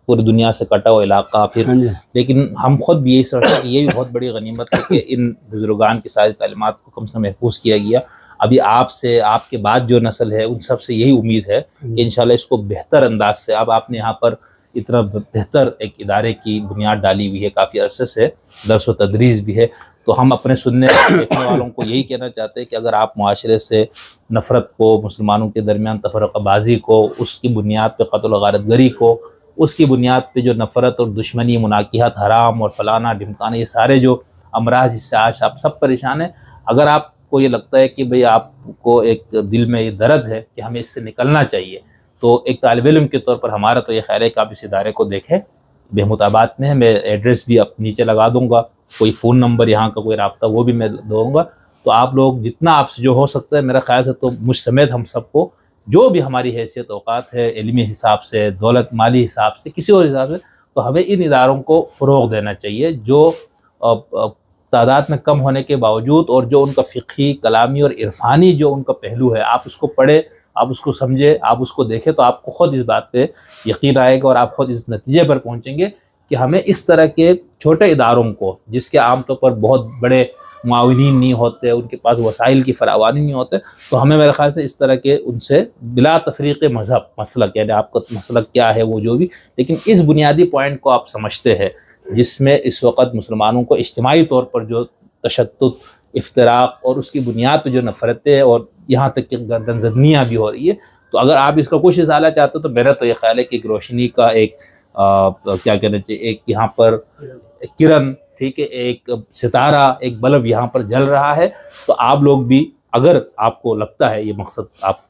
Speaker 1: پوری دنیا سے کٹا ہوا علاقہ پھر, لیکن ہم خود بھی یہی سمجھتے ہیں کہ یہ بھی بہت بڑی غنیمت ہے کہ ان بزرگان کی ساری تعلیمات کو کم سے کم محفوظ کیا گیا. ابھی آپ سے, آپ کے بعد جو نسل ہے ان سب سے یہی امید ہے کہ انشاءاللہ اس کو بہتر انداز سے, اب آپ نے یہاں پر اتنا بہتر ایک ادارے کی بنیاد ڈالی ہوئی ہے, کافی عرصے سے درس و تدریس بھی ہے, تو ہم اپنے سننے دیکھنے والوں کو یہی کہنا چاہتے ہیں کہ اگر آپ معاشرے سے نفرت کو, مسلمانوں کے درمیان تفرقہ بازی کو, اس کی بنیاد پہ قتل و غارت گری کو, اس کی بنیاد پہ جو نفرت اور دشمنی, مناکحت, حرام اور فلانا ڈھمکانا, یہ سارے جو امراض جس سے آج آپ سب پریشان ہیں, اگر آپ کو یہ لگتا ہے کہ بھئی آپ کو ایک دل میں یہ درد ہے کہ ہمیں اس سے نکلنا چاہیے, تو ایک طالب علم کے طور پر ہمارا تو یہ خیال ہے کہ آپ اس ادارے کو دیکھیں. بہمت آباد میں ہے, میں ایڈریس بھی نیچے لگا دوں گا, کوئی فون نمبر یہاں کا کوئی رابطہ وہ بھی میں دوں گا. تو آپ لوگ جتنا آپ سے جو ہو سکتا ہے, میرا خیال سے تو مجھ سمیت ہم سب کو جو بھی ہماری حیثیت اوقات ہے, علمی حساب سے, دولت مالی حساب سے, کسی اور حساب سے, تو ہمیں ان اداروں کو فروغ دینا چاہیے جو تعداد میں کم ہونے کے باوجود, اور جو ان کا فقہی, کلامی اور عرفانی جو ان کا پہلو ہے, آپ اس کو پڑھیں, آپ اس کو سمجھیں, آپ اس کو دیکھیں, تو آپ کو خود اس بات پہ یقین آئے گا اور آپ خود اس نتیجے پر پہنچیں گے کہ ہمیں اس طرح کے چھوٹے اداروں کو, جس کے عام طور پر بہت بڑے معاونین نہیں ہوتے, ان کے پاس وسائل کی فراوانی نہیں ہوتے, تو ہمیں میرے خیال سے اس طرح کے ان سے بلا تفریق مذہب مسلک, یعنی آپ کا مسلک کیا ہے وہ جو بھی, لیکن اس بنیادی پوائنٹ کو آپ سمجھتے ہیں جس میں اس وقت مسلمانوں کو اجتماعی طور پر جو تشدد, افتراق اور اس کی بنیاد پہ جو نفرتیں اور یہاں تک کہ گردن زدمیاں بھی ہو رہی ہے, تو اگر آپ اس کا کچھ ازالہ چاہتے ہو تو میرا تو یہ خیال ہے کہ ایک روشنی کا ایک کیا کہنا چاہیے, ایک یہاں پر کرن, ٹھیک ہے, ایک ستارہ, ایک بلب یہاں پر جل رہا ہے. تو آپ لوگ بھی اگر آپ کو لگتا ہے یہ مقصد آپ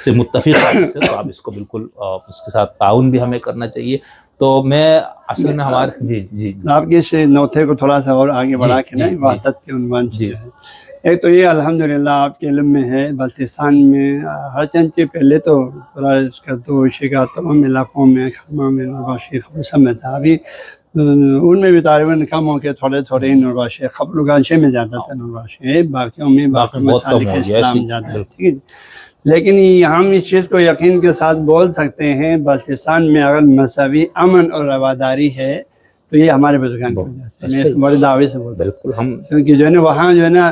Speaker 1: سے متفق ہے تو آپ اس کو بالکل اس کے ساتھ تعاون بھی ہمیں کرنا چاہیے. تو میں اصل میں ہمارے جی
Speaker 2: آپ کے اس نوتے کو تھوڑا سا اور آگے بڑھا کے نا وحدت کے عنوان سے ہے. ایک تو یہ الحمدللہ آپ کے علم میں ہے, بلتستان میں ہر چند سے پہلے تو پورا اس کا تو شکا تمام علاقوں میں, خرما میں, نوربخشی, خبر سب میں تھا. ابھی ان میں بھی تقریباً کم ہو کے تھوڑے ہی نوربخشی, خبر گانشے میں زیادہ تھا نوربخشی, باقیوں میں باقی مسالک اسلام زیادہ ہے. ٹھیک ہے, لیکن ہم اس چیز کو یقین کے ساتھ بول سکتے ہیں, بلتستان میں اگر مذہبی امن اور رواداری ہے تو یہ ہمارے بزرگان کی وجہ سے, میں بڑے دعوے سے بولتا ہوں.
Speaker 1: بالکل, ہم
Speaker 2: کیونکہ جو ہے نا وہاں جو ہے نا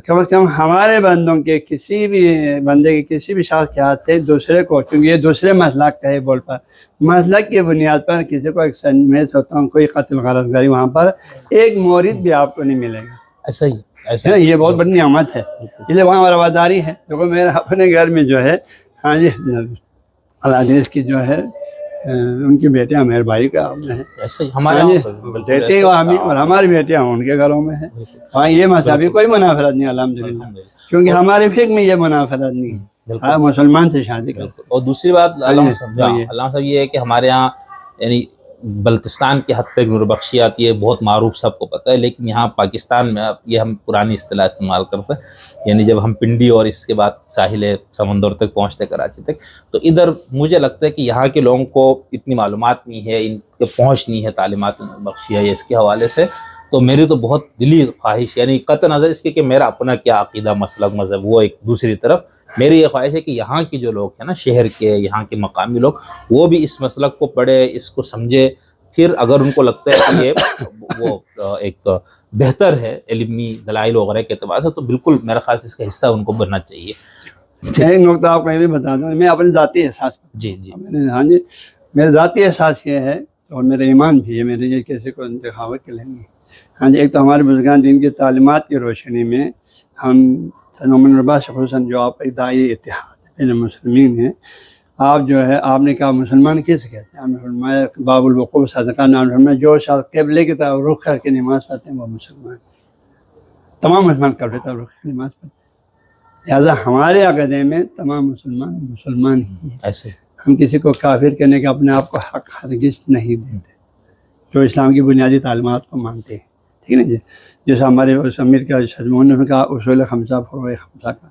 Speaker 2: کم از کم ہمارے بندوں کے کسی بھی بندے کے کسی بھی شخص کے ہاتھ سے دوسرے کو، کیونکہ یہ دوسرے مسلک کا ہے بول پر، مسلک کی بنیاد پر کسی کو ایک میں سوچتا ہوں کوئی قتل غرض گری وہاں پر ایک مورد بھی آپ کو نہیں ملے گا.
Speaker 1: ایسا ہی ایسا
Speaker 2: ہے نا، یہ بہت بڑی نعمت ہے، اس لیے وہاں رواداری ہے. دیکھو میرے اپنے گھر میں جو ہے ہاں جی الحدیث کی جو ہے ان کی بیٹیاں میرے بھائی کا ہیں،
Speaker 1: ایسا ہی ہمارے
Speaker 2: ہاں جی
Speaker 1: یہاں
Speaker 2: دیتے ہیں ہمیں، اور ہماری بیٹیاں ان کے گھروں میں ہیں. وہاں یہ مذہبی کوئی منافرت نہیں الحمدللہ، کیونکہ ہمارے فقہ میں یہ منافرت نہیں ہے، ہاں مسلمان سے شادی کرتے.
Speaker 1: اور دوسری بات علامہ صاحب یہ ہے کہ ہمارے یہاں یعنی بلتستان کے حد تک نور بخشی آتی ہے، بہت معروف سب کو پتہ ہے، لیکن یہاں پاکستان میں اب یہ ہم پرانی اصطلاح استعمال کرتے ہیں، یعنی جب ہم پنڈی اور اس کے بعد ساحل سمندر تک پہنچتے کراچی تک، تو ادھر مجھے لگتا ہے کہ یہاں کے لوگوں کو اتنی معلومات نہیں ہے، ان کے پہنچ نہیں ہے تعلیمات بخشیہ یا اس کے حوالے سے. تو میری تو بہت دلی خواہش، یعنی قطع نظر اس کے کہ میرا اپنا کیا عقیدہ مسلک مذہب وہ ایک دوسری طرف، میری یہ خواہش ہے کہ یہاں کی جو لوگ ہیں نا شہر کے، یہاں کے مقامی لوگ، وہ بھی اس مسلک کو پڑھے، اس کو سمجھے، پھر اگر ان کو لگتا ہے کہ یہ وہ ایک بہتر ہے علمی دلائل وغیرہ کے اعتبار سے، تو بالکل میرا خیال سے اس کا حصہ ان کو بننا چاہیے.
Speaker 2: ایک نقطہ آپ کو یہ بھی بتا دوں، میں اپنے ذاتی احساس،
Speaker 1: جی جی
Speaker 2: ہاں جی میرا ذاتی احساس یہ ہے، اور میرا ایمان بھی ہے، میرے یہ کسی کو انتخابت کے لیے نہیں ہے. ہاں جی ایک تو ہمارے بزرگان دین کی تعلیمات کی روشنی میں ہم عموماً رباس خصوصاً جو آپ داعی اتحاد بین المسلمین ہیں، آپ جو ہے آپ نے کہا مسلمان کس کہتے ہیں؟ آپ نے فرمایا باب الوقوف صدقہ نام فرمایا جو شخص قبلے کی طرف رخ کر کے نماز پڑھتے ہیں وہ مسلمان. تمام مسلمان قبلے کی طرف رخ کر کے نماز پڑھتے ہیں، لہٰذا ہمارے عقیدے میں تمام مسلمان مسلمان ہی ہیں.
Speaker 1: ایسے
Speaker 2: ہم کسی کو کافر کرنے کا اپنے آپ کو حق ہرگز نہیں دیتے جو اسلام کی بنیادی تعلیمات کو مانتے ہیں. ٹھیک ہے نا جی، جیسے ہمارے اس امیر کا شزمون نے کہا اصول خمسہ فروع خمسہ کا،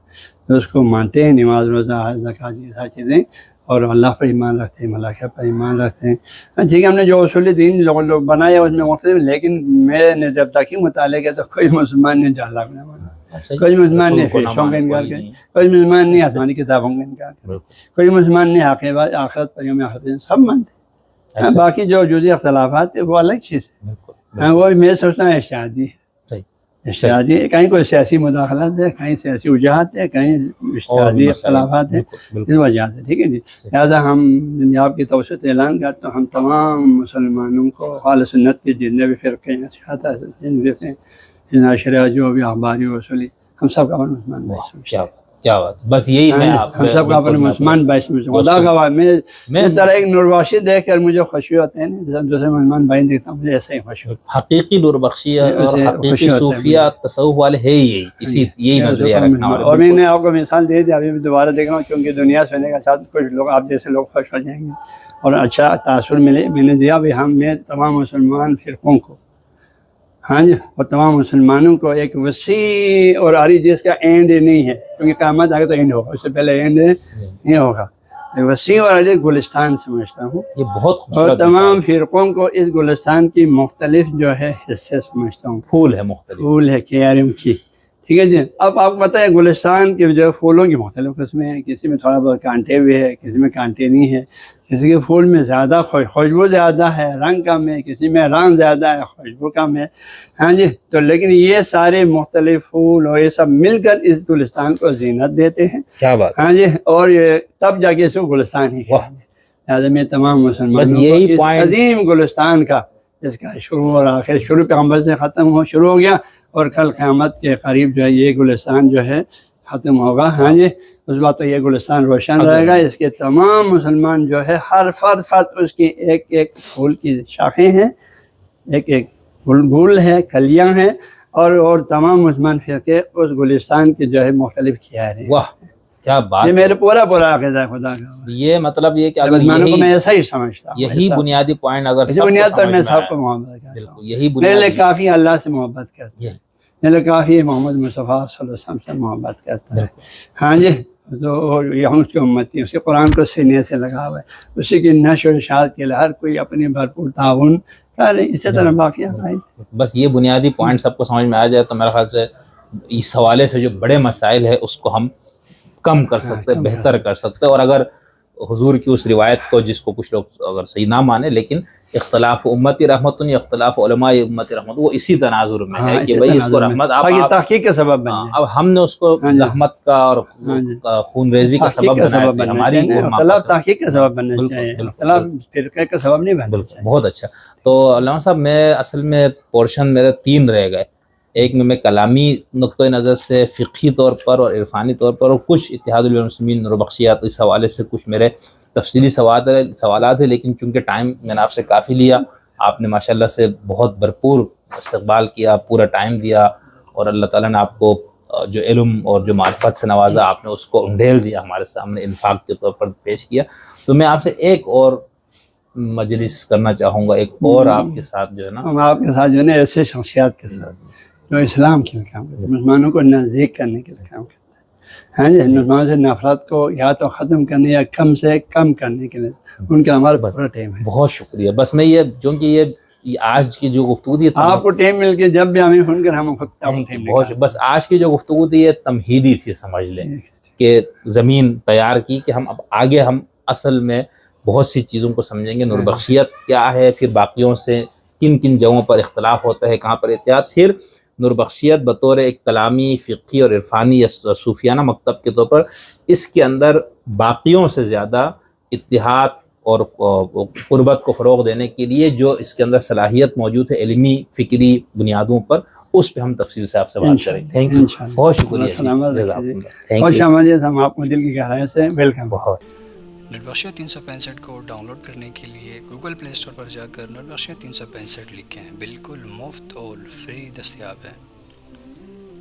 Speaker 2: جو اس کو مانتے ہیں، نماز روزہ حج زکوٰۃ یہ ساری چیزیں، اور اللہ پر ایمان رکھتے ہیں، ملائکہ پر ایمان رکھتے ہیں. ٹھیک ہے، ہم نے جو اصول دین لوگ بنایا اس میں مختلف، لیکن میں نے جب تک ہی مطالعہ کیا تو کوئی مسلمان نے جعلہ کو نہ مانا، کوئی مسلمان نے فرشتوں کا انکار کیا، کوئی مسلمان نے آسمانی کتابوں کا انکار کیا، کوئی مسلمان نے آخرت پر یوم آخرت سب مانتے ہیں. باقی جو جزئی اختلافات ہیں وہ الگ چیز ہے، وہ میں سوچتا ہوں اجتہادی ہے. اجتہادی کہیں کوئی سیاسی مداخلت ہے، کہیں سیاسی وجوہات ہے، کہیں اجتہادی اختلافات ہیں، اس وجہ سے. ٹھیک ہے جی، لہٰذا ہم آپ کی توسط اعلان کرتے ہیں، ہم تمام مسلمانوں کو اہل سنت کے جتنے بھی فرقے ہیں، شرع جو بھی اخباری اصولی، ہم سب کا اپنا مسلمان
Speaker 1: کیا بات، بس یہی میں
Speaker 2: ہم سب کا اپنا مسلمان باعث میں خدا گواہ. میں طرح ایک نور بخشی دیکھ کر مجھے خوشی ہوتے ہیں، دوسرے مسلمان بھائی دیکھتا ہوں مجھے ایسا ہی خوشی ہوتا ہے.
Speaker 1: حقیقی نور بخشی اور حقیقی صوفیہ تصوف والے ہے یہی نظریہ رکھنا والے.
Speaker 2: اور میں نے آپ کو مثال دے دی، ابھی بھی دوبارہ دیکھ رہا ہوں، کیونکہ دنیا سے ہونے کا ساتھ کچھ لوگ آپ جیسے لوگ خوش ہو جائیں گے اور اچھا تاثر ملے. میں نے دیا بھی میں تمام مسلمان فرقوں کو، ہاں جی، اور تمام مسلمانوں کو ایک وسیع اور عاری جس کا اینڈ نہیں ہے، کیونکہ قیامت آگے تو اینڈ ہوگا، اس سے پہلے اینڈ نہیں ہوگا. وسیع اور عاری گلستان سمجھتا ہوں،
Speaker 1: یہ بہت
Speaker 2: اور
Speaker 1: خوبصورت
Speaker 2: تمام فرقوں کو اس گلستان کی مختلف جو ہے حصے سمجھتا ہوں.
Speaker 1: پھول ہے مختلف،
Speaker 2: پھول ہے کیارم کی. ٹھیک ہے جی، اب آپ کو پتہ ہے گلستان کے جو پھولوں کی مختلف قسمیں ہیں، کسی میں تھوڑا بہت کانٹے بھی ہے، کسی میں کانٹے نہیں ہے، کسی کے پھول میں زیادہ خوشبو زیادہ ہے، رنگ کم ہے، کسی میں رنگ زیادہ ہے، خوشبو کم ہے. ہاں جی، تو لیکن یہ سارے مختلف پھول اور یہ سب مل کر اس گلستان کو زینت دیتے ہیں.
Speaker 1: کیا بات.
Speaker 2: ہاں جی، اور یہ تب جا کے اس کو گلستان ہی کہتے ہیں. لہٰذا میں تمام مسلمانوں کو اس عظیم گلستان کا، جس کا شروع اور آخر شروع پیغمبر سے شروع ہو گیا، اور کل قیامت کے قریب جو ہے یہ گلستان جو ہے ختم ہوگا. ہاں جی، اس بات تو یہ گلستان روشن رہے گا. اس کے تمام مسلمان جو ہے ہر فرد اس کی ایک ایک پھول کی شاخیں ہیں، ایک ایک گل ہے، کلیاں ہیں، اور تمام مسلمان فرقے اس گلستان کے جو ہے مختلف کیار ہیں.
Speaker 1: واہ کیا بات.
Speaker 2: یہ میرے پورا عقیدہ ہے خدا کا.
Speaker 1: یہ مطلب یہ کہ اگر
Speaker 2: میں ایسا ہی سمجھتا ہوں،
Speaker 1: یہی بنیادی پوائنٹ اگر
Speaker 2: اسی بنیاد پر میں سب کو محبت کرتا ہوں.
Speaker 1: یہی
Speaker 2: میرے لیے کافی اللہ سے محبت کرتا ہے، میرے لیے کافی محمد مصطفیٰ صلی اللہ علیہ وسلم سے محبت کرتا ہے. ہاں جی، تو یہ ہم اس کی امتی ہیں، اسی قرآن کو سینے سے لگا ہوا ہے، اسی کی نشر و اشاعت کے لیے ہر کوئی اپنی بھرپور تعاون کر رہے. اسی طرح باقی عقائد.
Speaker 1: بس یہ بنیادی پوائنٹ سب کو سمجھ میں آ جائے تو میرے خیال سے اس حوالے سے جو بڑے مسائل ہے اس کو ہم کم کر سکتے، بہتر کر سکتے. اور اگر حضور کی اس روایت کو جس کو کچھ لوگ اگر صحیح نہ مانے، لیکن اختلاف امتی رحمت یا اختلاف علماء امتی رحمت وہ اسی تناظر میں ہے کہ بھئی اس کو رحمت آپ
Speaker 2: تحقیق کا سبب بن جائے.
Speaker 1: اب ہم نے اس کو زحمت کا اور خون ریزی کا سبب بنایا کہ ہماری
Speaker 2: اختلاف تحقیق کا سبب بننا چاہیے، اختلاف فرقے کا سبب نہیں بننا چاہیے.
Speaker 1: بہت اچھا. تو علامہ صاحب میں اصل میں پورشن میرے 3 رہ گئے. ایک میں کلامی نقطۂ نظر سے، فقہی طور پر اور عرفانی طور پر، اور کچھ اتحاد المسلمین نور بخشیات اس حوالے سے کچھ میرے تفصیلی سوالات ہیں، لیکن چونکہ ٹائم میں نے آپ سے کافی لیا، آپ نے ماشاءاللہ سے بہت بھرپور استقبال کیا، پورا ٹائم دیا، اور اللہ تعالیٰ نے آپ کو جو علم اور جو معرفت سے نوازا، آپ نے اس کو انڈھیل دیا، ہمارے سامنے انفاق کے طور پر پیش کیا. تو میں آپ سے ایک اور مجلس کرنا چاہوں گا، ایک اور آپ کے ساتھ جو ہے نا،
Speaker 2: ہم آپ کے ساتھ جو ہے نا ایسے شخصیات کے ساتھ جو اسلام کے لیے کام کرتے ہیں، مسلمانوں کو نزدیک کرنے کے لیے کام کرتے ہیں. ہاں جی، مسلمانوں سے نفرت کو یا تو ختم کرنے یا کم سے کم کرنے کے لیے ان کا ہمارا پورا ٹیم ہے.
Speaker 1: بہت شکریہ. بس میں یہ چونکہ یہ آج کی جو گفتگو تھی،
Speaker 2: آپ کو ٹیم مل کے جب بھی ہمیں فون کر ہم ٹیم،
Speaker 1: بس آج کی جو گفتگو تھی یہ تمہیدی تھی، سمجھ لیں کہ زمین تیار کی کہ ہم اب آگے ہم اصل میں بہت سی چیزوں کو سمجھیں گے. نور بخشیت کیا ہے، پھر باقیوں سے کن کن جگہوں پر اختلاف ہوتا ہے، کہاں پر اتحاد، پھر نور بخشیت بطور ایک کلامی، فقہی اور عرفانی یا صوفیانہ مکتب کے طور پر اس کے اندر باقیوں سے زیادہ اتحاد اور قربت کو فروغ دینے کے لیے جو اس کے اندر صلاحیت موجود ہے علمی فکری بنیادوں پر، اس پہ ہم تفصیل سے آپ سے بات کریں. تھینک یو، بہت شکریہ.
Speaker 2: خوش آمدید. ہم آپ کو دل کی گہرائیوں سے ویلکم.
Speaker 1: بہت
Speaker 3: نور بخشیت 365 کو ڈاؤن لوڈ کرنے کے لیے گوگل پلے اسٹور پر جا کر نور بخشیت 365 لکھیں. بالکل مفت اور فری دستیاب ہے.